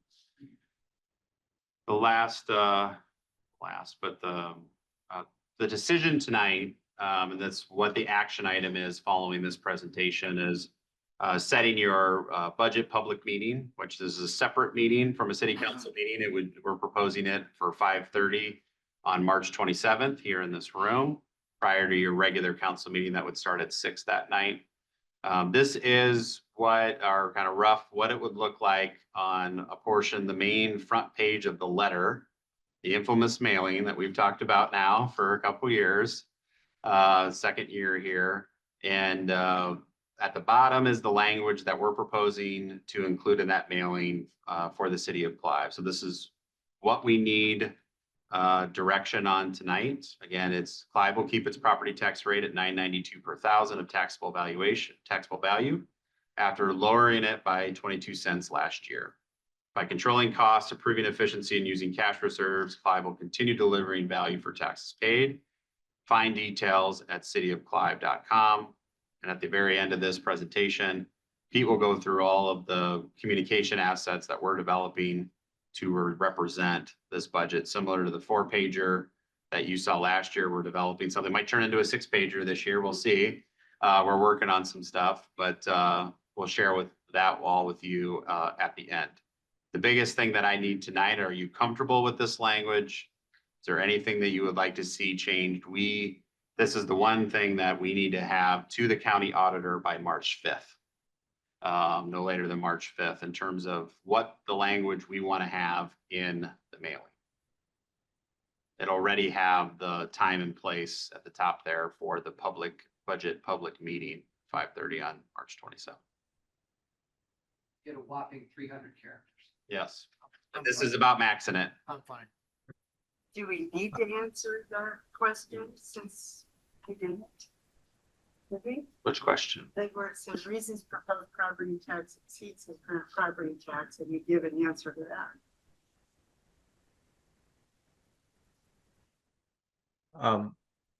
The the decision tonight, and that's what the action item is following this presentation, is setting your budget public meeting, which is a separate meeting from a city council meeting. We're proposing it for 5:30 on March 27th here in this room, prior to your regular council meeting that would start at 6 that night. This is what our kind of rough, what it would look like on a portion, the main front page of the letter the infamous mailing that we've talked about now for a couple years, second year here. And at the bottom is the language that we're proposing to include in that mailing for the city of Clive. So this is what we need direction on tonight. Again, it's Clive will keep its property tax rate at $9.92 per thousand of taxable value after lowering it by 22 cents last year. By controlling costs, improving efficiency, and using cash reserves, Clive will continue delivering value for taxes paid. Find details at cityofclive.com. And at the very end of this presentation, Pete will go through all of the communication assets that we're developing to represent this budget, similar to the 4-pager that you saw last year. We're developing something, might turn into a 6-pager this year. We'll see. We're working on some stuff, but we'll share that all with you at the end. The biggest thing that I need tonight, are you comfortable with this language? Is there anything that you would like to see changed? This is the one thing that we need to have to the county auditor by March 5th. No later than March 5th, in terms of what the language we want to have in the mailing. It already have the time and place at the top there for the public meeting, 5:30 on March 27th. Get a whopping 300 characters. Yes, and this is about maxing it. I'm fine. Do we need to answer the question since we didn't? Did we? Which question? Like where it says reasons proposed property tax exceeds the current property tax, and you give an answer to that.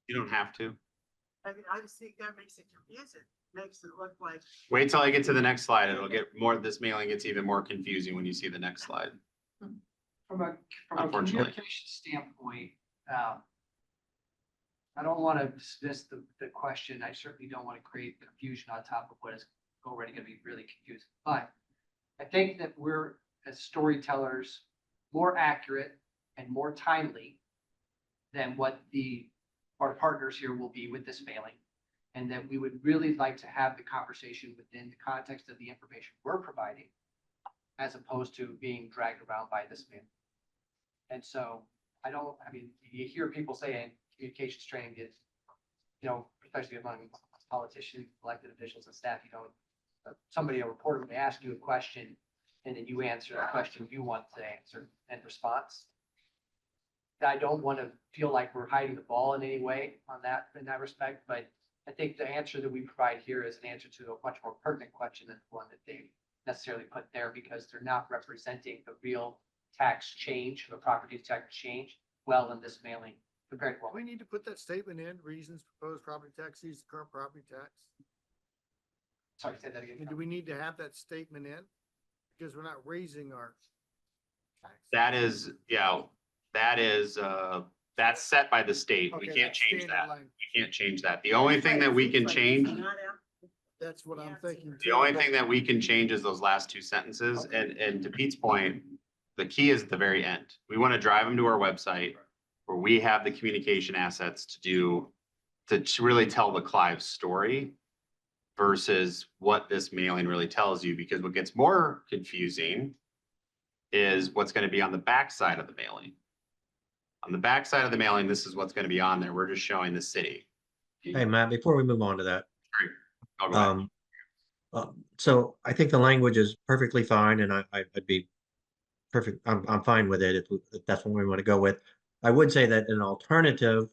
You don't have to. I mean, I just think that makes it confusing, makes it look like. Wait till I get to the next slide. It'll get more, this mailing gets even more confusing when you see the next slide. From a Unfortunately. communication standpoint, I don't want to dismiss the question. I certainly don't want to create confusion on top of what is already going to be really confusing. But I think that we're, as storytellers, more accurate and more timely than what our partners here will be with this mailing. And that we would really like to have the conversation within the context of the information we're providing, as opposed to being dragged around by this mailing. And so I mean, you hear people saying communications training is, especially among politicians, elected officials and staff, a reporter may ask you a question and then you answer the question you want to answer in response. I don't want to feel like we're hiding the ball in any way in that respect, but I think the answer that we provide here is an answer to a much more pertinent question than the one that they necessarily put there, because they're not representing the real tax change, the property tax change well in this mailing compared to what We need to put that statement in, reasons proposed property tax exceeds the current property tax. Sorry, say that again. And do we need to have that statement in? Because we're not raising our tax. That's set by the state. We Okay, can't that's change standard that. language. We can't change that. The only thing that we can change, That's what I'm thinking. the only thing that we can change is those last two sentences. And to Pete's point, the key is at the very end. We want to drive them to our website where we have the communication assets to really tell the Clive story versus what this mailing really tells you. Because what gets more confusing is what's going to be on the back side of the mailing. On the back side of the mailing, this is what's going to be on there. We're just showing the city. Hey, Matt, before we move on to that, I'll go ahead. so I think the language is perfectly fine, and I'd be perfect. I'm fine with it if that's what we want to go with. I would say that an alternative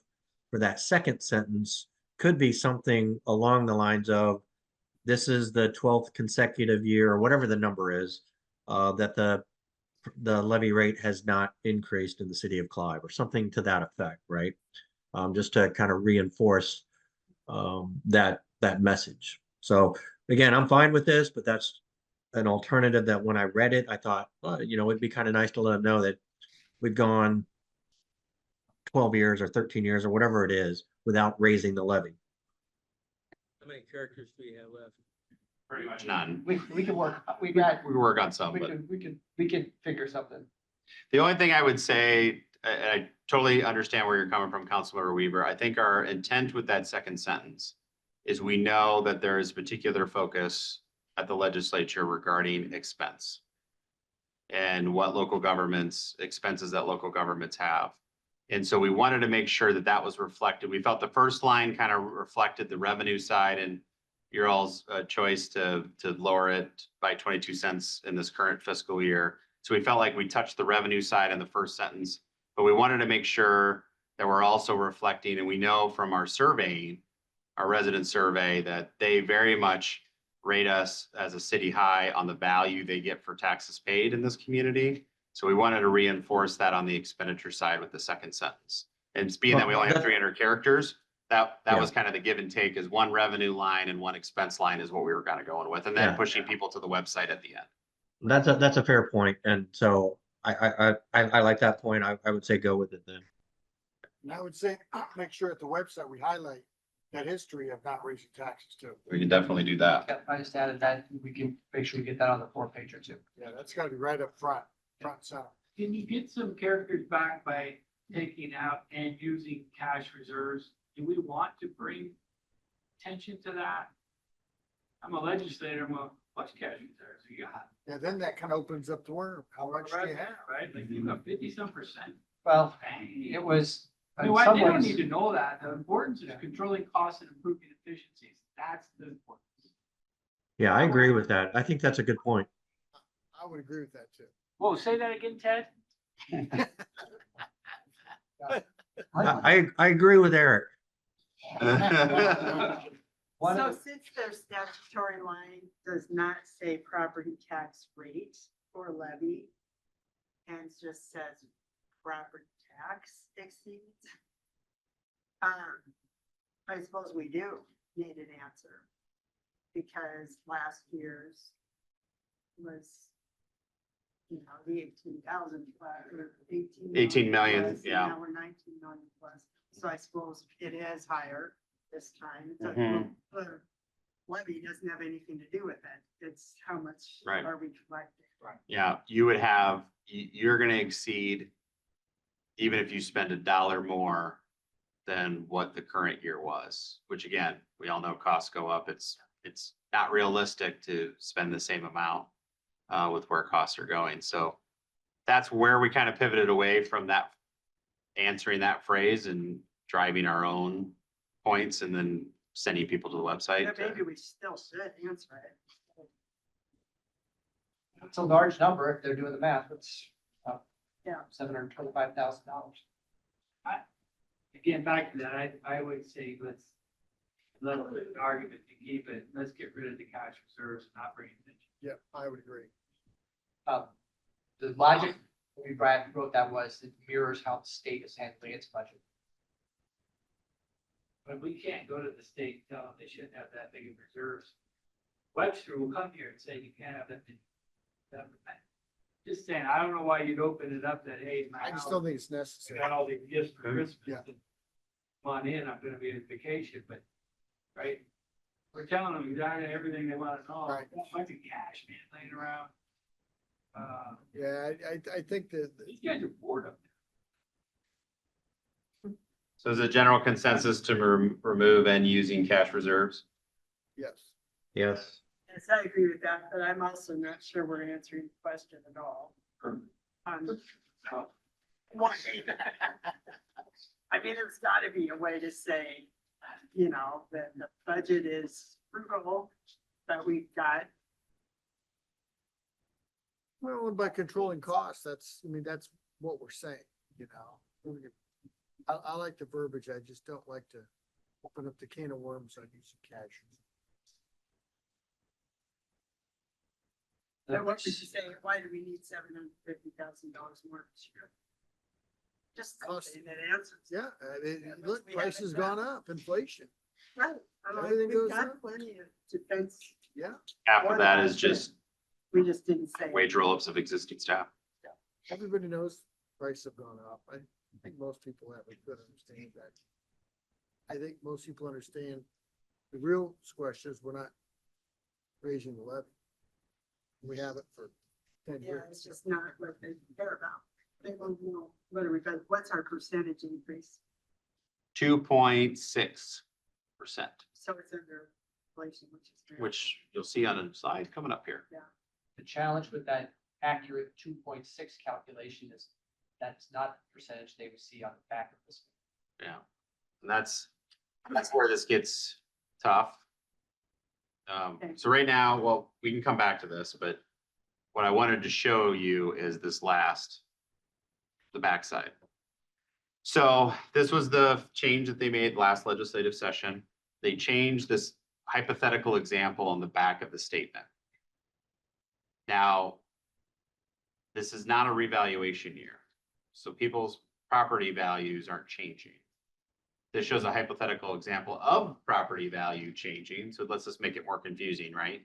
for that second sentence could be something along the lines of, this is the 12th consecutive year, or whatever the number is, that the levy rate has not increased in the city of Clive, or something to that effect, right? Just to kind of reinforce that message. So again, I'm fine with this, but that's an alternative that when I read it, I thought, well, it'd be kind of nice to let them know that we've gone 12 years or 13 years or whatever it is without raising the levy. How many characters do we have left? Pretty much none. We can work, We can work on some, but we can figure something. the only thing I would say, and I totally understand where you're coming from, Councilmember Weaver. I think our intent with that second sentence is we know that there is particular focus at the legislature regarding expense. and what local governments, expenses that local governments have. And so we wanted to make sure that that was reflected. We felt the first line kind of reflected the revenue side and your all's choice to lower it by 22 cents in this current fiscal year. So we felt like we touched the revenue side in the first sentence, but we wanted to make sure that we're also reflecting, and we know from our surveying, our resident survey, that they very much rate us as a city high on the value they get for taxes paid in this community. So we wanted to reinforce that on the expenditure side with the second sentence. And being that we only have 300 characters, that was kind of the give and take, is one revenue line and one expense line is what we were kind of going with, and then Yeah. pushing people to the website at the end. That's a fair point, and so I like that point. I would say go with it then. And I would say, make sure at the website we highlight that history of not raising taxes too. We can definitely do that. Yeah, I just added that. We can make sure we get that on the 4-page or two. Yeah, that's gotta be right up front and center. Can you get some characters back by taking out and using cash reserves? Do we want to bring attention to that? I'm a legislator, I'm a, what's cash reserves you got? Yeah, then that kind of opens up the worm. How much do you have? Right, like you got 50-some%. Well, Bang. it was. in No, some they don't ways- need to know that. The importance is controlling costs and improving efficiencies. That's the importance. Yeah, I agree with that. I think that's a good point. I would agree with that too. Whoa, say that again, Ted? I agree with Eric. One So of, since their statutory line does not say property tax rate or levy, and just says property tax exceeds, I suppose we do need an answer. Because last year's was, you know, the 18,000 or 18 million, plus, and yeah. Now we're 19 million plus. So I suppose it is higher this time. So Mhm. the levy doesn't have anything to do with it. It's how much Right. are we collecting? Right. Yeah, you would have, you're gonna exceed, even if you spend $1 more than what the current year was, which again, we all know costs go up. It's not realistic to spend the same amount with where costs are going. So that's where we kind of pivoted away from that, answering that phrase and driving our own points and then sending people to the website. But maybe we still should answer it. it's a large number if they're doing the math. It's Yeah. $725,000. Again, back to that, I would say let's let an argument to keep it. Let's get rid of the cash reserves and not bring it in. Yeah, I would agree. The logic we wrote that was it mirrors how the state is handling its budget. But we can't go to the state and tell them they shouldn't have that big of reserves. Webster will come here and say you can't have that. Just saying, I don't know why you'd open it up that, hey, my I just house, don't think it's I necessary. got all these gifts for Christmas. Yeah. and Come on in, I'm gonna be on vacation, but, right? We're telling them exactly everything they wanna know. Right. That might be cash, man, laying around. Yeah, I think that, These guys are bored up there. So is a general consensus to remove and using cash reserves? yes. Yes. Yes, I agree with that, but I'm also not sure we're answering the question at all. Why? I mean, there's gotta be a way to say, you know, that the budget is frugal, that we've got. Well, and by controlling costs, that's what we're saying, you know. I like the verbiage. I just don't like to open up the can of worms on using cash. But what would you say, why do we need $750,000 more this year? Just something that answers. Yeah, look, We haven't price has done- gone up, inflation. Right. I mean, Everything we've goes got up. plenty of defense. Yeah, Half of that is just We just didn't say. wage roll-ups of existing staff. everybody knows prices have gone up. I think most people have a good understanding of that. I think most people understand the real question is we're not raising the levy. We have it for 10 Yeah, it's years. just not what they care about. They want to know, what's our percentage increase? 2.6%, So it's under inflation, which is. great. which you'll see on a slide coming up here. The challenge with that accurate 2.6 calculation is, that's not the percentage they would see on the back of this. Yeah, and that's where this gets tough. So right now, well, we can come back to this, but what I wanted to show you is this last, the backside. So this was the change that they made last legislative session. They changed this hypothetical example on the back of the statement. Now, this is not a revaluation year, so people's property values aren't changing. This shows a hypothetical example of property value changing, so let's just make it more confusing, right?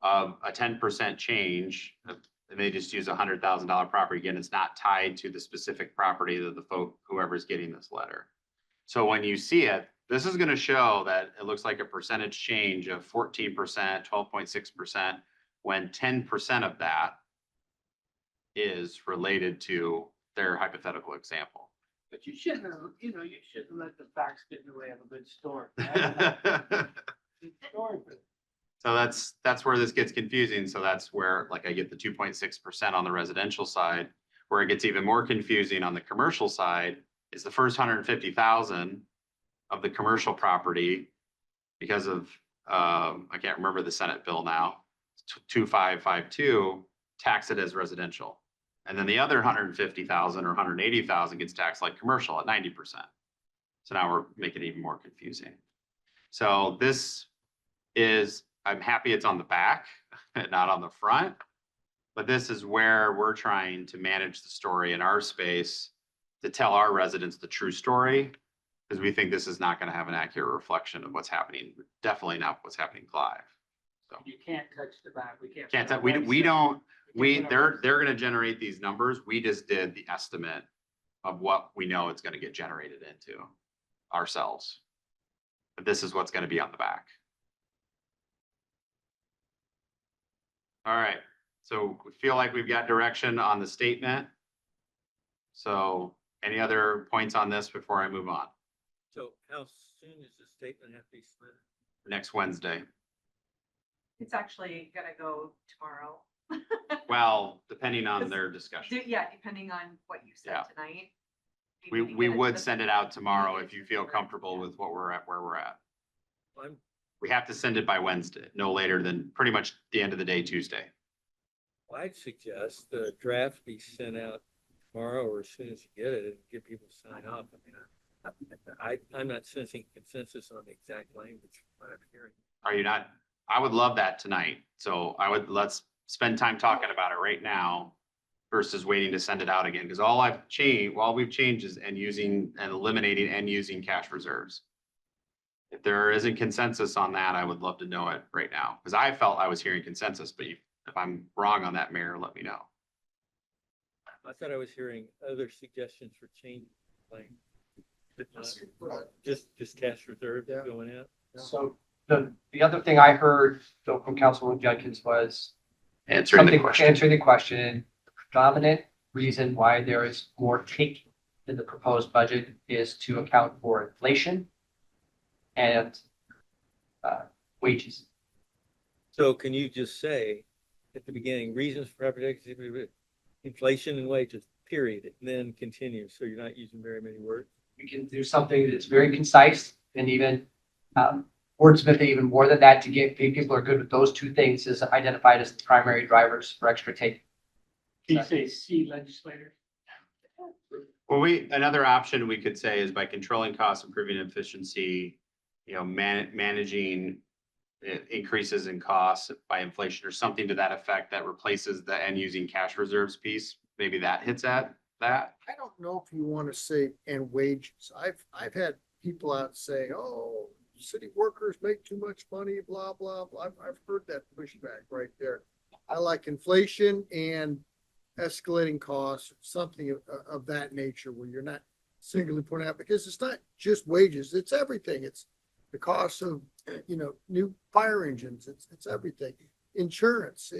A 10% change, and they just use $100,000 property. Again, it's not tied to the specific property that the folk, whoever's getting this letter. So when you see it, this is gonna show that it looks like a percentage change of 14%, 12.6%, when 10% of that is related to their hypothetical example. But you shouldn't have, you shouldn't let the facts get in the way of a good story. Good story, but So that's where this gets confusing. So that's where, like, I get the 2.6% on the residential side. Where it gets even more confusing on the commercial side is the first 150,000 of the commercial property, because of I can't remember the Senate bill now, 2552, tax it as residential. And then the other 150,000 or 180,000 gets taxed like commercial at 90%. So now we're making it even more confusing. So this is, I'm happy it's on the back and not on the front, but this is where we're trying to manage the story in our space to tell our residents the true story, because we think this is not going to have an accurate reflection of what's happening. Definitely not what's happening in Clive. So you can't touch the back. We can't. can't tell, we don't, they're going to generate these numbers. We just did the estimate of what we know it's going to get generated into ourselves. But this is what's going to be on the back. All right, so we feel like we've got direction on the statement. So any other points on this before I move on? So how soon does the statement have to be submitted? Next Wednesday. It's actually gonna go tomorrow. Well, depending on their discussion. Yeah, depending on what you said Yeah. tonight. We Maybe get it would to- send it out tomorrow if you feel comfortable with what we're at, where we're at. I'm, We have to send it by Wednesday, no later than pretty much the end of the day, Tuesday. I'd suggest the draft be sent out tomorrow or as soon as you get it and give people to sign off. I mean, I'm not sensing consensus on the exact language from what I'm hearing. Are you not? I would love that tonight. So let's spend time talking about it right now versus waiting to send it out again. Because all we've changed is using and eliminating and using cash reserves. If there isn't consensus on that, I would love to know it right now. Because I felt I was hearing consensus, but if I'm wrong on that, Mayor, let me know. I thought I was hearing other suggestions for changing language. Just cash reserve going out. So the other thing I heard from Councilwoman Judkins was Answering the something, question. answering the question. The predominant reason why there is more take in the proposed budget is to account for inflation and wages. So can you just say at the beginning, reasons for inflation and wages, period, and then continue, so you're not using very many words? We can do something that's very concise and even wordsmith it even more than that to get people are good with those two things is identified as the primary drivers for extra take. Can you say C legislator? Well, another option we could say is by controlling costs, improving efficiency, managing increases in costs by inflation or something to that effect that replaces the end using cash reserves piece. Maybe that hits at that. I don't know if you want to say and wages. I've had people out say, oh, city workers make too much money, blah, blah, blah. I've heard that pushback right there. I like inflation and escalating costs, something of that nature where you're not singly pointing out, because it's not just wages, it's everything. It's the cost of, new fire engines. It's everything. Insurance.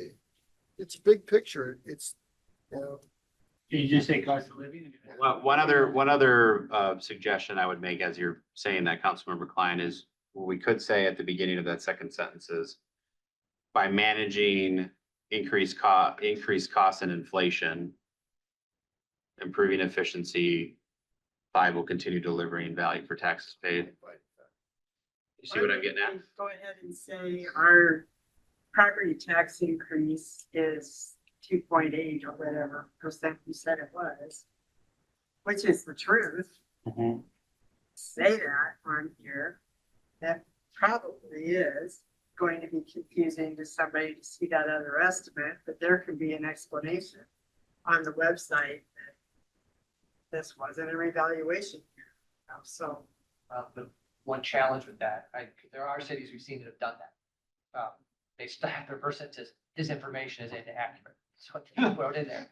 It's a big picture. It's, Can you just say cost of living? Well, one other suggestion I would make as you're saying that, Councilmember Klein, is what we could say at the beginning of that second sentence is by managing increased costs and inflation, improving efficiency. 5 will continue delivering value for taxes paid. You see what I'm getting at? Go ahead and say our property tax increase is 2.8 or whatever percent you said it was, which is the truth. Say that on here. That probably is going to be confusing to somebody to see that other estimate, but there can be an explanation on the website that this wasn't a revaluation. So, The one challenge with that, there are cities we've seen that have done that. They staff their person says, this information is inaccurate. So they wrote in there.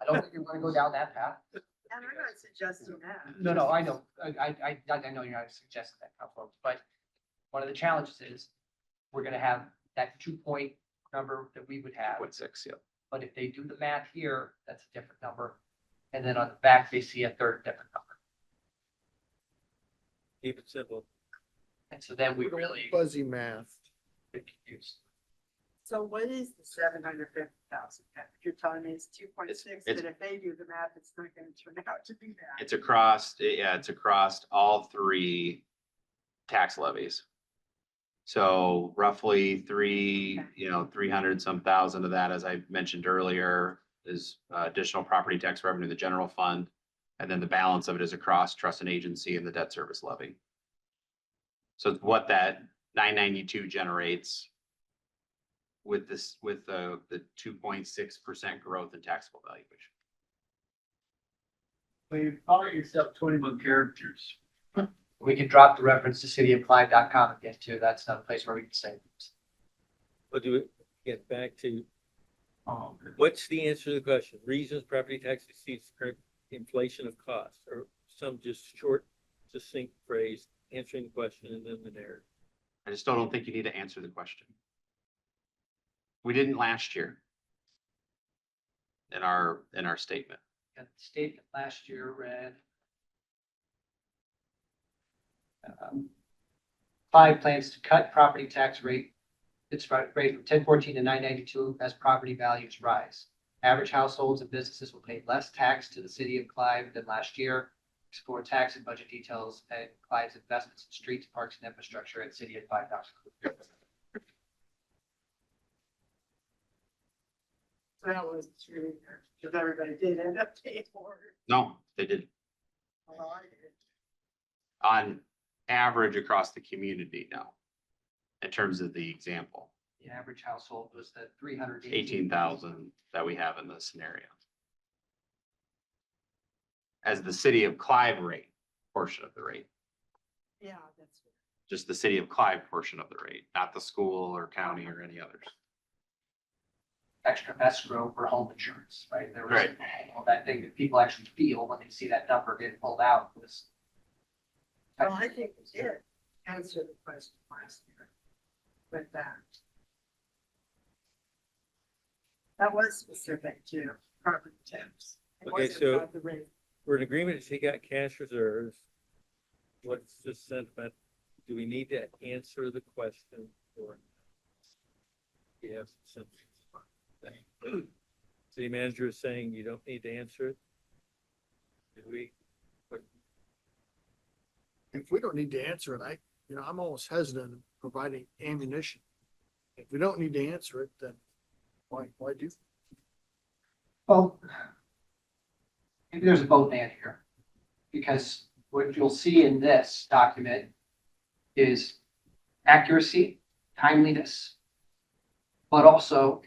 I don't think you want to go down that path. and I'm not suggesting that. No, I know. I know you're not suggesting that, Councilor, but one of the challenges is we're gonna have that 2-point number that we would have. 0.6, yeah. But if they do the math here, that's a different number. And then on the back, they see a third different number. Keep it simple. And so then we We don't want really fuzzy math. get confused. So what is the 750,000? If you're telling me it's 2.6, It's- but if they do the math, it's not gonna turn out to be that. It's across all 3 tax levies. So roughly 300 some thousand of that, as I mentioned earlier, is additional property tax revenue, the general fund. And then the balance of it is across trust and agency and the debt service levy. So what that 992 generates with the 2.6% growth in taxable valuation. Well, you call yourself 21 characters. We can drop the reference to cityofclyde.com again too. That's not a place where we can say this. But do we get back to, Oh, what's the answer to the question? Reasons property tax exceeds current inflation of costs, or some just short, succinct phrase answering the question and then the narrative. I just don't think you need to answer the question. We didn't last year. In our statement. And the statement last year read. Clyde plans to cut property tax rate. Its rate from 1014 to 992 as property values rise. Average households and businesses will pay less tax to the city of Clyde than last year. Explore tax and budget details and Clyde's investments in streets, parks, and infrastructure at city at 5,000. So that was true, because everybody did end up paying for it. No, they didn't. Well, I did. On average across the community, no. In terms of the example, The average household was the 18,000 that we have in this scenario. As the city of Clive rate, portion of the rate, Yeah, that's. just the city of Clive portion of the rate, not the school or county or any others. extra escrow for home insurance, right? There was Right. that thing that people actually feel when they see that number get pulled out was. Well, I think we did answer the question last year with that. That was specific to property tax. It Okay, wasn't so- about the rate. We're in agreement to take out cash reserves. What's the sentiment? Do we need to answer the question or? Yes. City manager is saying you don't need to answer it. Do we? If we don't need to answer it, I'm almost hesitant in providing ammunition. If we don't need to answer it, then why do? Well, maybe there's a both and here. Because what you'll see in this document is accuracy, timeliness, but also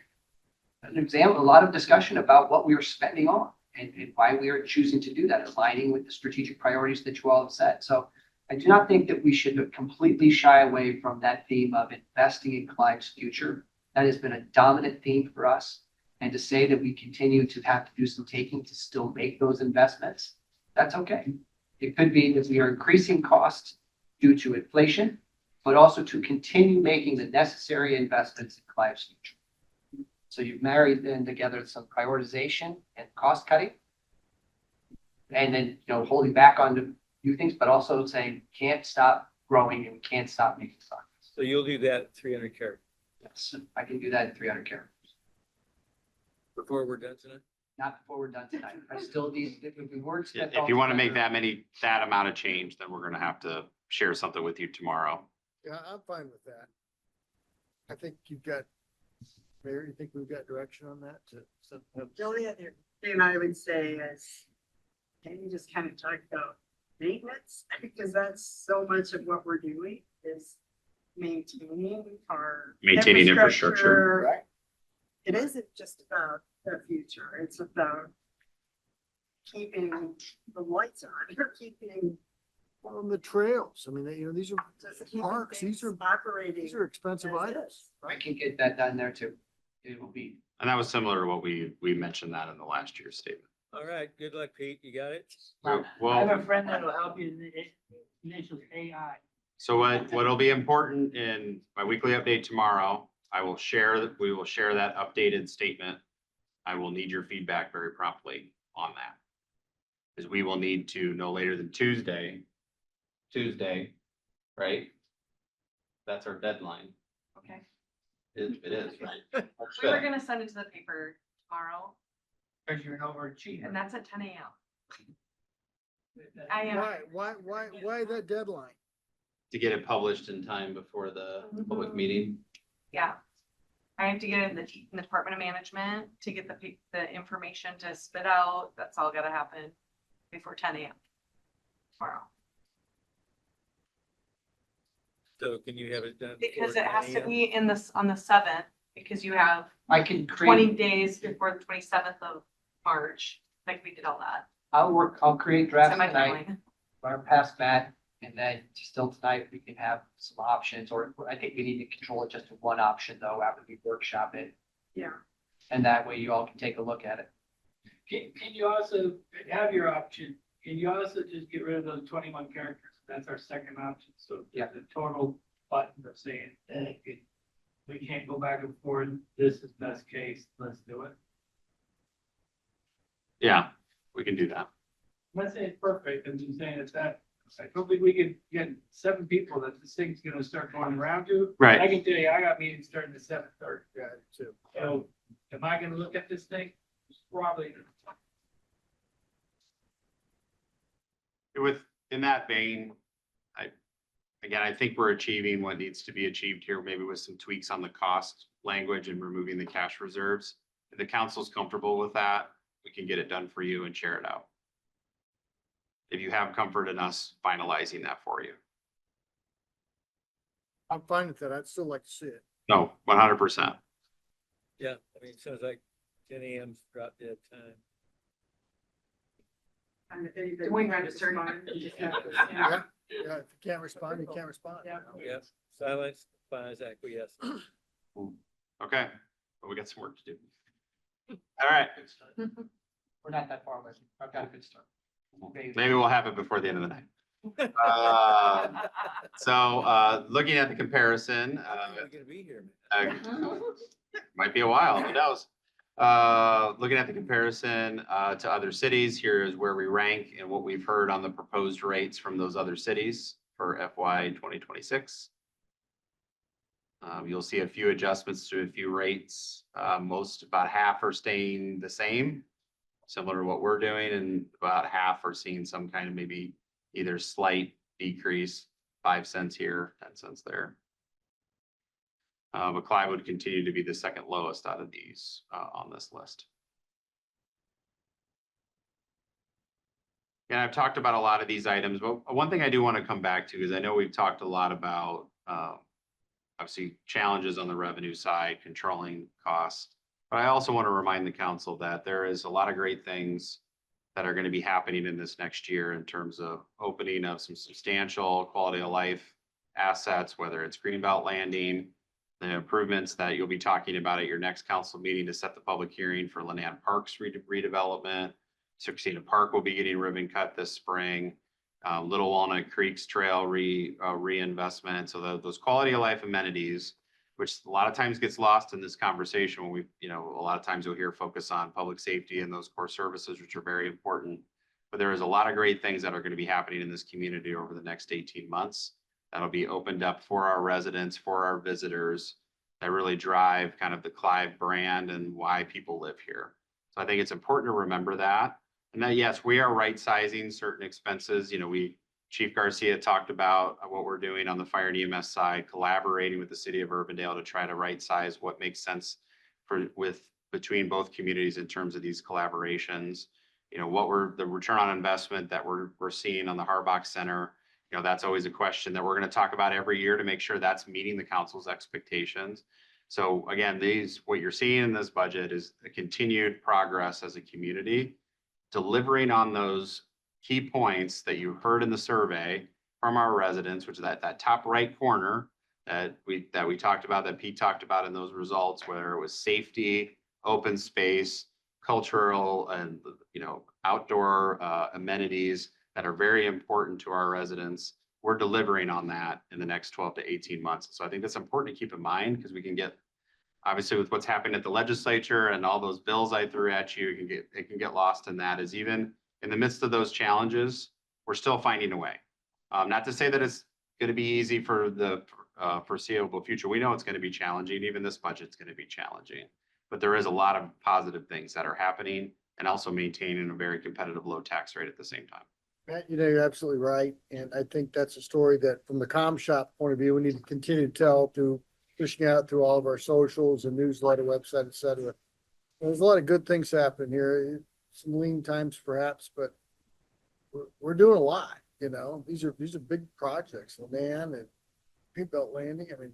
an example, a lot of discussion about what we are spending on and why we are choosing to do that, aligning with the strategic priorities that you all have set. So I do not think that we should completely shy away from that theme of investing in Clyde's future. That has been a dominant theme for us. And to say that we continue to have to do some taking to still make those investments, that's okay. It could be that we are increasing costs due to inflation, but also to continue making the necessary investments in Clyde's future. So you've married then together some prioritization and cost cutting. And then, holding back on the new things, but also saying can't stop growing and we can't stop making progress. So you'll do that at 300 characters. Yes, I can do that in 300 characters. before we're done tonight? Not before we're done tonight. I still need, if we weren't. If you want to make that amount of change, then we're gonna have to share something with you tomorrow. Yeah, I'm fine with that. I think you've got, Mayor, you think we've got direction on that to? The only other thing I would say is, can you just kind of talk about maintenance? Because that's so much of what we're doing is maintaining our. Infrastructure. Right. It isn't just about the future, it's about keeping the lights on, or keeping. On the trails. I mean, these are just keeping parks. These things are, Operating. these are expensive as items. is. I can get that done there too. It will be. And that was similar to what we mentioned that in the last year's statement. All right, good luck, Pete. You got it? Well, a friend that'll help you, initials AI. so what'll be important in my weekly update tomorrow, we will share that updated statement. I will need your feedback very promptly on that. Because we will need to no later than Tuesday, right? That's our deadline. Okay. It is, right? We were gonna send it to the paper tomorrow, Cause you're an overachiever. and that's at 10 a.m. I am. Why that deadline? To get it published in time before the public meeting. Yeah. I have to get it in the Department of Management to get the information to spit out. That's all gotta happen before 10 a.m. tomorrow. So can you have it done? Because before it has 9 to a.m.? be in this, on the 7th, because you have I can 20 create, days before the 27th of March, like we did all that. I'll create drafts tonight, Semi-finally. run past Matt, and then still tonight, we can have some options, or I think we need to control it just to one option though, after we workshop it. Yeah. And that way you all can take a look at it. Can you also have your option? Can you also just get rid of those 21 characters? That's our second option. So Yeah. the total button of saying, we can't go back and forth. This is best case. Let's do it. Yeah, we can do that. I'm not saying it's perfect. I'm just saying it's that. I don't think we can get 7 people that this thing's gonna start going around to. Right. I can tell you, I got meetings starting at 7:30. Yeah, too. So am I gonna look at this thing? Probably. In that vein, I think we're achieving what needs to be achieved here, maybe with some tweaks on the cost language and removing the cash reserves. If the council's comfortable with that, we can get it done for you and share it out. If you have comfort in us finalizing that for you. I'm fine with that. I'd still like to see it. No, 100%. Yeah, I mean, it sounds like 10 a.m.'s drop dead time. And if anybody Dwayne can't registered. respond, you just have to- Yeah, yeah, if you can't respond, you can't respond. Yeah. Yep, silence, fines, acquiesce. Okay, but we got some work to do. All right, We're not that far away. I've got a good start. maybe we'll have it before the end of the night. Looking at the comparison, How are we gonna be here, man? might be a while, who knows? Looking at the comparison to other cities, here is where we rank and what we've heard on the proposed rates from those other cities for FY 2026. You'll see a few adjustments to a few rates. About half are staying the same, similar to what we're doing, and about half are seeing some kind of maybe either slight decrease, 5 cents here, 10 cents there. But Clive would continue to be the second lowest out of these on this list. And I've talked about a lot of these items, but one thing I do want to come back to is I know we've talked a lot about obviously challenges on the revenue side, controlling costs. But I also want to remind the council that there is a lot of great things that are going to be happening in this next year in terms of opening of some substantial quality of life assets, whether it's Greenbelt Landing, the improvements that you'll be talking about at your next council meeting to set the public hearing for Lanand Parks redevelopment. Succeeda Park will be getting ribbon cut this spring. Little Walnut Creek's trail reinvestment. So those quality of life amenities, which a lot of times gets lost in this conversation when a lot of times you'll hear focus on public safety and those core services, which are very important. But there is a lot of great things that are going to be happening in this community over the next 18 months. That'll be opened up for our residents, for our visitors, that really drive kind of the Clive brand and why people live here. So I think it's important to remember that. And that, yes, we are right sizing certain expenses. You know, Chief Garcia talked about what we're doing on the fire and EMS side, collaborating with the city of Urbandale to try to right size what makes sense between both communities in terms of these collaborations. You know, the return on investment that we're seeing on the Harbach Center. You know, that's always a question that we're going to talk about every year to make sure that's meeting the council's expectations. So again, what you're seeing in this budget is a continued progress as a community, delivering on those key points that you heard in the survey from our residents, which is that top right corner that we talked about, that Pete talked about in those results, whether it was safety, open space, cultural, and, you know, outdoor amenities that are very important to our residents. We're delivering on that in the next 12 to 18 months. So I think that's important to keep in mind, because we can get, obviously with what's happened at the legislature and all those bills I threw at you, it can get lost in that, is even in the midst of those challenges, we're still finding a way. Not to say that it's going to be easy for the foreseeable future. We know it's going to be challenging. Even this budget's going to be challenging, but there is a lot of positive things that are happening, and also maintaining a very competitive low tax rate at the same time. Matt, you know, you're absolutely right. And I think that's a story that from the comm shop point of view, we need to continue to tell through pushing out through all of our socials and newsletter, website, et cetera. There's a lot of good things happening here. Some lean times perhaps, but we're doing a lot, you know. These are big projects, Lenan and Peatbelt Landing. I mean,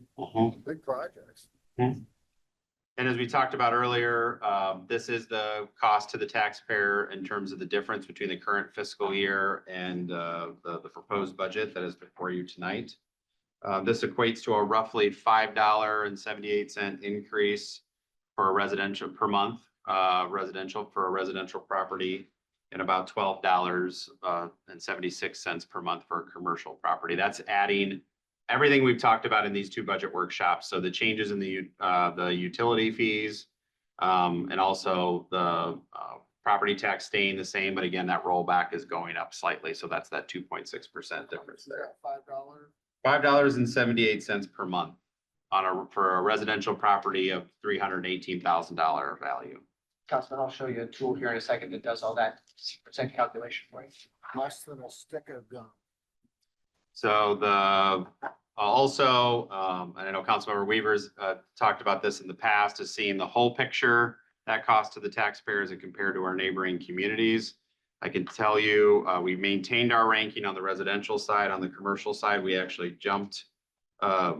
big projects. And as we talked about earlier, this is the cost to the taxpayer in terms of the difference between the current fiscal year and the proposed budget that is before you tonight. This equates to a roughly $5.78 increase for a residential per month, residential for a residential property, and about $12.76 per month for a commercial property. That's adding everything we've talked about in these two budget workshops. So the changes in the utility fees, and also the property tax staying the same, but again, that rollback is going up slightly. So that's that 2.6% difference there. $5.78 per month for a residential property of $318,000 value. Councilman, I'll show you a tool here in a second that does all that percent calculation for you. Less than a stick of gum. So also, and I know Councilmember Weaver's talked about this in the past, is seeing the whole picture, that cost to the taxpayers and compared to our neighboring communities. I can tell you, we maintained our ranking on the residential side. On the commercial side, we actually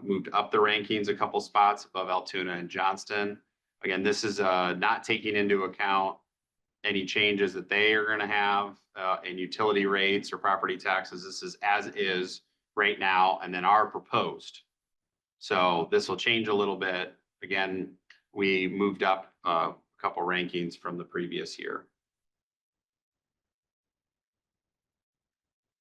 moved up the rankings a couple spots above Altoona and Johnston. Again, this is not taking into account any changes that they are going to have in utility rates or property taxes. This is as is right now, and then our proposed. So this will change a little bit. Again, we moved up a couple rankings from the previous year.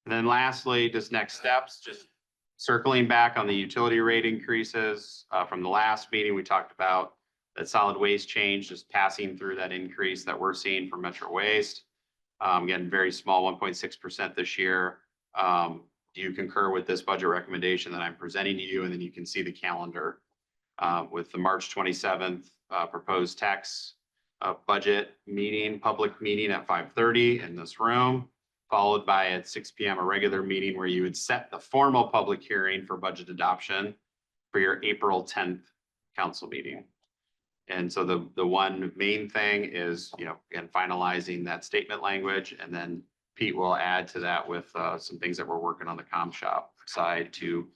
And then lastly, just next steps, just circling back on the utility rate increases from the last meeting, we talked about that solid waste change, just passing through that increase that we're seeing for Metro Waste. Again, very small, 1.6% this year. Do you concur with this budget recommendation that I'm presenting to you? And then you can see the calendar with the March 27th proposed tax budget meeting, public meeting at 5:30 in this room, followed by at 6 p.m. a regular meeting where you would set the formal public hearing for budget adoption for your April 10th council meeting. And so the one main thing is, you know, again, finalizing that statement language, and then Pete will add to that with some things that we're working on the comm shop side to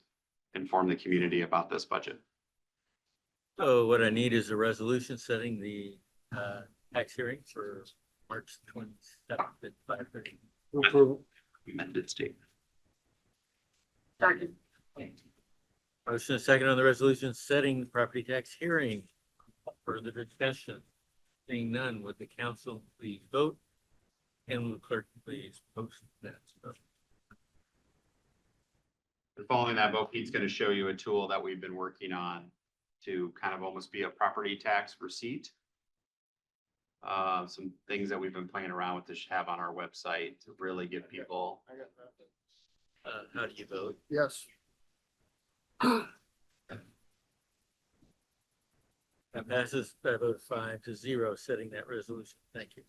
inform the community about this budget. So what I need is a resolution setting the tax hearing for March 27th at 5:30. Amended statement. Second. Motion and second on the resolution setting the property tax hearing. Further discussion? Seeing none, would the council please vote? And will the clerk please post that? And following that vote, Pete's going to show you a tool that we've been working on to kind of almost be a property tax receipt. Some things that we've been playing around with to have on our website to really give people. How do you vote? Yes. That passes by a vote of 5-0, setting that resolution. Thank you.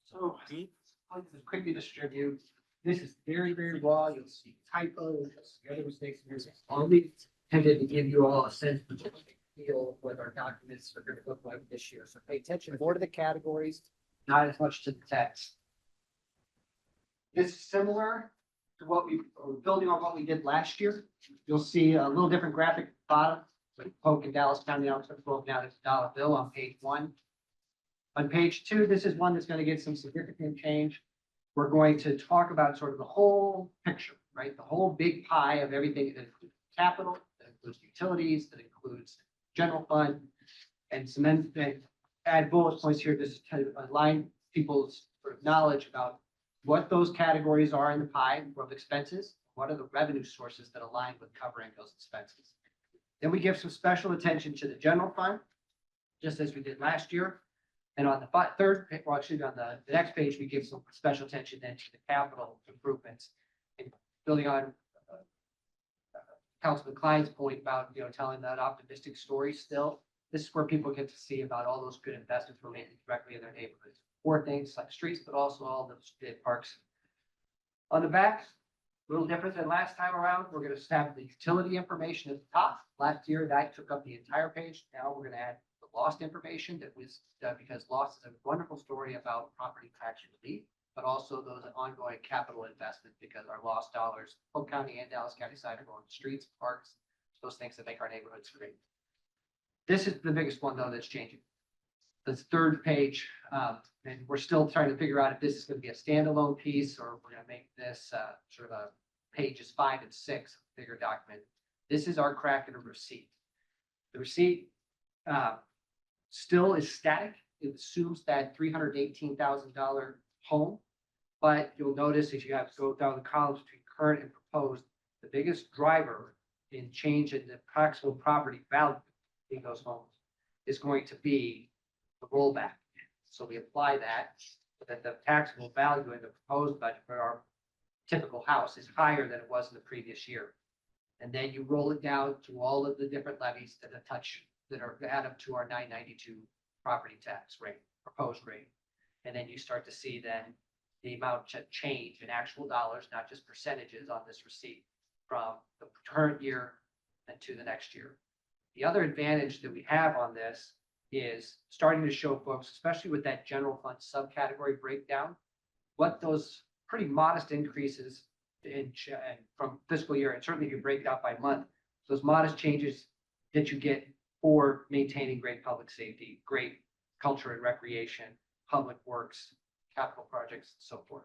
So Pete? I'll just quickly distribute. This is very, very raw. You'll see typos, you'll see other mistakes. All these tended to give you all a sense of what they feel what our documents are going to look like this year. So pay attention more to the categories, not as much to the text. This is similar to what we're building on what we did last year. You'll see a little different graphic at the bottom, with Polk and Dallas County outfit broken out as a dollar bill on page 1. On page 2, this is one that's going to get some significant change. We're going to talk about sort of the whole picture, right? The whole big pie of everything that includes capital, that includes utilities, that includes general fund, and some then add bullet points here just to align people's sort of knowledge about what those categories are in the pie of expenses. What are the revenue sources that align with covering those expenses? Then we give some special attention to the general fund, just as we did last year. And on the third, well, actually on the next page, we give some special attention then to the capital improvements. And building on Councilman Klein's point about, telling that optimistic story still, this is where people get to see about all those good investments we're making directly in their neighborhoods. For things like streets, but also all those big parks. On the back, a little different than last time around, we're going to have the utility information at the top. Last year, that took up the entire page. Now we're going to add the lost information that was because lost is a wonderful story about property tax relief, but also those ongoing capital investment because our lost dollars, Polk County and Dallas County side are going to streets, parks, those things that make our neighborhoods great. This is the biggest one though that's changing. This third page, and we're still trying to figure out if this is going to be a standalone piece or we're going to make this sort of a pages 5 and 6 bigger document. This is our crack in a receipt. The receipt still is static. It assumes that $318,000 home, but you'll notice if you have to go down the columns between current and proposed, the biggest driver in change in the taxable property value in those homes is going to be the rollback. So we apply that so that the taxable value in the proposed budget for our typical house is higher than it was in the previous year. And then you roll it down to all of the different levies that add up to our 992 property tax rate, proposed rate. And then you start to see then the amount change in actual dollars, not just percentages on this receipt from the current year and to the next year. The other advantage that we have on this is starting to show folks, especially with that general fund subcategory breakdown, what those pretty modest increases from fiscal year, and certainly if you break it out by month, those modest changes that you get for maintaining great public safety, great culture and recreation, public works, capital projects, and so forth.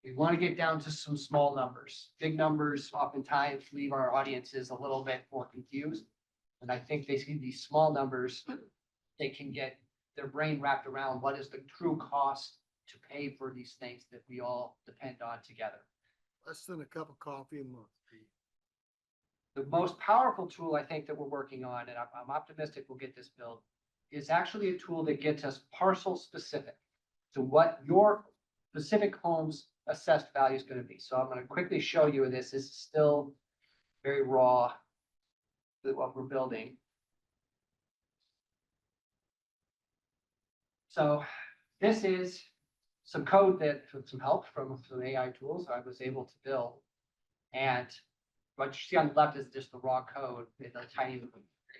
We want to get down to some small numbers. Big numbers oftentimes leave our audiences a little bit more confused. And I think they see these small numbers, they can get their brain wrapped around what is the true cost to pay for these things that we all depend on together. Less than a cup of coffee a month. The most powerful tool I think that we're working on, and I'm optimistic we'll get this built, is actually a tool that gets us parcel specific to what your specific home's assessed value is going to be. So I'm going to quickly show you this. This is still very raw, what we're building. So this is some code that, with some help from some AI tools, I was able to build. And what you see on the left is just the raw code in a tiny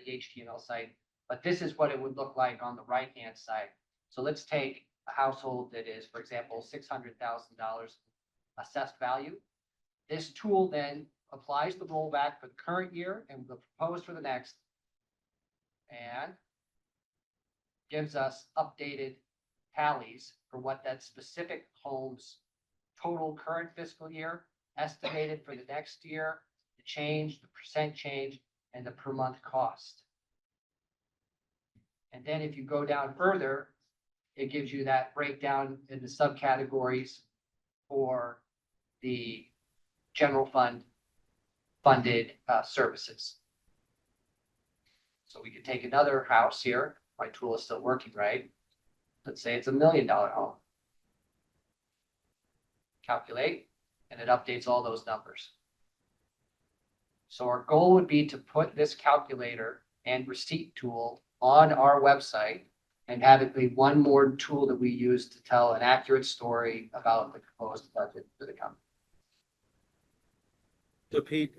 HTML site. But this is what it would look like on the right-hand side. So let's take a household that is, for example, $600,000 assessed value. This tool then applies the rollback for the current year and the proposed for the next, and gives us updated tallies for what that specific home's total current fiscal year, estimated for the next year, the change, the percent change, and the per month cost. And then if you go down further, it gives you that breakdown in the subcategories for the general fund funded services. So we could take another house here. My tool is still working, right? Let's say it's $1 million home. Calculate, and it updates all those numbers. So our goal would be to put this calculator and receipt tool on our website and have it be one more tool that we use to tell an accurate story about the proposed budget for the county. So Pete,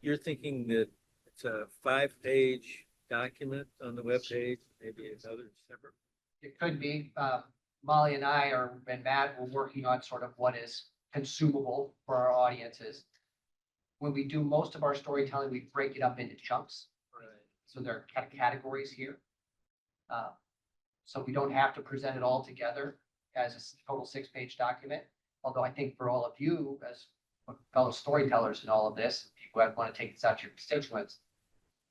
you're thinking that it's a 5-page document on the webpage, maybe another separate? It could be, Molly and I and Matt, we're working on sort of what is consumable for our audiences. When we do most of our storytelling, we break it up into chunks. Right. So there are kind of categories here. So we don't have to present it all together as a total 6-page document. Although I think for all of you as fellow storytellers in all of this, people that want to take this out to your constituents,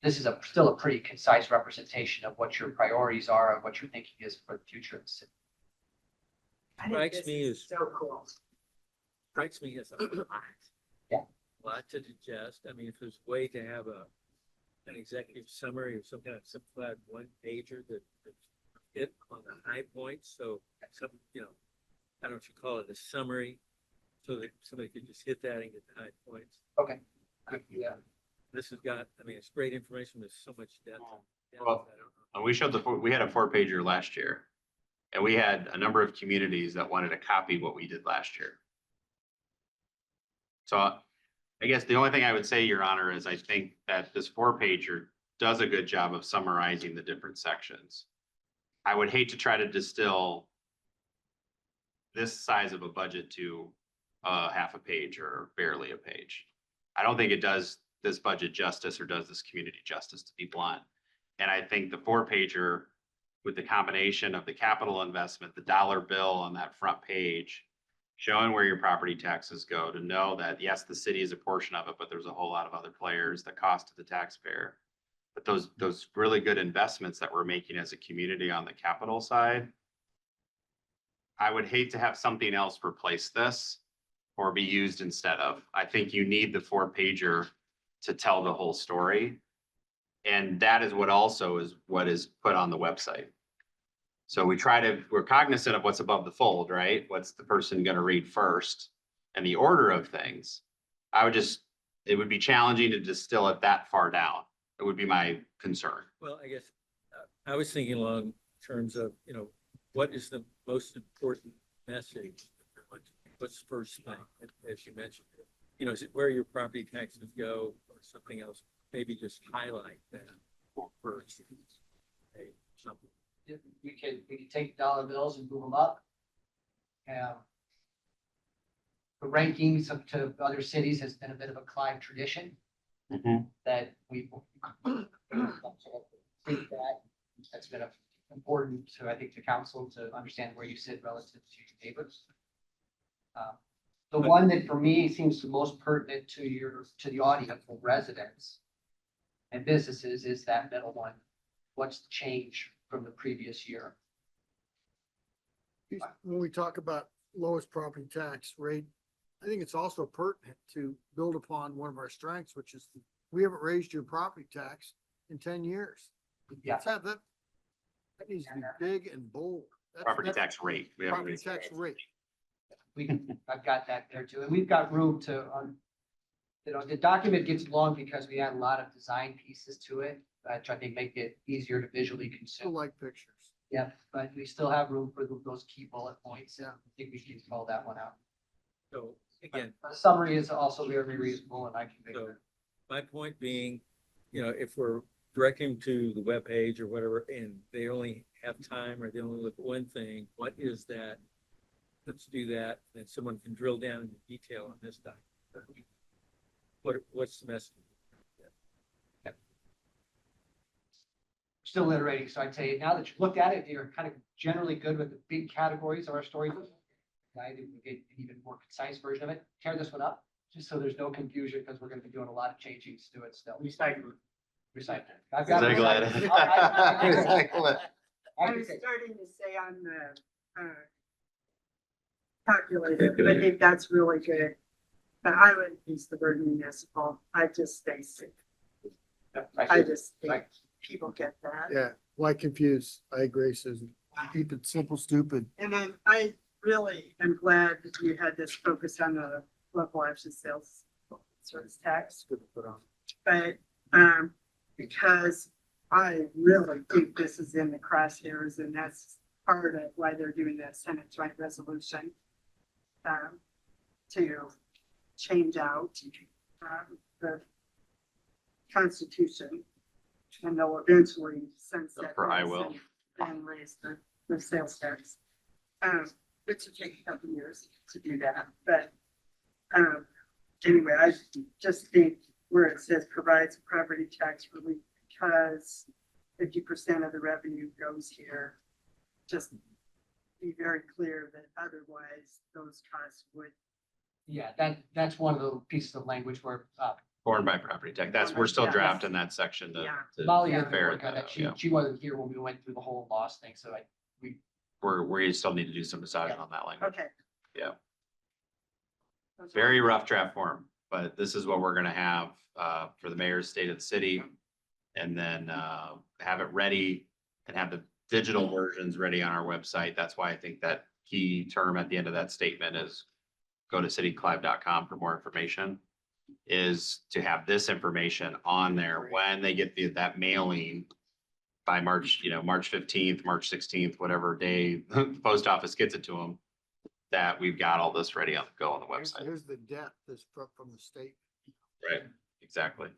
this is still a pretty concise representation of what your priorities are and what your thinking is for the future of the city. I think Strikes this me is as- so cool. Strikes me as a lot. Yeah. A lot to digest. I mean, if there's a way to have an executive summary or some kind of simplified one-pager that hit on the high points, so some, I don't know what you call it, a summary, so that somebody could just hit that and get the high points. Okay. Yeah. This has got, I mean, it's great information. There's so much depth. Well, I don't know. And we showed we had a 4-pager last year. And we had a number of communities that wanted to copy what we did last year. So I guess the only thing I would say, Your Honor, is I think that this 4-pager does a good job of summarizing the different sections. I would hate to try to distill this size of a budget to half a page or barely a page. I don't think it does this budget justice or does this community justice, to be blunt. And I think the 4-pager with the combination of the capital investment, the dollar bill on that front page, showing where your property taxes go, to know that, yes, the city is a portion of it, but there's a whole lot of other players, the cost to the taxpayer. But those really good investments that we're making as a community on the capital side, I would hate to have something else replace this or be used instead of. I think you need the 4-pager to tell the whole story. And that is what is put on the website. So we're cognizant of what's above the fold, right? What's the person going to read first and the order of things. It would be challenging to distill it that far down. It would be my concern. Well, I guess I was thinking along terms of, what is the most important message? What's the first thing, as you mentioned? Is it where your property taxes go or something else? Maybe just highlight that first. Something. We could take dollar bills and move them up. The rankings up to other cities has been a bit of a Clyde tradition that we think that's been important to, I think, the council to understand where you sit relative to your neighbors. The one that for me seems the most pertinent to the audience of residents and businesses is that middle one. What's the change from the previous year? When we talk about lowest property tax rate, I think it's also pertinent to build upon one of our strengths, which is we haven't raised your property tax in 10 years. Yeah. Let's have that. That needs to be big and bold. Property tax rate. We haven't Property raised tax it. rate. I've got that there too, and we've got room to, the document gets long because we add a lot of design pieces to it, which I think make it easier to visually Still consume. like pictures. Yeah, but we still have room for those key bullet points. Yeah, I think we can call that one out. So again, The summary is also very reasonable and I can make so that. my point being, if we're directing them to the webpage or whatever, and they only have time or they only look at one thing, what is that? Let's do that. And someone can drill down into detail on this document. What's the message? Still iterating, so I'd say now that you've looked at it, you're kind of generally good with the big categories of our story. I think we get an even more concise version of it. Tear this one up, just so there's no confusion, because we're gonna be doing a lot of changings to it still. Recycle. I've got. Recycle it. Recycle it. I was starting to say on the calculator, but I think that's really good. But I wouldn't use the word municipal. I just stay sick. I just think people get that. Yeah, why confuse? I agree, Susan. Keep it simple, stupid. And then I really am glad that you had this focus on the local option sales service tax. Good to put on. But because I really think this is in the crosshairs, and that's part of why they're doing that Senate joint resolution. To change out, the Constitution. And they'll eventually sunset. For I this will. And raise the sales tax. Which will take a couple years to do that, but, anyway, I just think where it says provides property tax relief because 50% of the revenue goes here. Just be very clear that otherwise those costs would. Yeah, that's one of the pieces of language where, Borne by property tax. That's, we're still Yes. drafting that section Yeah. to Molly be had to fair. work on that. Yeah. She wasn't here when we went through the whole loss thing, so We still need to do some massaging on that language. Okay. Yeah. Those are- Very rough draft form, but this is what we're gonna have for the mayor's state of the city. And then have it ready and have the digital versions ready on our website. That's why I think that key term at the end of that statement is go to cityclive.com for more information. Is to have this information on there when they get that mailing by March, March 15th, March 16th, whatever day the post office gets it to them, that we've got all this ready on the website. Here's the debt that's from the state. Right, exactly.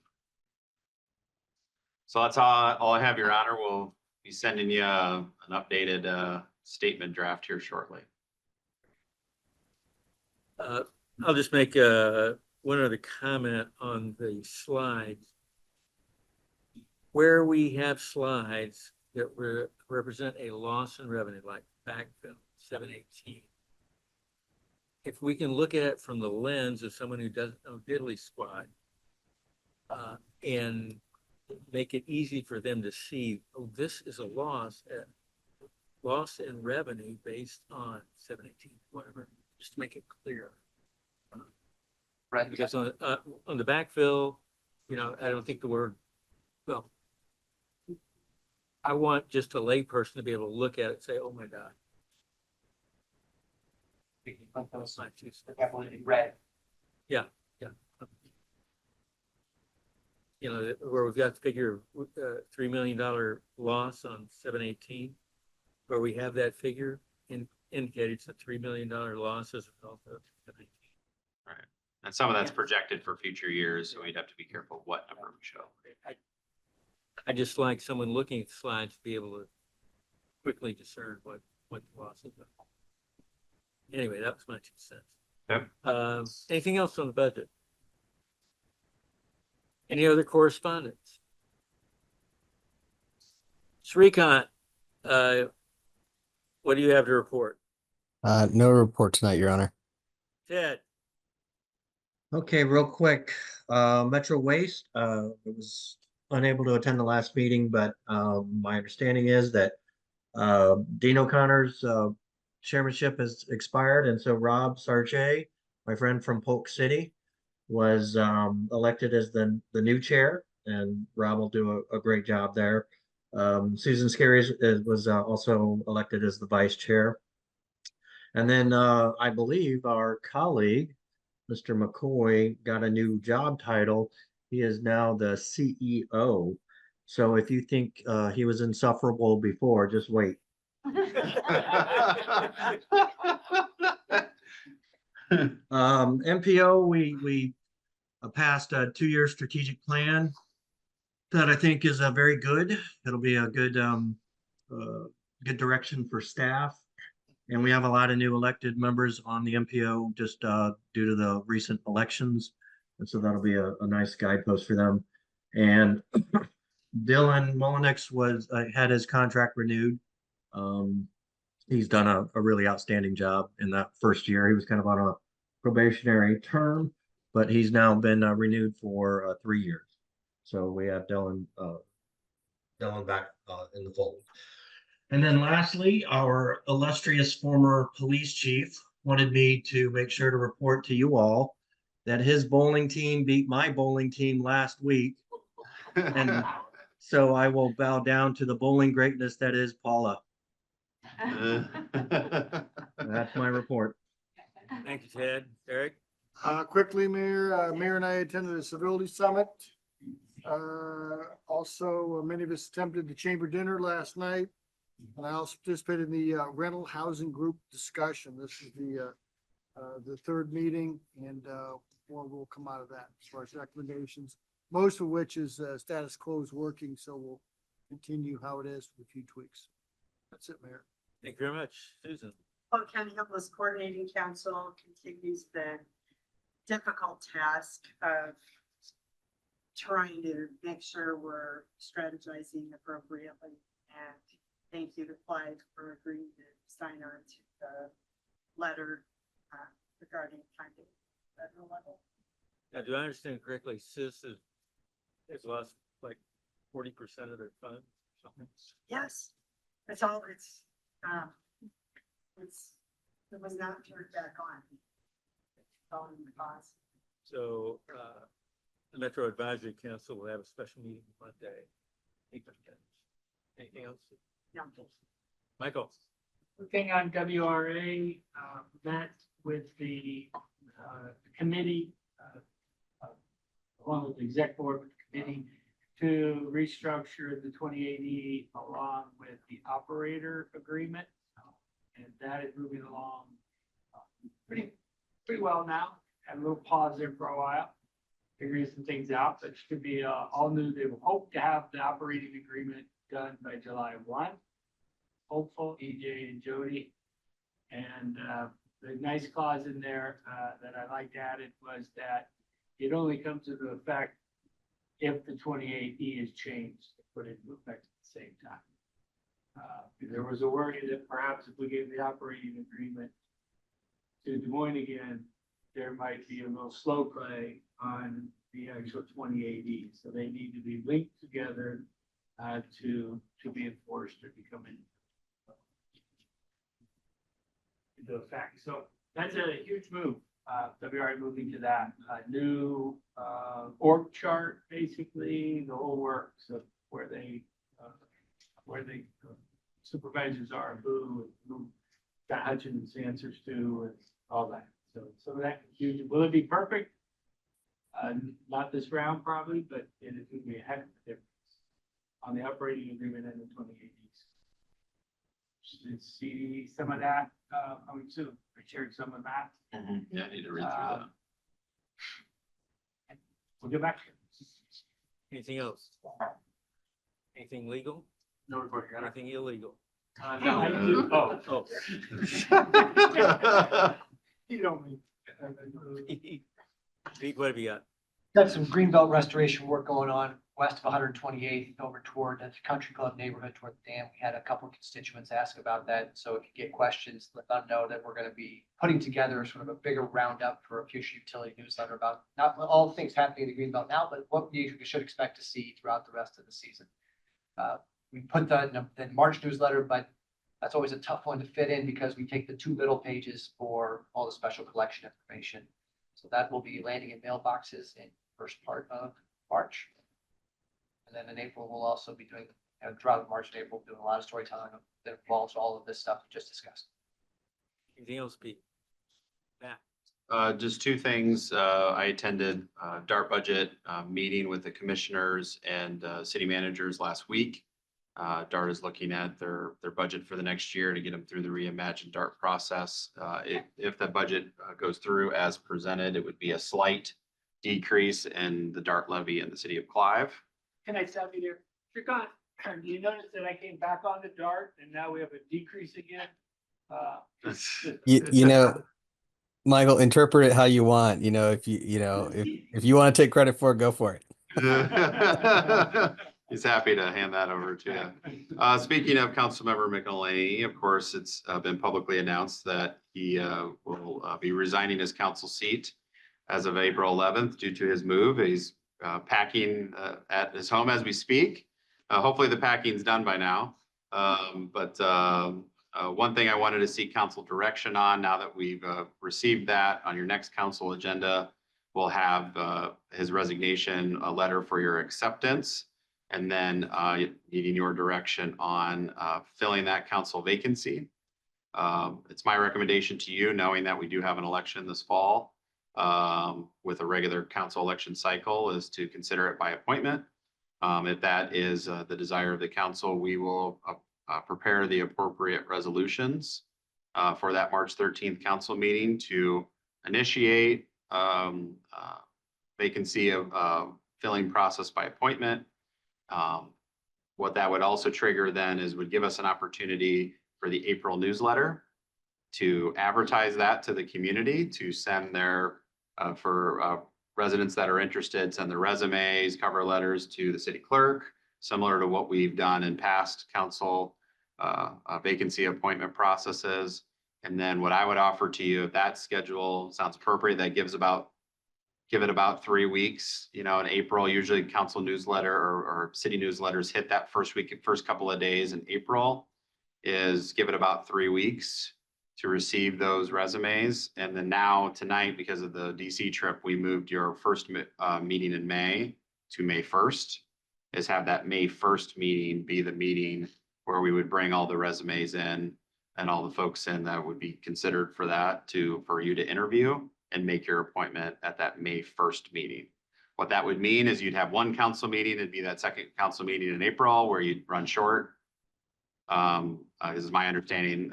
So that's all I have, Your Honor. We'll be sending you an updated statement draft here shortly. I'll just make one other comment on the slides. Where we have slides that represent a loss in revenue, like backfill 718. If we can look at it from the lens of someone who doesn't know diddly squat, and make it easy for them to see, oh, this is a loss in revenue based on 718, whatever, just to make it clear. right. Because on the backfill, I don't think the word, well, I want just a layperson to be able to look at it and say, oh my God. That's not too simple. Definitely red. Where we've got the figure, $3 million loss on 718, where we have that figure indicated it's a $3 million loss as a result of 718. Right. And some of that's projected for future years, so we'd have to be careful what number we show. I just like someone looking at the slides to be able to quickly discern what the losses are. Anyway, that was my 2 cents. Yep. Anything else on the budget? Any other correspondence? Srikant, what do you have to report? No report tonight, Your Honor. Ted? Okay, real quick, Metro Waste, was unable to attend the last meeting, but my understanding is that Dean O'Connor's chairmanship has expired, and so Rob Sarche, my friend from Polk City, was elected as the new chair, and Rob will do a great job there. Susan Scarry was also elected as the vice chair. And then I believe our colleague, Mr. McCoy, got a new job title. He is now the CEO. So if you think he was insufferable before, just wait. MPO, we passed a 2-year strategic plan that I think is very good. It'll be a good good direction for staff. And we have a lot of new elected members on the MPO just due to the recent elections. And so that'll be a nice guidepost for them. And Dylan Mullenix had his contract renewed. He's done a really outstanding job in that first year. He was kind of on a probationary term, but he's now been renewed for 3 years. So we have Dylan back in the fold. And then lastly, our illustrious former police chief wanted me to make sure to report to you all that his bowling team beat my bowling team last week. And so I will bow down to the bowling greatness that is Paula. That's my report. Thank you, Ted. Eric? Quickly, Mayor and I attended the Civility Summit. Also, many of us attempted the chamber dinner last night. And I also participated in the rental housing group discussion. This is the third meeting and more will come out of that as far as recommendations. Most of which is status quo is working, so we'll continue how it is with a few tweaks. That's it, Mayor. Thank you very much. Susan? Polk County Homeless Coordinating Council continues the difficult task of trying to make sure we're strategizing appropriately. And thank you to Clyde for agreeing to sign on to the letter regarding funding at federal level. Now, do I understand correctly, CIS has lost like 40% of their funds? or something? Yes, it was not turned back on. It's all in the cost. So, the Metro Advisory Council will have a special meeting Monday. Anything else? No. Michael? Thing on WRA, met with the committee, along with the exec board with the committee, to restructure the 2080 along with the operator agreement. And that is moving along pretty well now. Had a little pause there for a while, figuring some things out, but it should be all new. They will hope to have the operating agreement done by July 1. Hopeful, EJ and Jody. And the nice clause in there that I liked added was that it only comes into effect if the 28E is changed, to put it into effect at the same time. There was a worry that perhaps if we gave the operating agreement to Des Moines again, there might be a little slow play on the actual 28E. So they need to be linked together to be enforced or become into effect. So that's a huge move. WRA moving to that new org chart, basically the whole works of where the supervisors are, who Scott Hutchins answers to, and all that. So some of that confusion. Will it be perfect? Not this round probably, but it is going to be a heck of a difference on the operating agreement and the 2080s. Should see some of that coming soon. I shared some of that. Yeah, I need to read through that. We'll get back to you. Anything else? Anything legal? No report. Anything illegal? No, I do. Oh. You don't mean. Pete, what have you got? Got some greenbelt restoration work going on west of 128th over toward the country club neighborhood toward the dam. We had a couple of constituents ask about that. So if you get questions, let them know that we're going to be putting together sort of a bigger roundup for a future utility newsletter about not all things happening in the greenbelt now, but what we should expect to see throughout the rest of the season. We put that in the March newsletter, but that's always a tough one to fit in because we take the 2 middle pages for all the special collection information. So that will be landing in mailboxes in first part of March. And then in April, we'll also be doing, throughout March and April, doing a lot of storytelling that involves all of this stuff we just discussed. Anything else, Pete? Matt? Just two things. I attended DART budget meeting with the commissioners and city managers last week. DART is looking at their budget for the next year to get them through the reimagined DART process. If the budget goes through as presented, it would be a slight decrease in the DART levy in the city of Clive. Can I stop you there? You're gone. Do you notice that I came back on the DART and now we have a decrease again? You know, Michael, interpret it how you want. You know, if you want to take credit for it, go for it. He's happy to hand that over to you. Speaking of Councilmember McElhaney, of course, it's been publicly announced that he will be resigning his council seat as of April 11th due to his move. He's packing at his home as we speak. Hopefully the packing's done by now. But one thing I wanted to see council direction on, now that we've received that on your next council agenda, we'll have his resignation, a letter for your acceptance, and then needing your direction on filling that council vacancy. It's my recommendation to you, knowing that we do have an election this fall with a regular council election cycle, is to consider it by appointment. If that is the desire of the council, we will prepare the appropriate resolutions for that March 13th council meeting to initiate vacancy of filling process by appointment. What that would also trigger then is would give us an opportunity for the April newsletter to advertise that to the community, to send their, for residents that are interested, send their resumes, cover letters to the city clerk, similar to what we've done in past council vacancy appointment processes. And then what I would offer to you, if that schedule sounds appropriate, that gives about, give it about 3 weeks. You know, in April, usually council newsletter or city newsletters hit that first week, first couple of days in April, is give it about 3 weeks to receive those resumes. And then now tonight, because of the DC trip, we moved your first meeting in May to May 1st, is have that May 1st meeting be the meeting where we would bring all the resumes in and all the folks in that would be considered for that for you to interview and make your appointment at that May 1st meeting. What that would mean is you'd have one council meeting, it'd be that second council meeting in April where you'd run short. This is my understanding,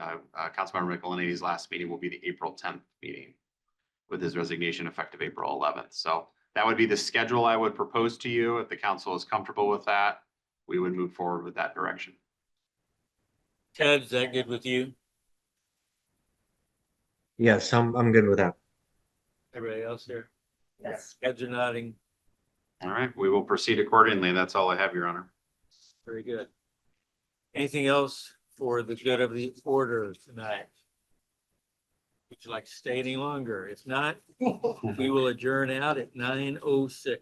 Councilmember Michelini's last meeting will be the April 10th meeting with his resignation effective April 11th. So that would be the schedule I would propose to you. If the council is comfortable with that, we would move forward with that direction. Ted, is that good with you? Yes, I'm good with that. Everybody else here? Yes. Heads are nodding. All right, we will proceed accordingly. That's all I have, Your Honor. Very good. Anything else for the good of the order tonight? Would you like to stay any longer? If not, we will adjourn out at 9:06.